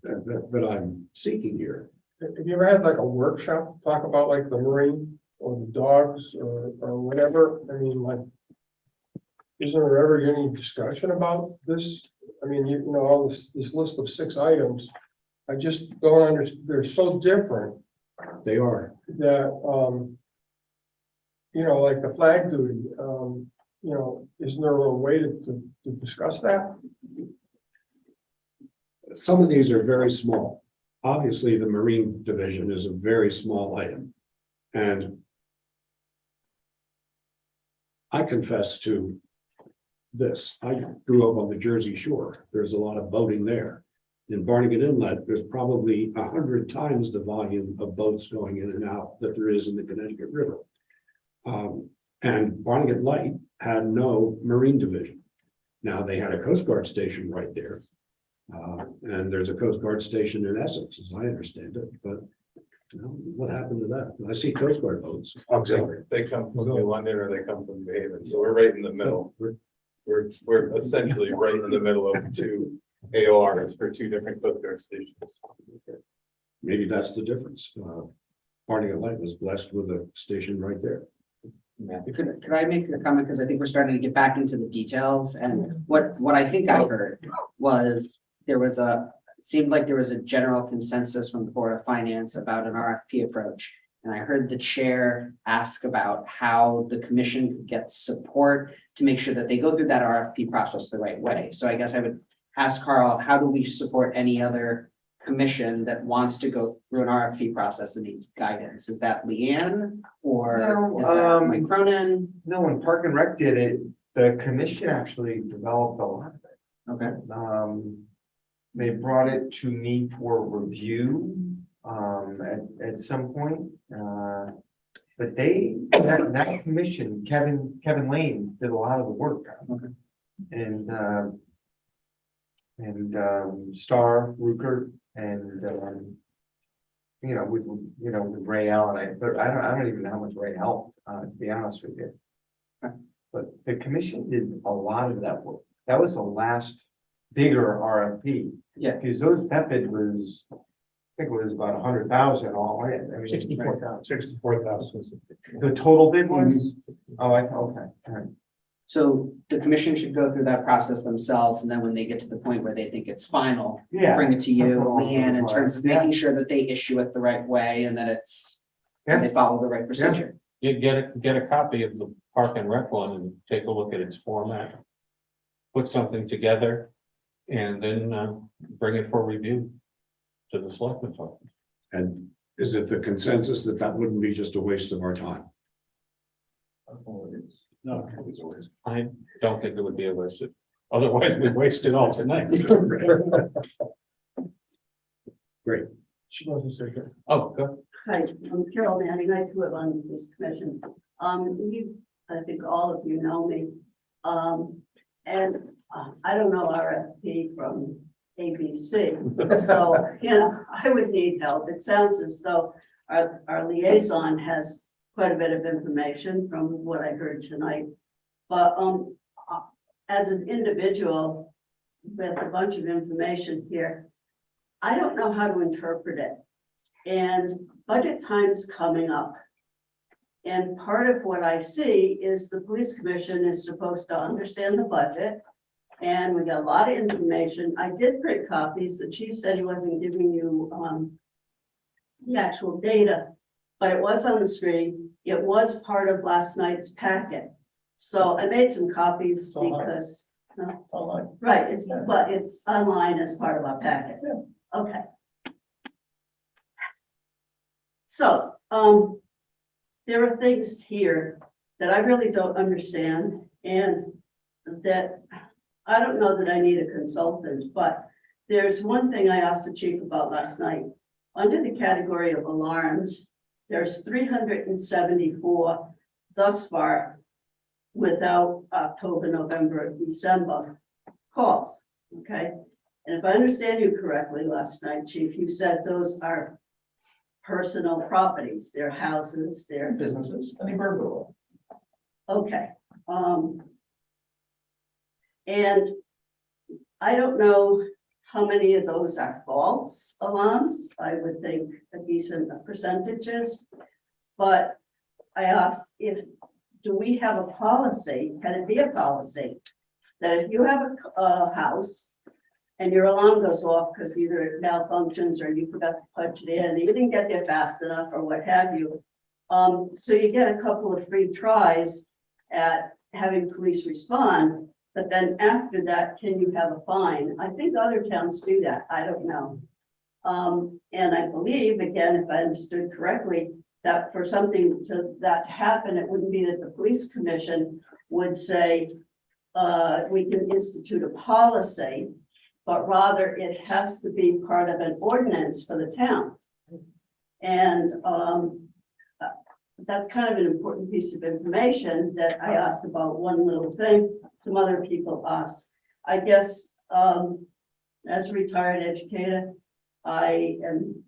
that I'm seeking here. Have you ever had like a workshop, talk about like the Marine or the dogs or whatever? I mean, like, isn't there ever any discussion about this? I mean, all this list of 6 items, I just don't understand. They're so different. They are. That, like the flag duty, isn't there a way to discuss that? Some of these are very small. Obviously, the Marine Division is a very small item. And I confess to this. I grew up on the Jersey Shore. There's a lot of boating there. In Barnegat Inlet, there's probably 100 times the volume of boats going in and out that there is in the Connecticut River. And Barnegat Light had no Marine Division. Now, they had a Coast Guard station right there. And there's a Coast Guard station in Essex, as I understand it, but what happened to that? I see Coast Guard boats. Auxiliary, they come from New London or they come from New Haven, so we're right in the middle. We're essentially right in the middle of 2 AORs for 2 different Coast Guard stations. Maybe that's the difference. Barnegat Light was blessed with a station right there. Could I make a comment? Because I think we're starting to get back into the details, and what I think I heard was it seemed like there was a general consensus from the Board of Finance about an RFP approach. And I heard the chair ask about how the commission could get support to make sure that they go through that RFP process the right way. So I guess I would ask Carl, how do we support any other commission that wants to go through an RFP process and needs guidance? Is that Leanne or is that Mike Cronin? No, when Park and Rec did it, the commission actually developed a lot of it. Okay. They brought it to me for review at some point. But that commission, Kevin Lane did a lot of the work. Okay. And Star Ruker and with Ray Allen, I don't even know how much Ray helped, to be honest with you. But the commission did a lot of that work. That was the last bigger RFP. Yeah. Because that bid was, I think it was about 100,000 all in. I mean, 64,000. The total bid was? Oh, okay, all right. So the commission should go through that process themselves, and then when they get to the point where they think it's final, Yeah. bring it to you, something along Leanne, in those terms of lines. making sure that they issue it the right way and that it's, Yeah. they follow the right procedure. You get a copy of the Park and Rec one and take a look at its format. Put something together and then bring it for review to the selectmen's office. And is it the consensus that that wouldn't be just a waste of our time? No, I don't think it would be a waste. Otherwise, we'd waste it all tonight. Great. She wasn't second. Oh, good. Hi, I'm Carol Manning. I too am on this commission. I think all of you know me. And I don't know RFP from ABC. So, I would need help. It sounds as though our liaison has quite a bit of information from what I heard tonight. But as an individual with a bunch of information here, I don't know how to interpret it. And budget time's coming up. And part of what I see is the police commission is supposed to understand the budget. And we got a lot of information. I did print copies. The chief said he wasn't giving you the actual data, but it was on the screen. It was part of last night's packet. So I made some copies because, right, but it's online as part of our packet. Okay. So, there are things here that I really don't understand and that I don't know that I need a consultant, but there's one thing I asked the chief about last night. Under the category of alarms, there's 374 thus far without October, November, December calls, okay? And if I understand you correctly last night, chief, you said those are personal properties, their houses, their Businesses, any burglary. okay. And I don't know how many of those are false alarms. I would think a decent percentage is. But I asked do we have a policy, can it be a policy? That if you have a house and your alarm goes off because either it malfunctions or you forgot to punch it in, you didn't get there fast enough or what have you. So you get a couple of free tries at having police respond, but then after that, can you have a fine? I think other towns do that, I don't know. And I believe, again, if I understood correctly, that for something to happen, it wouldn't be that the police commission would say, we can institute a policy, but rather it has to be part of an ordinance for the town. And that's kind of an important piece of information that I asked about one little thing, some other people asked. I guess as a retired educator, I am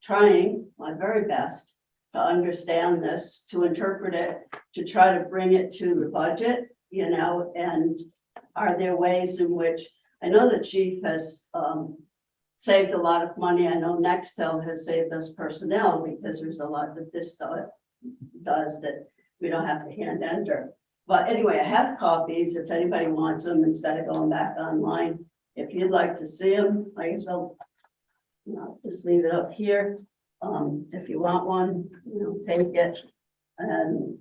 trying my very best to understand this, to interpret it, to try to bring it to the budget, and are there ways in which, I know the chief has saved a lot of money. I know Nextel has saved us personnel because there's a lot that this does that we don't have to hand enter. But anyway, I have copies if anybody wants them instead of going back online. If you'd like to see them, I guess I'll just leave it up here. If you want one, take it. And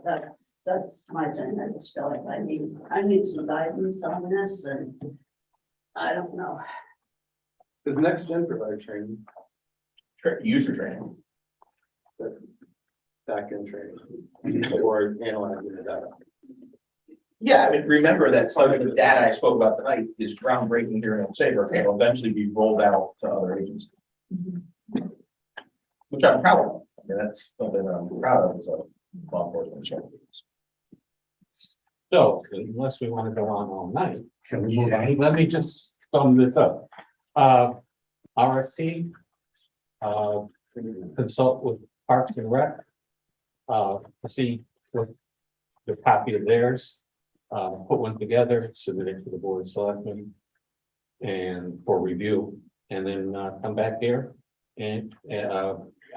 that's my thing. I just feel like I need some guidance on this, and I don't know. Does Next Gen provide training, User training. back-end training, or analyzing the data? Yeah, I mean, remember that some of the data I spoke about tonight is groundbreaking here in Saybrook and will eventually be rolled out to other agencies. Which I'm proud of. I mean, that's something that I'm proud of as a law enforcement champion. So unless we want to go on all night, can we move on? Let me just sum this up. RSC consult with Parks and Rec. To see what the copy of theirs, put one together, submit it to the Board of Selectmen. And for review, and then come back here. And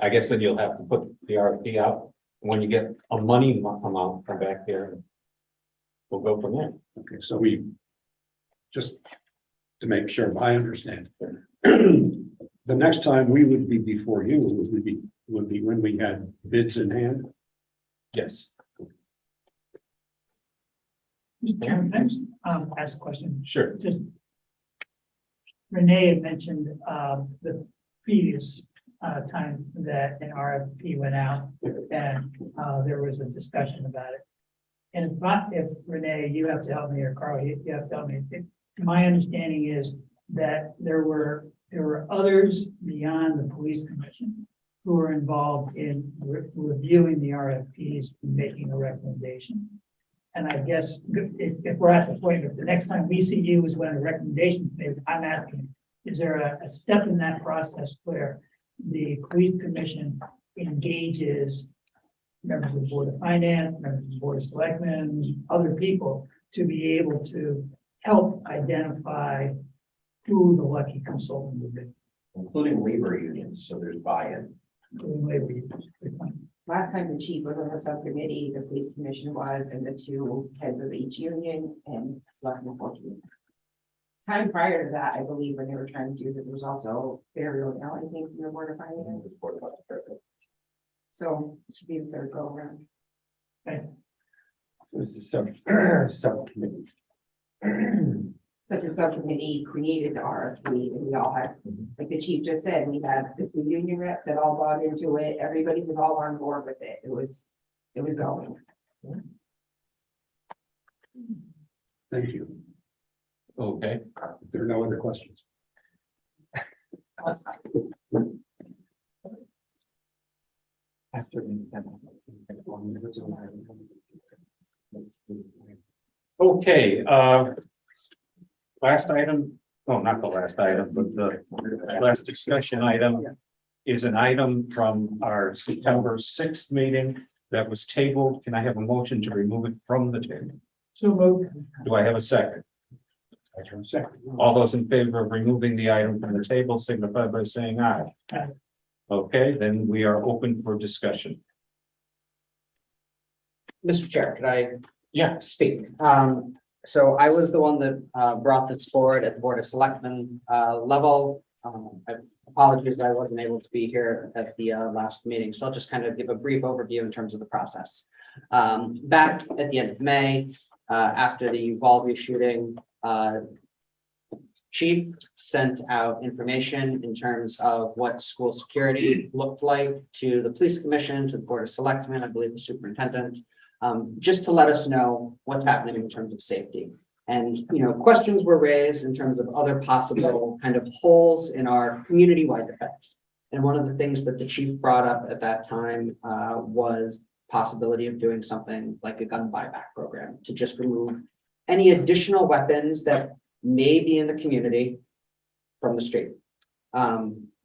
I guess then you'll have to put the RFP out. When you get a money amount, come back here. And we'll go from there. Okay, so we, just to make sure I understand. The next time we would be before you would be when we had bids in hand. Yes. Mr. Chairman, can I just, ask a question? Sure. Just Renee had mentioned, the previous, time that an RFP went out and, there was a discussion about it. And if Renee, you have to help me, or Carl, you have to help me. My understanding is that there were others beyond the police commission who were involved in reviewing the RFPs and making a recommendation. And I guess if we're at the point of the next time we see you is when a recommendation is made, I'm asking, is there a step in that process where the police commission engages members of the Board of Finance, members of the Board of Selectmen, other people to be able to help identify who the lucky consultant would be? Including labor unions, so there's buy-in. Including labor unions. Good point. Last time the chief was on the subcommittee, the police commission was, and the two heads of each union and selectmen. Time prior to that, I believe, when they were trying to do that, there was also burial now, I think, from the Board of Finance. So this should be the third go around. It was the subcommittee. But the subcommittee created the RFP and we all had, like the chief just said, we had the union reps that all bought into it. Everybody was all on board with it. It was going. Thank you. Okay. If there are no other questions. Okay, last item, oh, not the last item, but the last discussion item is an item from our September 6th meeting that was tabled. Can I have a motion to remove it from the table? So moved. Do I have a second? Second. All those in favor of removing the item from the table signify by saying aye. Aye. Okay, then we are open for discussion. Mr. Chair, could I Yeah, speak? So I was the one that brought this forward at the Board of Selectmen level. Apologies, I wasn't able to be here at the last meeting, so I'll just kind of give a brief overview in terms of the process. Back at the end of May, after the Uvalde shooting, Chief sent out information in terms of what school security looked like to the police commission, to the Board of Selectmen, I believe the superintendent, just to let us know what's happening in terms of safety. And, questions were raised in terms of other possible kind of holes in our community-wide defense. And one of the things that the chief brought up at that time was possibility of doing something like a gun buyback program to just remove any additional weapons that may be in the community from the street.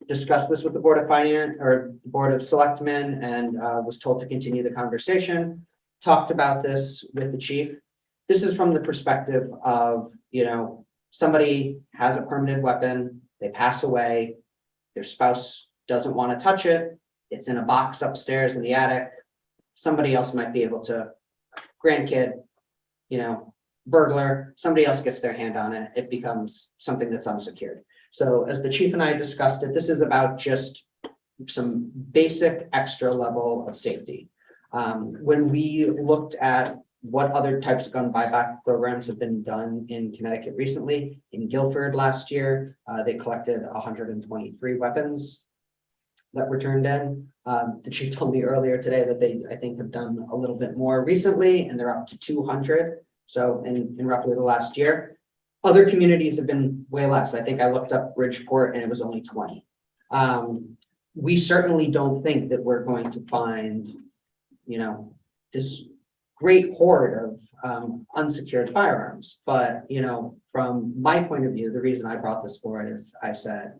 Discussed this with the Board of Finance or Board of Selectmen and was told to continue the conversation. Talked about this with the chief. This is from the perspective of, somebody has a permanent weapon, they pass away, their spouse doesn't want to touch it, it's in a box upstairs in the attic. Somebody else might be able to, grandkid, burglar, somebody else gets their hand on it, it becomes something that's unsecured. So as the chief and I discussed it, this is about just some basic extra level of safety. When we looked at what other types of gun buyback programs have been done in Connecticut recently, in Guilford last year, they collected 123 weapons that were turned in. The chief told me earlier today that they, I think, have done a little bit more recently, and they're up to 200. So in roughly the last year, other communities have been way less. I think I looked up Bridgeport and it was only 20. We certainly don't think that we're going to find, this great hoard of unsecured firearms. But, from my point of view, the reason I brought this forward is I said,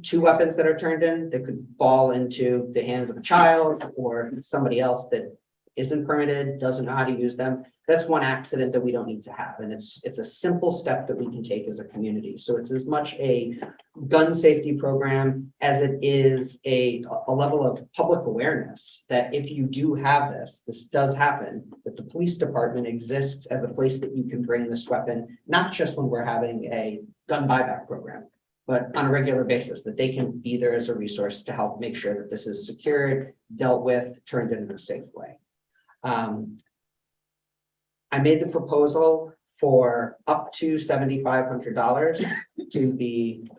two weapons that are turned in that could fall into the hands of a child or somebody else that isn't permitted, doesn't know how to use them. That's one accident that we don't need to have. And it's a simple step that we can take as a community. So it's as much a gun safety program as it is a level of public awareness that if you do have this does happen, that the police department exists as a place that you can bring this weapon, not just when we're having a gun buyback program, but on a regular basis, that they can be there as a resource to help make sure that this is secured, dealt with, turned in a safe way. I made the proposal for up to $7,500 to be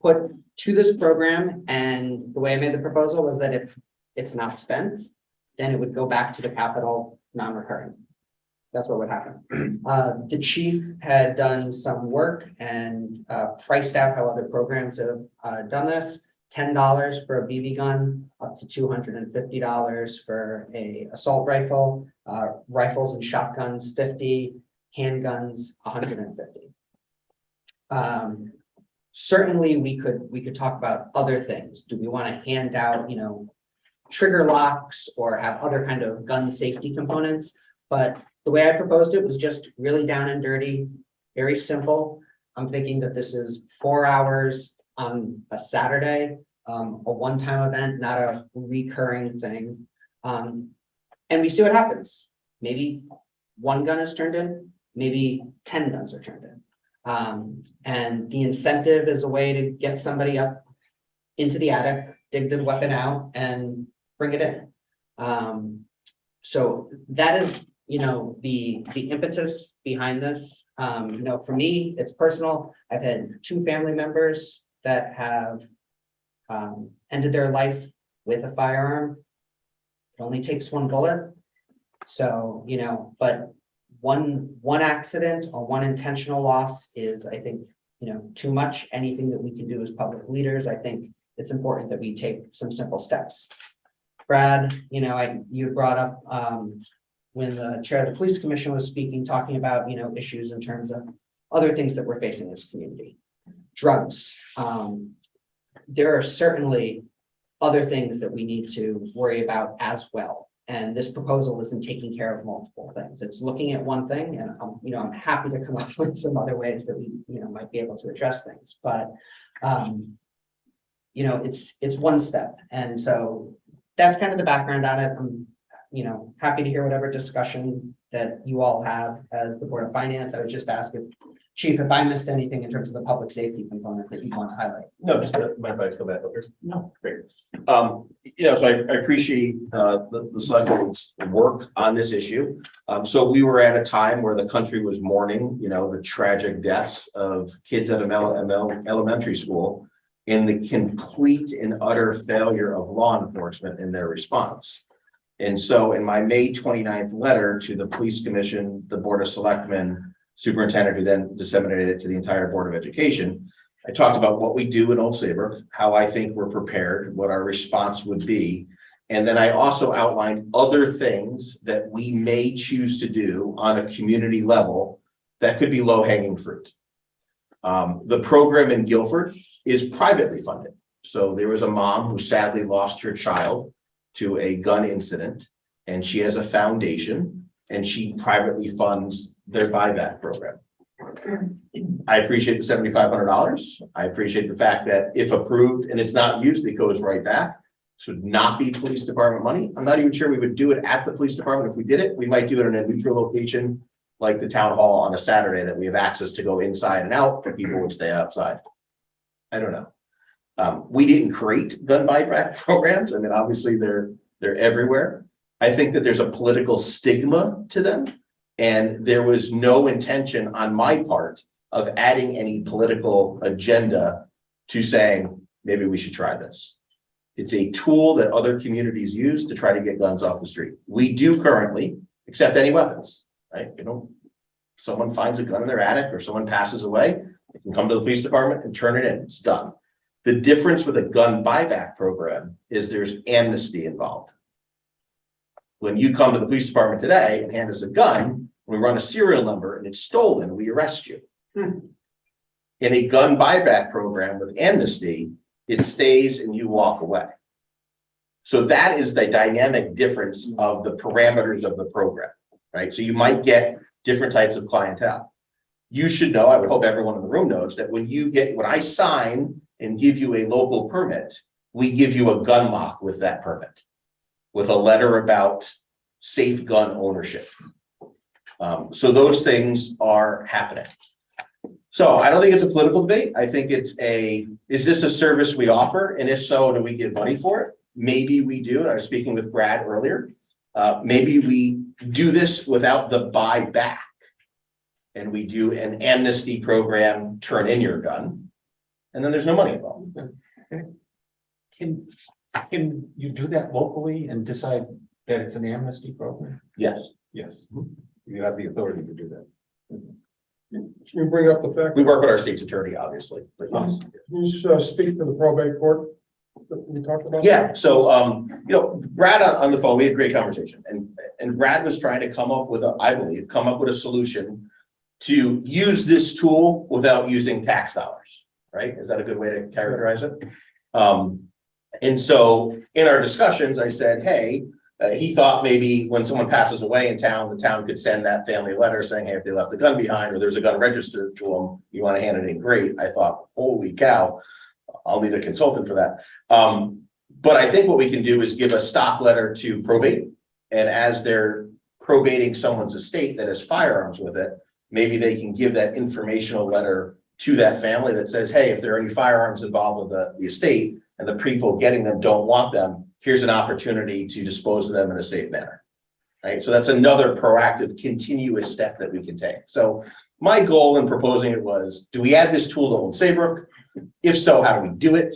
put to this program. And the way I made the proposal was that if it's not spent, then it would go back to the capital non-recurring. That's what would happen. The chief had done some work and priced out how other programs have done this. $10 for a BB gun, up to $250 for a assault rifle, rifles and shotguns, 50, handguns, 150. Certainly we could talk about other things. Do we want to hand out, trigger locks or have other kind of gun safety components? But the way I proposed it was just really down and dirty, very simple. I'm thinking that this is 4 hours on a Saturday, a one-time event, not a recurring thing. And we see what happens. Maybe one gun is turned in, maybe 10 guns are turned in. And the incentive is a way to get somebody up into the attic, dig the weapon out and bring it in. So that is, the impetus behind this. For me, it's personal. I've had 2 family members that have ended their life with a firearm. It only takes 1 bullet. So, but one accident or one intentional loss is, I think, too much. Anything that we can do as public leaders, I think it's important that we take some simple steps. Brad, you brought up when the chair of the police commission was speaking, talking about, issues in terms of other things that we're facing as a community. Drugs. There are certainly other things that we need to worry about as well. And this proposal isn't taking care of multiple things. It's looking at one thing, and I'm happy to come up with some other ways that we, might be able to address things. But it's one step, and so that's kind of the background on it. I'm, happy to hear whatever discussion that you all have as the Board of Finance. I would just ask if, Chief, if I missed anything in terms of the public safety component that you want to highlight. No, just mind if I go back over? No. Great. So I appreciate the selectmen's work on this issue. So we were at a time where the country was mourning, the tragic deaths of kids at elementary school and the complete and utter failure of law enforcement in their response. And so in my May 29th letter to the Police Commission, the Board of Selectmen, Superintendent, who then disseminated it to the entire Board of Education, I talked about what we do in Old Saybrook, how I think we're prepared, what our response would be. And then I also outlined other things that we may choose to do on a community level that could be low-hanging fruit. The program in Guilford is privately funded. So there was a mom who sadly lost her child to a gun incident, and she has a foundation and she privately funds their buyback program. I appreciate the $7,500. I appreciate the fact that if approved and it's not used, it goes right back. This would not be police department money. I'm not even sure we would do it at the police department. If we did it, we might do it in a neutral location like the town hall on a Saturday that we have access to go inside and out, but people would stay outside. I don't know. We didn't create gun buyback programs. I mean, obviously they're everywhere. I think that there's a political stigma to them, and there was no intention on my part of adding any political agenda to saying, maybe we should try this. It's a tool that other communities use to try to get guns off the street. We do currently accept any weapons, right? Someone finds a gun in their attic or someone passes away, they can come to the police department and turn it in. It's done. The difference with a gun buyback program is there's amnesty involved. When you come to the police department today and hand us a gun, we run a serial number and it's stolen, we arrest you. In a gun buyback program with amnesty, it stays and you walk away. So that is the dynamic difference of the parameters of the program, right? So you might get different types of clientele. You should know, I would hope everyone in the room knows, that when I sign and give you a local permit, we give you a gun lock with that permit, with a letter about safe gun ownership. So those things are happening. So I don't think it's a political debate. I think it's is this a service we offer? And if so, do we get money for it? Maybe we do. And I was speaking with Brad earlier. Maybe we do this without the buyback. And we do an amnesty program, turn in your gun, and then there's no money involved. Can you do that locally and decide that it's an amnesty program? Yes. Yes. You have the authority to do that. Can you bring up the fact? We work with our state's attorney, obviously, but yes. Can you speak to the probate court that we talked about? Yeah, so, Brad on the phone, we had a great conversation, and Brad was trying to come up with a solution to use this tool without using tax dollars, right? Is that a good way to characterize it? And so in our discussions, I said, hey, he thought maybe when someone passes away in town, the town could send that family a letter saying, hey, if they left the gun behind or there's a gun registered to them, you want to hand it in, great. I thought, holy cow, I'll need a consultant for that. But I think what we can do is give a stock letter to probate. And as they're probating someone's estate that has firearms with it, maybe they can give that informational letter to that family that says, hey, if there are any firearms involved with the estate and the people getting them don't want them, here's an opportunity to dispose of them in a safe manner. Right. So that's another proactive, continuous step that we can take. So my goal in proposing it was, do we add this tool to Old Saybrook? If so, how do we do it?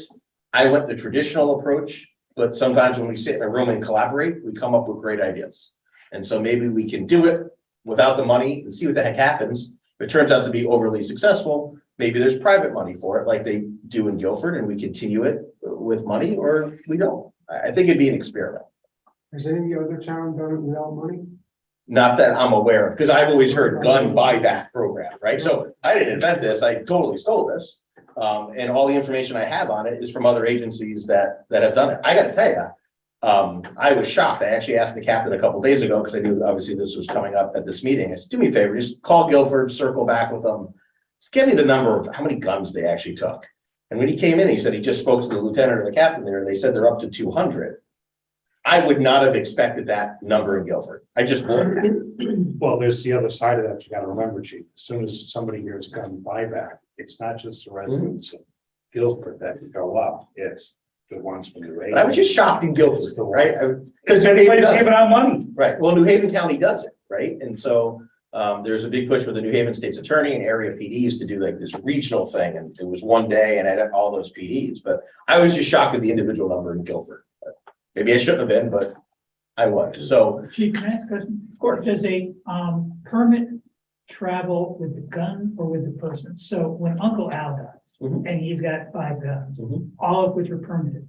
I went the traditional approach, but sometimes when we sit in a room and collaborate, we come up with great ideas. And so maybe we can do it without the money and see what the heck happens. If it turns out to be overly successful, maybe there's private money for it like they do in Guilford and we continue it with money, or we don't. I think it'd be an experiment. Has any other town done it without money? Not that I'm aware of, because I've always heard gun buyback program, right? So I didn't invent this, I totally stole this. And all the information I have on it is from other agencies that have done it. I gotta tell you, I was shocked. I actually asked the captain a couple days ago, because I knew obviously this was coming up at this meeting. I said, do me a favor, just call Guilford, circle back with them. Just give me the number of how many guns they actually took. And when he came in, he said he just spoke to the lieutenant or the captain there, and they said they're up to 200. I would not have expected that number in Guilford. I just wouldn't. Well, there's the other side of that. You gotta remember, chief, as soon as somebody hears gun buyback, it's not just the residents of Guilford that go up, it's the ones from the I was just shocked in Guilford, right? Because everybody's giving out money. Right, well, New Haven County does it, right? And so there's a big push with the New Haven State's Attorney and area PDs to do like this regional thing, and it was one day and I had all those PDs, but I was just shocked at the individual number in Guilford. Maybe I shouldn't have been, but I was. So, Chief, can I ask a question? of course, Does a permit travel with the gun or with the person? So when Uncle Al dies and he's got 5 guns, all of which are permitted.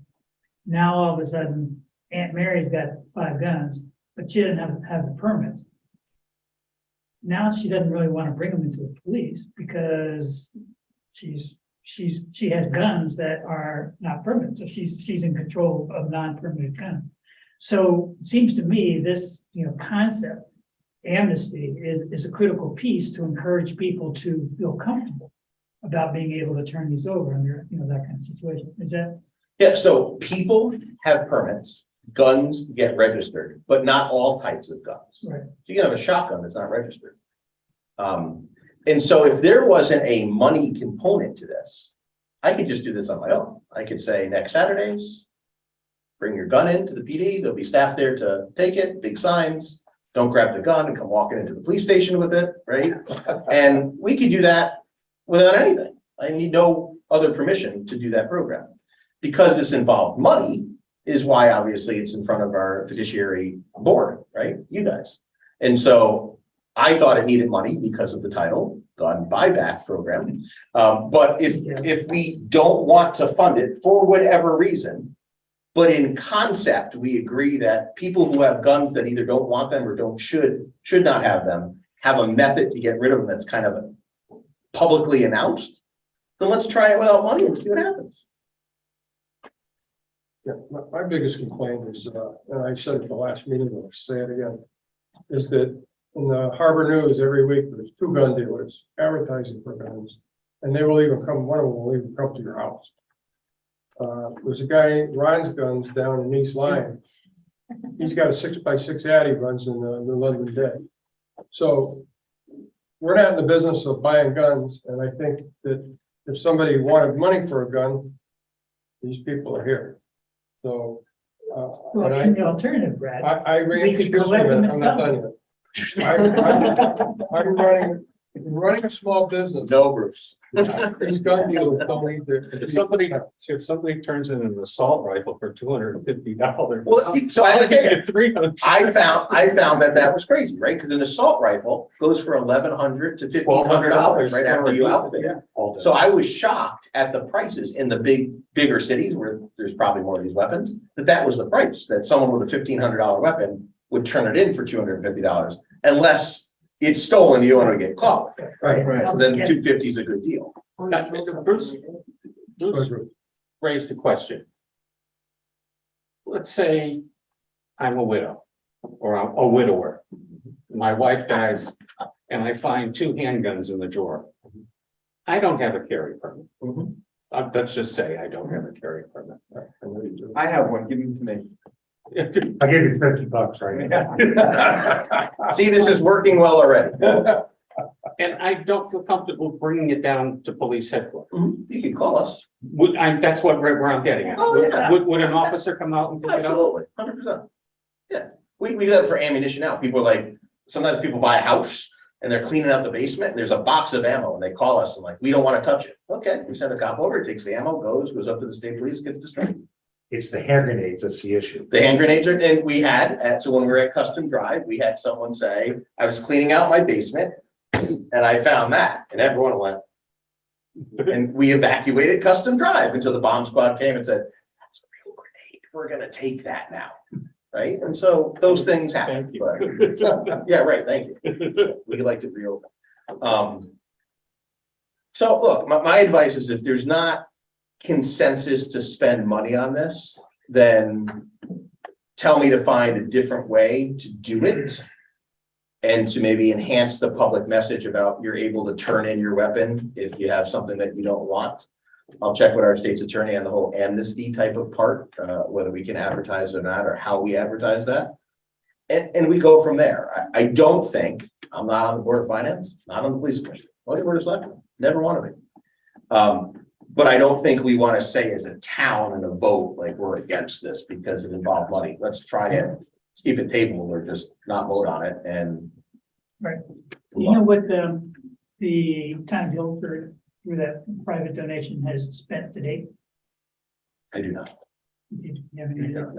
Now all of a sudden Aunt Mary's got 5 guns, but she doesn't have the permits. Now she doesn't really want to bring them into the police because she has guns that are not permitted. So she's in control of non-permitted guns. So it seems to me this, concept, amnesty is a critical piece to encourage people to feel comfortable about being able to turn these over under, that kind of situation. Is that? yeah, so people have permits, guns get registered, but not all types of guns. Right. So you can have a shotgun that's not registered. And so if there wasn't a money component to this, I could just do this on my own. I could say next Saturdays, bring your gun into the PD. There'll be staff there to take it, big signs. Don't grab the gun and come walking into the police station with it, right? And we could do that without anything. I need no other permission to do that program. Because this involved money is why obviously it's in front of our fiduciary board, right? You guys. And so I thought it needed money because of the title, gun buyback program. But if we don't want to fund it for whatever reason, but in concept, we agree that people who have guns that either don't want them or should not have them, have a method to get rid of them that's kind of publicly announced, then let's try it without money and see what happens. Yeah, my biggest complaint is, and I said it at the last meeting, I'll say it again, is that in the Harbor News every week, there's 2 gun dealers advertising for guns. And they will even come, one of them will even come to your house. There's a guy, Ron's Guns down in East Lyme. He's got a 6x6 Addy runs in the New London Day. So we're not in the business of buying guns, and I think that if somebody wanted money for a gun, these people are here. So, Well, and and the alternative, Brad, I we ran, could excuse me, collect them I'm and not sell done yet. I'm running a small business. No, Bruce. These gun dealers don't need If somebody turns in an assault rifle for $250. Well, so I get 300. I found that was crazy, right? Because an assault rifle goes for $1,100 to $1,500 right after you outfit it. So I was shocked at the prices in the bigger cities where there's probably more of these weapons, that was the price, that someone with a $1,500 weapon would turn it in for $250 unless it's stolen, you don't want to get caught, right? So then $250 is a good deal. Bruce raised a question. Let's say I'm a widow or I'm a widower. My wife dies and I find 2 handguns in the drawer. I don't have a carry permit. Let's just say I don't have a carry permit. I have one, give me to me. I'll give you $50 right now. See, this is working well already. And I don't feel comfortable bringing it down to police headquarters. You can call us. That's where I'm getting at. Oh, yeah. Would an officer come out and pick it up? Absolutely, 100%. Yeah, we do that for ammunition now. People are like, sometimes people buy a house and they're cleaning out the basement and there's a box of ammo and they call us and like, we don't want to touch it. Okay, we send a cop over, takes the ammo, goes up to the state police, gets destroyed. It's the hand grenades that's the issue. The hand grenades are, and we had, so when we were at Custom Drive, we had someone say, I was cleaning out my basement and I found that, and everyone went. And we evacuated Custom Drive until the bomb squad came and said, that's a real grenade, we're gonna take that now, right? And so those things happen, but, yeah, right, thank you. We like to reopen. So look, my advice is if there's not consensus to spend money on this, then tell me to find a different way to do it. And to maybe enhance the public message about you're able to turn in your weapon if you have something that you don't want. I'll check with our state's attorney on the whole amnesty type of part, whether we can advertise or not, or how we advertise that. And we go from there. I don't think, I'm not on the Board of Finance, not on the police commission, whatever is left, never want to be. But I don't think we want to say as a town in a vote, like we're against this because it involved money. Let's try it. Let's keep it tabled or just not vote on it and. Right. You know what the town of Guilford through that private donation has spent to date? I do not. You have any idea?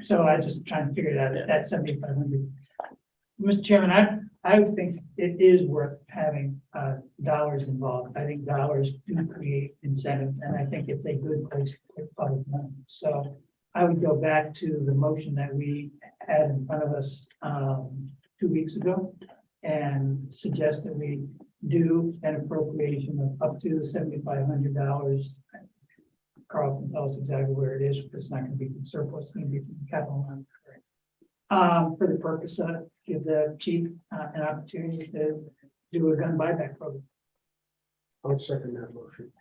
So I just trying to figure it out, at 7,500. Mr. Chairman, I would think it is worth having dollars involved. I think dollars do create incentive, and I think it's a good place to put public money. So I would go back to the motion that we had in front of us 2 weeks ago and suggest that we do an appropriation of up to $7,500. Carl can tell us exactly where it is, but it's not going to be from surplus, it's going to be from capital line. For the purpose of give the chief an opportunity to do a gun buyback program. I'll second that motion.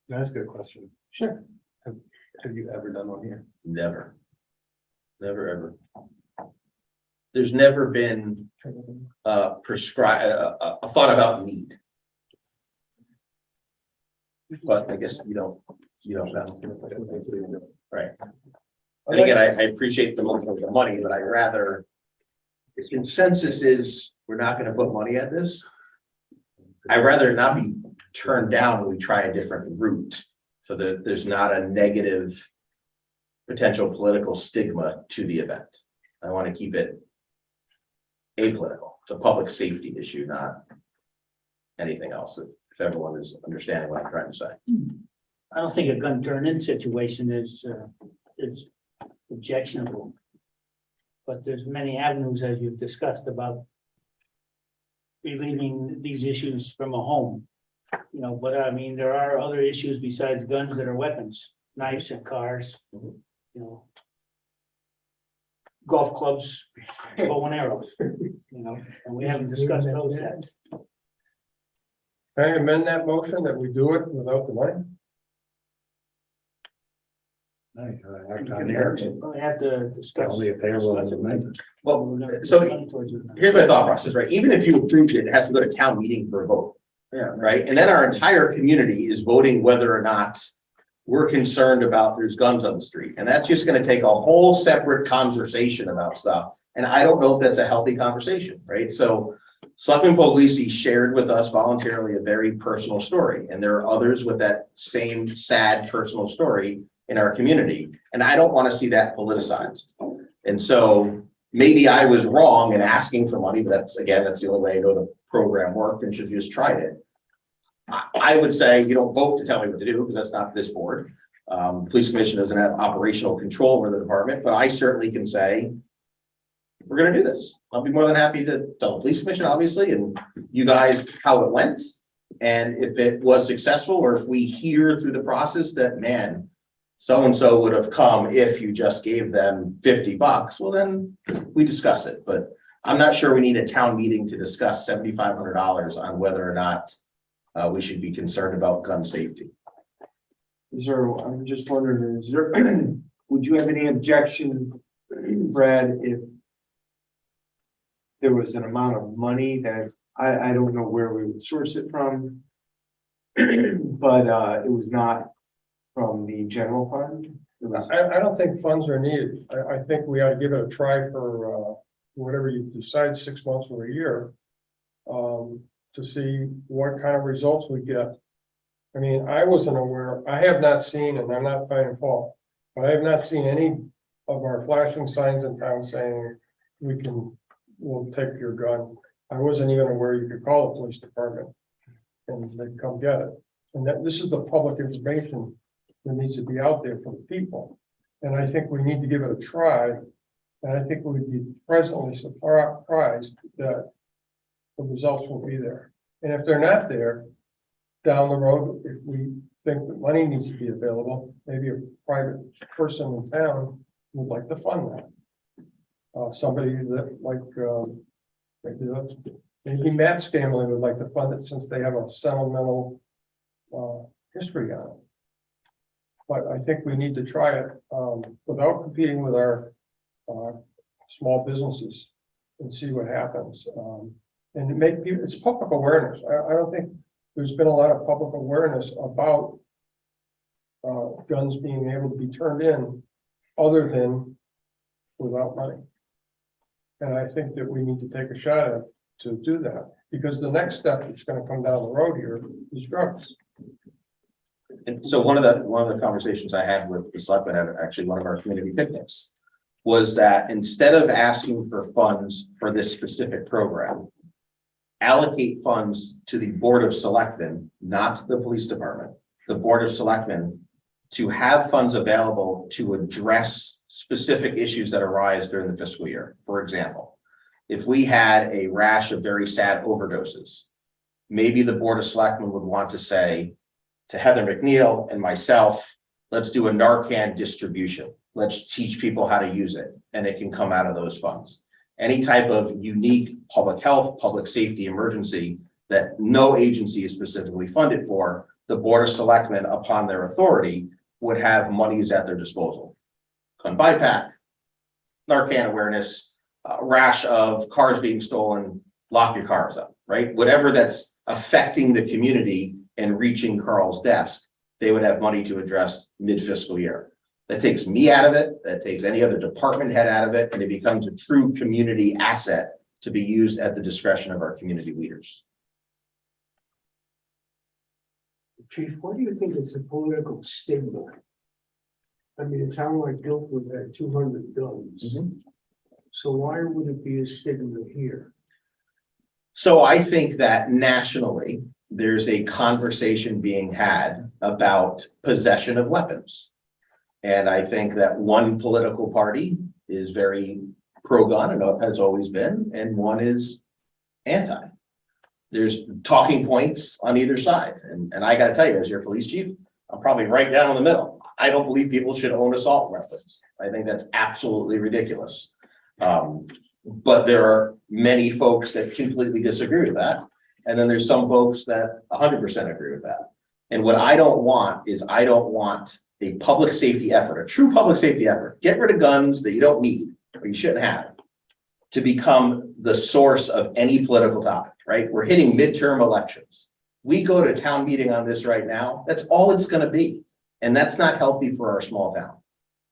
Can I ask you a question? Sure. Have you ever done one here? Never. Never, ever. There's never been a thought about need. But I guess you don't know. Right. And again, I appreciate the motion of the money, but I'd rather, the consensus is we're not gonna put money at this. I'd rather not be turned down when we try a different route, so that there's not a negative potential political stigma to the event. I want to keep it apolitical. It's a public safety issue, not anything else, if everyone is understanding what I'm trying to say. I don't think a gun turn-in situation is objectionable. But there's many avenues, as you've discussed, about relieving these issues from a home. You know, but I mean, there are other issues besides guns that are weapons, knives and cars, you know. Golf clubs, bow and arrows, you know, and we haven't discussed those yet. Can I amend that motion that we do it without the money? Act on the air. We have to discuss. Only if they are willing to make it. Well, so here's my thought process, right? Even if you approved it, it has to go to town meeting for a vote. Yeah. Right? And then our entire community is voting whether or not we're concerned about there's guns on the street. And that's just gonna take a whole separate conversation about stuff. And I don't know if that's a healthy conversation, right? So Selectman Puglisi shared with us voluntarily a very personal story. And there are others with that same sad personal story in our community. And I don't want to see that politicized. And so maybe I was wrong in asking for money, but that's the only way I know the program worked and should just tried it. I would say you don't vote to tell me what to do because that's not this board. Police commission doesn't have operational control over the department, but I certainly can say, we're going to do this. I'll be more than happy to tell the police commission, obviously, and you guys how it went. And if it was successful, or if we hear through the process that, man, so-and-so would have come if you just gave them $50, well, then we discuss it. But I'm not sure we need a town meeting to discuss $7,500 on whether or not we should be concerned about gun safety. I'm just wondering, would you have any objection, Brad, if there was an amount of money that, I don't know where we would source it from, but it was not from the general fund? I don't think funds are needed. I think we ought to give it a try for whatever you decide, 6 months or a year. To see what kind of results we get. I mean, I wasn't aware, I have not seen, and I'm not finding fault, but I have not seen any of our flashing signs in town saying we'll take your gun. I wasn't even aware you could call the police department and they'd come get it. And that this is the public information that needs to be out there for the people. And I think we need to give it a try. And I think we'd be pleasantly surprised that the results will be there. And if they're not there, down the road, if we think that money needs to be available, maybe a private person in town would like to fund that. Somebody that maybe Matt's family would like to fund it since they have a sentimental history on it. But I think we need to try it without competing with our small businesses and see what happens. And it's public awareness. I don't think there's been a lot of public awareness about guns being able to be turned in other than without money. And I think that we need to take a shot at to do that, because the next step that's going to come down the road here is drugs. And so one of the conversations I had with the selectmen at actually one of our community picnics was that instead of asking for funds for this specific program, allocate funds to the Board of Selectmen, not the police department, the Board of Selectmen, to have funds available to address specific issues that arise during the fiscal year. For example, if we had a rash of very sad overdoses, maybe the Board of Selectmen would want to say to Heather McNeil and myself, let's do a Narcan distribution. Let's teach people how to use it, and it can come out of those funds. Any type of unique public health, public safety emergency that no agency is specifically funded for, the Board of Selectmen, upon their authority, would have monies at their disposal. Gun buyback, Narcan awareness, rash of cars being stolen, lock your cars up, right? Whatever that's affecting the community and reaching Carl's desk, they would have money to address mid-fiscal year. That takes me out of it, that takes any other department head out of it, and it becomes a true community asset to be used at the discretion of our community leaders. Chief, what do you think is the political stigma? I mean, a town like Guilford had 200 guns. So why would it be a stigma here? So I think that nationally, there's a conversation being had about possession of weapons. And I think that one political party is very pro-gun and has always been, and one is anti. there's talking points on either side. And I gotta tell you, as your police chief, I'm probably right down in the middle. I don't believe people should own assault weapons. I think that's absolutely ridiculous. But there are many folks that completely disagree with that. And then there's some folks that 100% agree with that. And what I don't want is I don't want a public safety effort, a true public safety effort. Get rid of guns that you don't need or you shouldn't have to become the source of any political topic, right? We're hitting midterm elections. We go to town meeting on this right now. That's all it's going to be. And that's not healthy for our small town.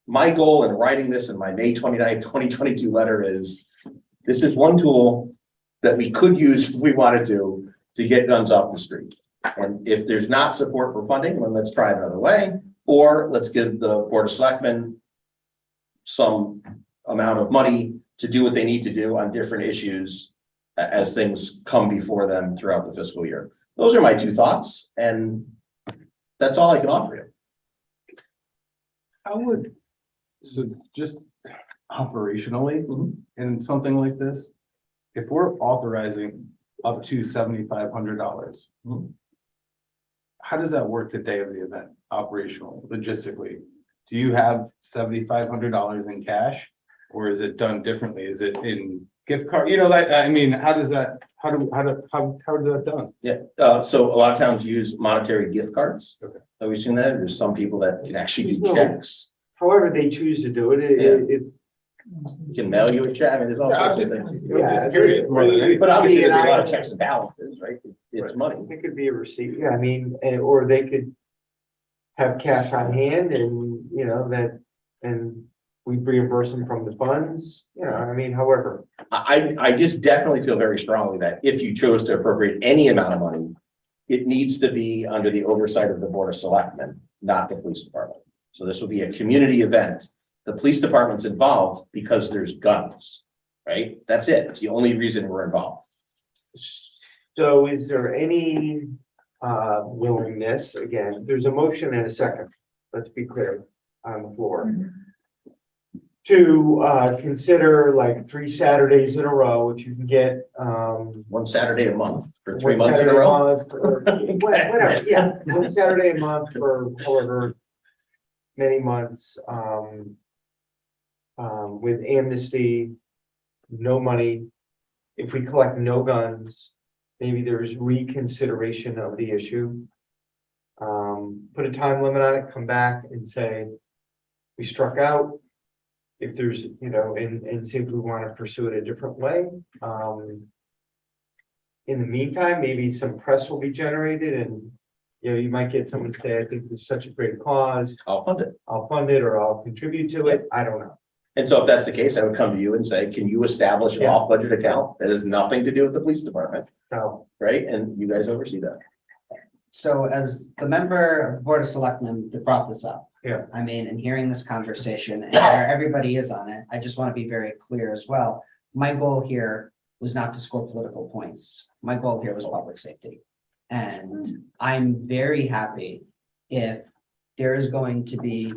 My goal in writing this in my May 29th, 2022 letter is this is one tool that we could use if we wanted to get guns off the street. And if there's not support for funding, then let's try it another way, or let's give the Board of Selectmen some amount of money to do what they need to do on different issues as things come before them throughout the fiscal year. Those are my two thoughts, and that's all I can offer you. How would, so just operationally, in something like this, if we're authorizing up to $7,500, how does that work the day of the event, operationally, logistically? Do you have $7,500 in cash, or is it done differently? Is it in gift card? You know, like, I mean, how does that, how is that done? Yeah, so a lot of towns use monetary gift cards. Okay. Have we seen that? There's some people that can actually do Well, checks. However they choose to do it, You can mail you a check. I mean, there's all sorts of things. Yeah. But obviously, there's a lot of checks and balances, right? It's money. It could be a receipt, yeah, I mean, or they could have cash on hand and, you know, that, and we reimburse them from the funds, you know, I mean, however. I just definitely feel very strongly that if you chose to appropriate any amount of money, it needs to be under the oversight of the Board of Selectmen, not the police department. So this will be a community event. The police department's involved because there's guns, right? That's it. It's the only reason we're involved. So is there any willingness, again, there's a motion and a second, let's be clear, on the floor. To consider like 3 Saturdays in a row, if you can get One Saturday a month for 3 one months in Saturday a row. month, or whatever, yeah, one Saturday a month for however many months, with amnesty, no money. If we collect no guns, maybe there's reconsideration of the issue. Put a time limit on it, come back and say, we struck out. If there's, you know, and see if we want to pursue it a different way. In the meantime, maybe some press will be generated and, you know, you might get someone to say, I think this is such a great cause. I'll fund it. I'll fund it or I'll contribute to it. I don't know. And so if that's the case, I would come to you and say, can you establish an Yeah. off-budget account that has nothing to do with the police department, So, right? And you guys oversee that. So as the member of the Board of Selectmen that brought this up. Yeah. I mean, and hearing this conversation and where everybody is on it, I just want to be very clear as well. My goal here was not to score political points. My goal here was public safety. And I'm very happy if there is going to be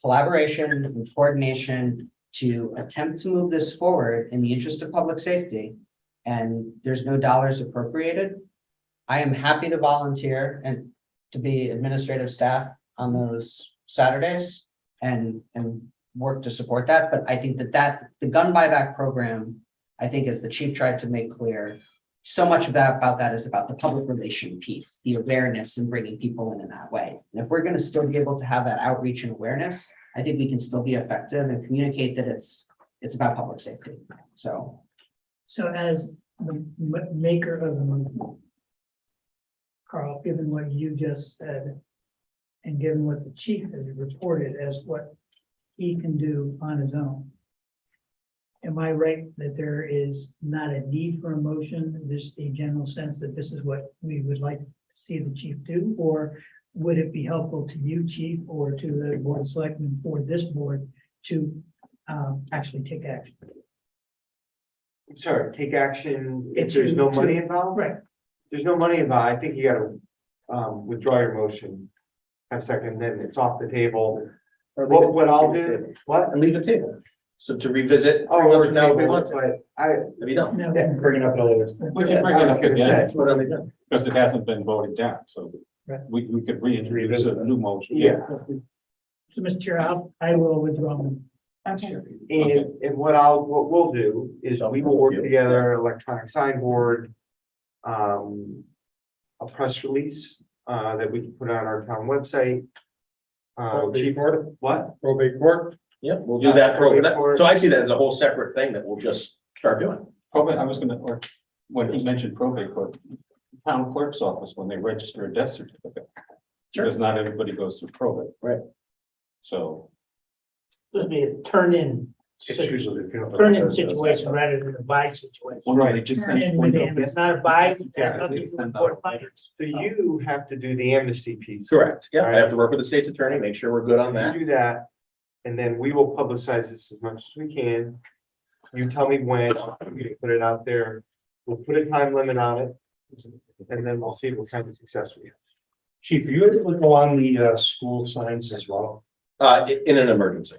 collaboration and coordination to attempt to move this forward in the interest of public safety. And there's no dollars appropriated. I am happy to volunteer and to be administrative staff on those Saturdays and work to support that. But I think that the gun buyback program, I think as the chief tried to make clear, so much of that about that is about the public relation piece, the awareness and bringing people in that way. And if we're going to still be able to have that outreach and awareness, I think we can still be effective and communicate that it's about public safety. So as the maker of the movement, Carl, given what you just said, and given what the chief has reported as what he can do on his own, am I right that there is not a need for a motion, just the general sense that this is what we would like to see the chief do? Or would it be helpful to you, chief, or to the Board of Selectmen for this board to actually take action? I'm sorry, take action if It's there's no to- money involved? Right. There's no money involved. I think you gotta withdraw your motion. Have a second, then it's off the table. Or leave it- What I'll leave it do, table. what? And leave the table. So to revisit Oh, 3 months or from now, if we want to, but I, have you done? No, yeah, bring it up at a later. We should bring it up again, What have we done? because it hasn't been voted down, so Right. we could reintroduce a new motion. Yeah. So, Mr. Chair, I will withdraw. Okay. And what we'll do is we will work together, electronic signboard, a press release, that we can put on our town website. Chief, what? Probate court, Yeah, we'll do that program. So I see that as a whole separate thing that we'll just start doing. Probate, I was gonna, or when he mentioned probate court, town clerk's office, when they register a death certificate. Because not everybody goes through probate. Right. So, It'll be a turn-in, It's usually. turn-in situation rather than a buy situation. well, right, it just. Turn in When it's not a buy, it's nothing to report finance. So you have to do the amnesty piece. Correct. Yeah, I have to work with the state's attorney, make sure we're good on You that. do that, and then we will publicize this as much as we can. You tell me when, you put it out there, we'll put a time limit on it, and then we'll see what kind of success we have. Chief, are you able to go on the school signs as well? In an emergency.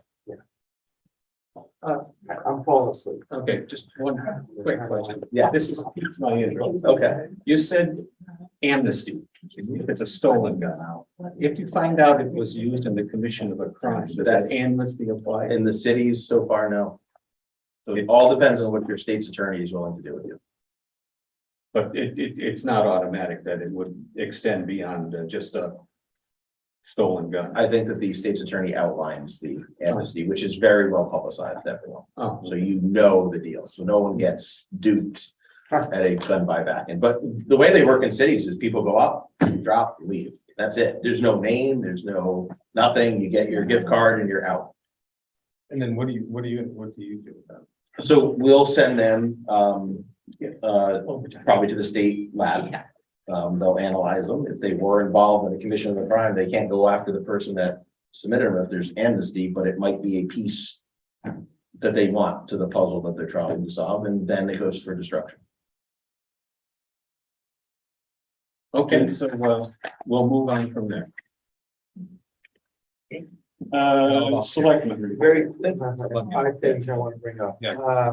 I'm falling asleep. Okay, just one quick question. Yeah. This is piqued my interest. Okay. You said amnesty, if it's a stolen gun. If you find out it was used in the commission of a crime, does that amnesty apply? In the cities so far, no. So it all depends on what your state's attorney is willing to do with you. But it's not automatic that it would extend beyond just a stolen gun. I think that the state's attorney outlines the amnesty, which is very well publicized, to everyone. Oh, So you know the deal, so no one gets duped at a gun buyback. And but the way they work in cities is people go up, drop, leave. That's it. There's no name, there's no nothing. You get your gift card and you're out. and then what do you do with that? So we'll send them probably to the state lab. They'll analyze them. If they were involved in the commission of a crime, they can't go after the person that submitted them if there's amnesty, but it might be a piece that they want to the puzzle that they're trying to solve, and then it goes for destruction. Okay, so we'll move on from there. Selectmen. Very, 5 things I want to bring up. Yeah.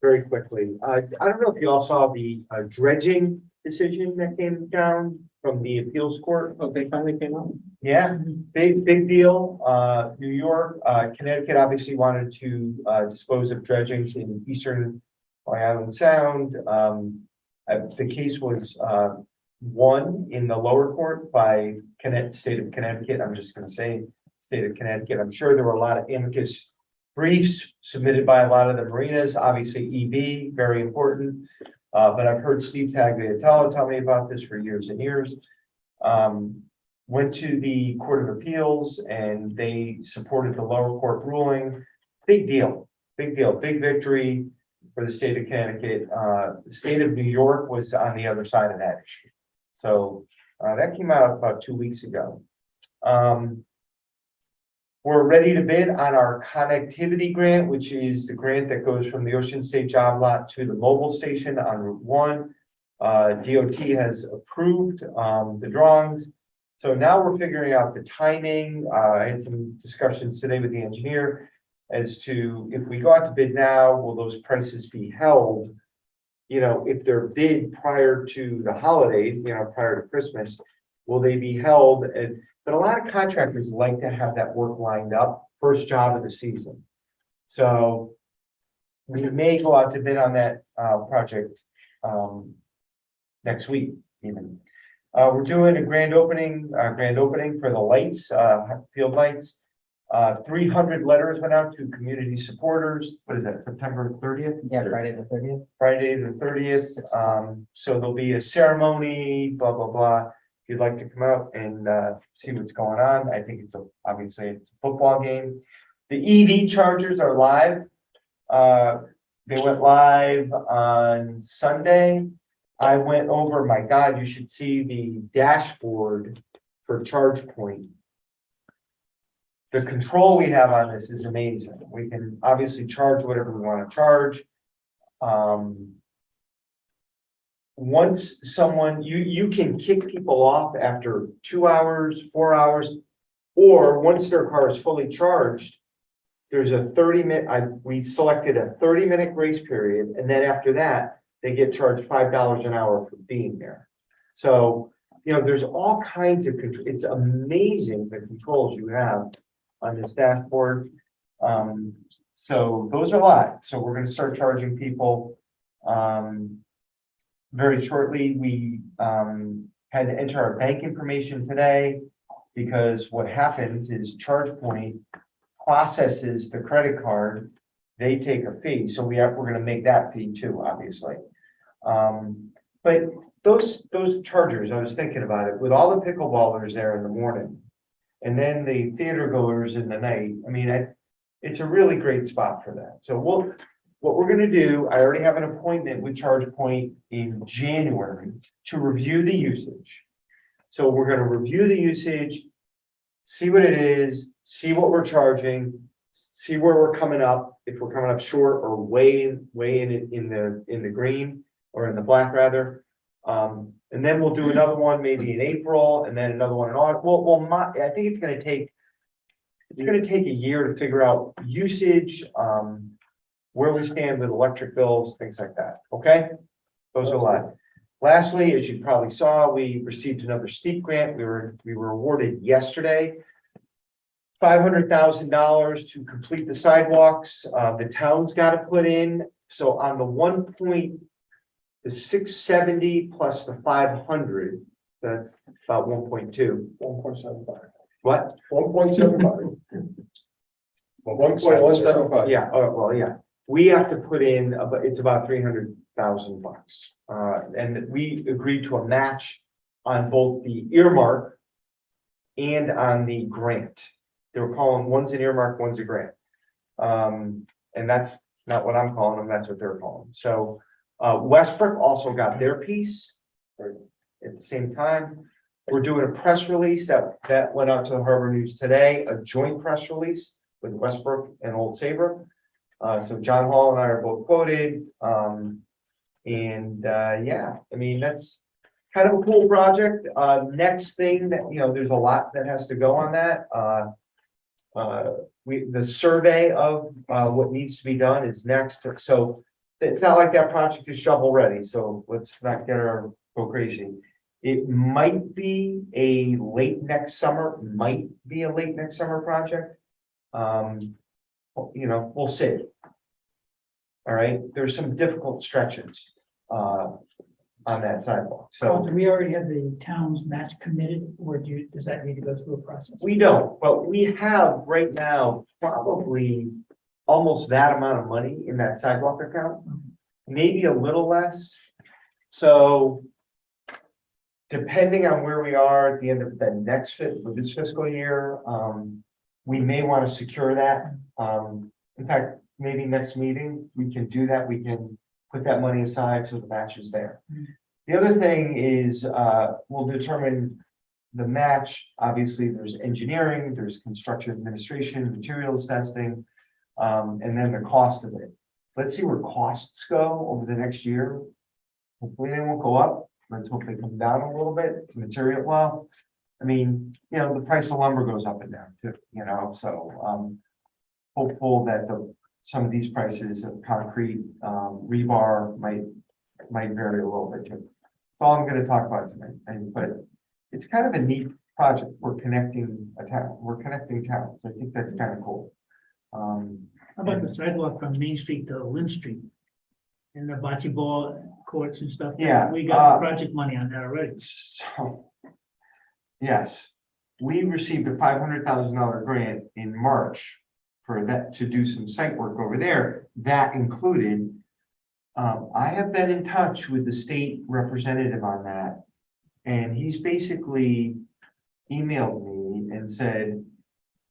Very quickly. I don't know if you all saw the dredging decision that came down from the appeals court. Oh, they finally came out? Yeah, big deal. New York, Connecticut obviously wanted to dispose of dredgings in eastern Long Island Sound. The case was won in the lower court by state of Connecticut. I'm just gonna say state of Connecticut. I'm sure there were a lot of amicus briefs submitted by a lot of the marinas, obviously EV, very important. But I've heard Steve Tagliatella tell me about this for years and years. Went to the Court of Appeals and they supported the lower court ruling. Big deal, big victory for the state of Connecticut. The state of New York was on the other side of that issue. So that came out about 2 weeks ago. We're ready to bid on our connectivity grant, which is the grant that goes from the Ocean State Job Lot to the mobile station on Route 1. DOT has approved the drawings. So now we're figuring out the timing. I had some discussions today with the engineer as to if we go out to bid now, will those prices be held? You know, if they're bid prior to the holidays, you know, prior to Christmas, will they be held? But a lot of contractors like to have that work lined up, first job of the season. So we may go out to bid on that project next week even. We're doing a grand opening for the lights, field lights. 300 letters went out to community supporters. What is that, September 30th? Yeah, Friday the 30th. Friday the 30th. So there'll be a ceremony, blah, blah, blah. If you'd like to come out and see what's going on, I think obviously it's a football game. The EV chargers are live. They went live on Sunday. I went over, my God, you should see the dashboard for ChargePoint. The control we have on this is amazing. We can obviously charge whatever we want to charge. Once someone, you can kick people off after 2 hours, 4 hours, or once their car is fully charged, there's a 30-minute, we selected a 30-minute grace period, and then after that, they get charged $5 an hour for being there. So, you know, there's all kinds of control. It's amazing the controls you have on this dashboard. So those are live. So we're gonna start charging people very shortly. We had to enter our bank information today because what happens is ChargePoint processes the credit card, they take a fee. So we're gonna make that fee too, obviously. But those chargers, I was thinking about it, with all the pickleballers there in the morning and then the theater goers in the night, I mean, it's a really great spot for that. So what we're gonna do, I already have an appointment with ChargePoint in January to review the usage. So we're gonna review the usage, see what it is, see what we're charging, see where we're coming up, if we're coming up short or way in the green or in the black rather. And then we'll do another one maybe in April and then another one in August. I think it's gonna take a year to figure out usage, where we stand with electric bills, things like that, okay? Those are live. Lastly, as you probably saw, we received another steep grant. We were awarded yesterday $500,000 to complete the sidewalks. The town's got to put in, so on the 670 plus the 500, that's about 1.2. 1.75. What? 1.75. 1.175. Yeah, well, yeah, we have to put in, it's about $300,000. And we agreed to a match on both the earmark and on the grant. They were calling, one's an earmark, one's a grant. And that's not what I'm calling them, that's what they're calling. So Westbrook also got their piece at the same time. We're doing a press release that went out to the Harbor News today, a joint press release with Westbrook and Old Saybrook. So John Hall and I are both quoted. Yeah, I mean, that's kind of a cool project. Next thing that, you know, there's a lot that has to go on that. The survey of what needs to be done is next. So it's not like that project is shovel ready. So let's not go crazy. It might be a late next summer project. You know, we'll see. All right, there's some difficult stretches on that sidewalk. So So do we already have the town's match committed, or does that need to go through a process? we don't, but we have right now probably almost that amount of money in that sidewalk account, maybe a little less. So depending on where we are at the end of this fiscal year, we may want to secure that. In fact, maybe next meeting, we can do that. We can put that money aside so the match is there. The other thing is, we'll determine the match. Obviously, there's engineering, there's construction administration, materials testing, and then the cost of it. Let's see where costs go over the next year. Hopefully they won't go up. Let's hope they come down a little bit. Material, well, I mean, you know, the price of lumber goes up and down too, you know, so hopeful that some of these prices of concrete, rebar might vary a little bit too. That's all I'm going to talk about tonight. But it's kind of a neat project. We're connecting towns. I think that's kind of cool. How about the sidewalk from Main Street to Lynn Street? And the bocce ball courts and stuff? Yeah, We got project money on that already. So, yes, we received a $500,000 grant in March for that, to do some site work over there. That included, I have been in touch with the state representative on that. And he's basically emailed me and said,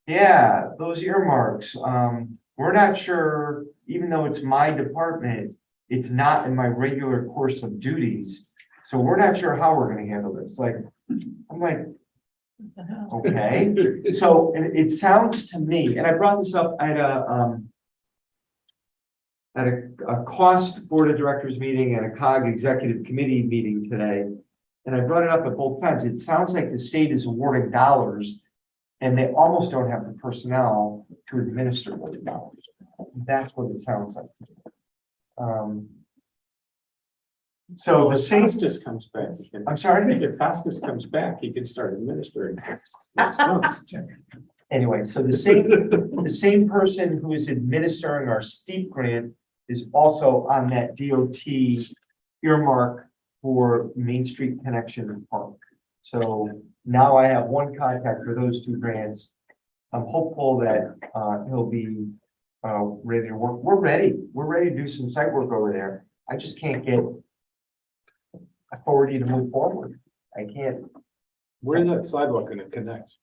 yeah, those earmarks, we're not sure, even though it's my department, it's not in my regular course of duties. So we're not sure how we're going to handle this. Like, I'm like, okay. So it sounds to me, and I brought this up at a cost board of directors meeting and a COG executive committee meeting today. And I brought it up at both times. It sounds like the state is awarding dollars And they almost don't have the personnel to administer those dollars. That's what it sounds like. So the same, Costas comes back. I'm sorry? If Costas comes back, he can start administering. next month. Anyway, so the same person who is administering our steep grant is also on that DOT earmark for Main Street Connection Park. So now I have one contact for those two grants. I'm hopeful that he'll be ready to work. We're ready to do some site work over there. I just can't get authority to move forward. I can't. Where's that sidewalk gonna connect?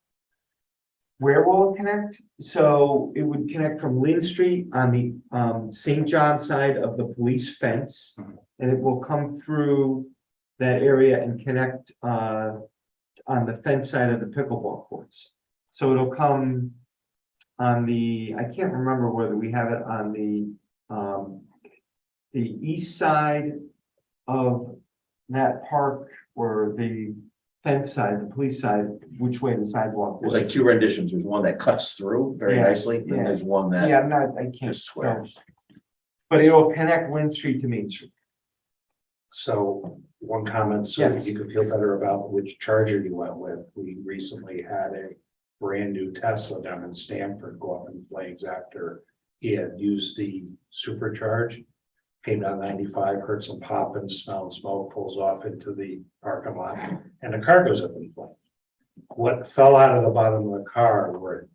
Where will it connect? So it would connect from Lynn Street on the St. John side of the police fence. And it will come through that area and connect on the fence side of the pickleball courts. So it'll come on the, I can't remember whether we have it on the east side of that park or the fence side, the police side, which way the sidewalk There's was. like two renditions. There's one that cuts through very Yeah, nicely, and yeah. there's one that Yeah, I'm not, I can't just swear. so- But it will connect Lynn Street to Main Street. So one comment, so Yes. that you can feel better about which charger you went with. We recently had a brand new Tesla down in Stamford go up in flames after he had used the supercharge. Came down 95, heard some popping, smelled smoke, pulls off into the parking lot, and the car goes up in flames. What fell out of the bottom of the car were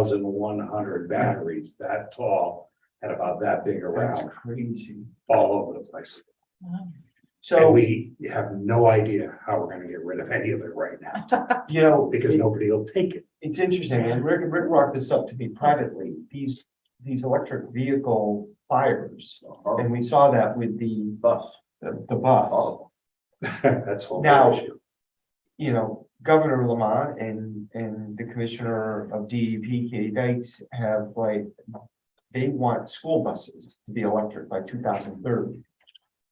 7,100 batteries that tall and about that big That's around, crazy. all over the place. And So, we have no idea how we're gonna get rid of any of it right now, you know, because nobody will take it. it's interesting, and Rick brought this up to me privately, these electric vehicle fires. And we saw that with the Bus. the bus. Oh, That's a whole Now- other issue. You know, Governor Lamont and the Commissioner of DEP, Katie Dykes, have like, they want school buses to be electric by 2030.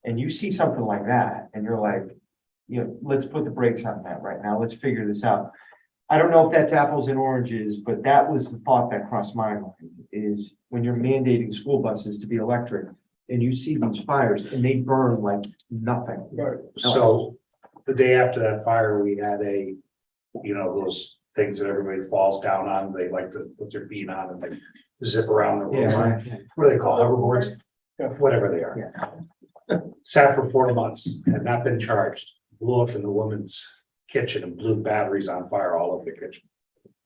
And you see something like that, and you're like, you know, let's put the brakes on that right now. Let's figure this out. I don't know if that's apples and oranges, but that was the thought that crossed my mind, is when you're mandating school buses to be electric and you see these fires and they burn like nothing. Right. So the day after that fire, we had those things that everybody falls down on, they like to put their feet on and they zip around the room. Yeah. What do they call hoverboards? Yeah. Whatever they are. Sat for 4 months, had not been charged, blew up in the woman's kitchen and blew batteries on fire all over the kitchen.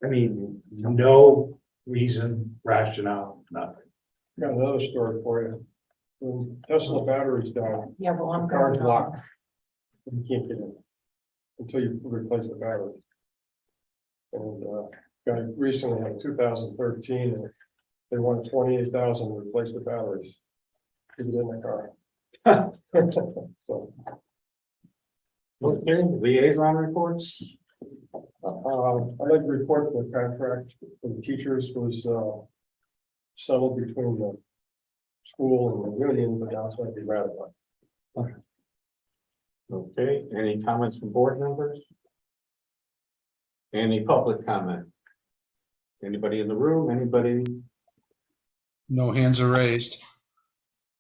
I mean, No reason, rationale, nothing. Got another story for you. When Tesla batteries down, Yeah, well, I'm car's going locked. You can't get in until you replace the battery. And, guy recently had 2013, and they wanted 28,000 to replace the batteries. To get in the car. So, Okay, liaison reports. I'd like to report the contract for the teachers was, settled between the school and the union, but now it's going to be ratified. Okay, any comments from board members? Any public comment? Anybody in the room? Anybody? No hands are raised.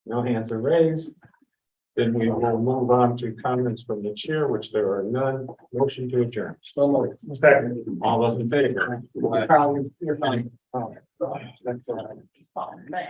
No hands are raised. Then we will move on to comments from the chair, which there are none. Motion to adjourn. So moved. Second. All those in favor? You're fine. Oh, man.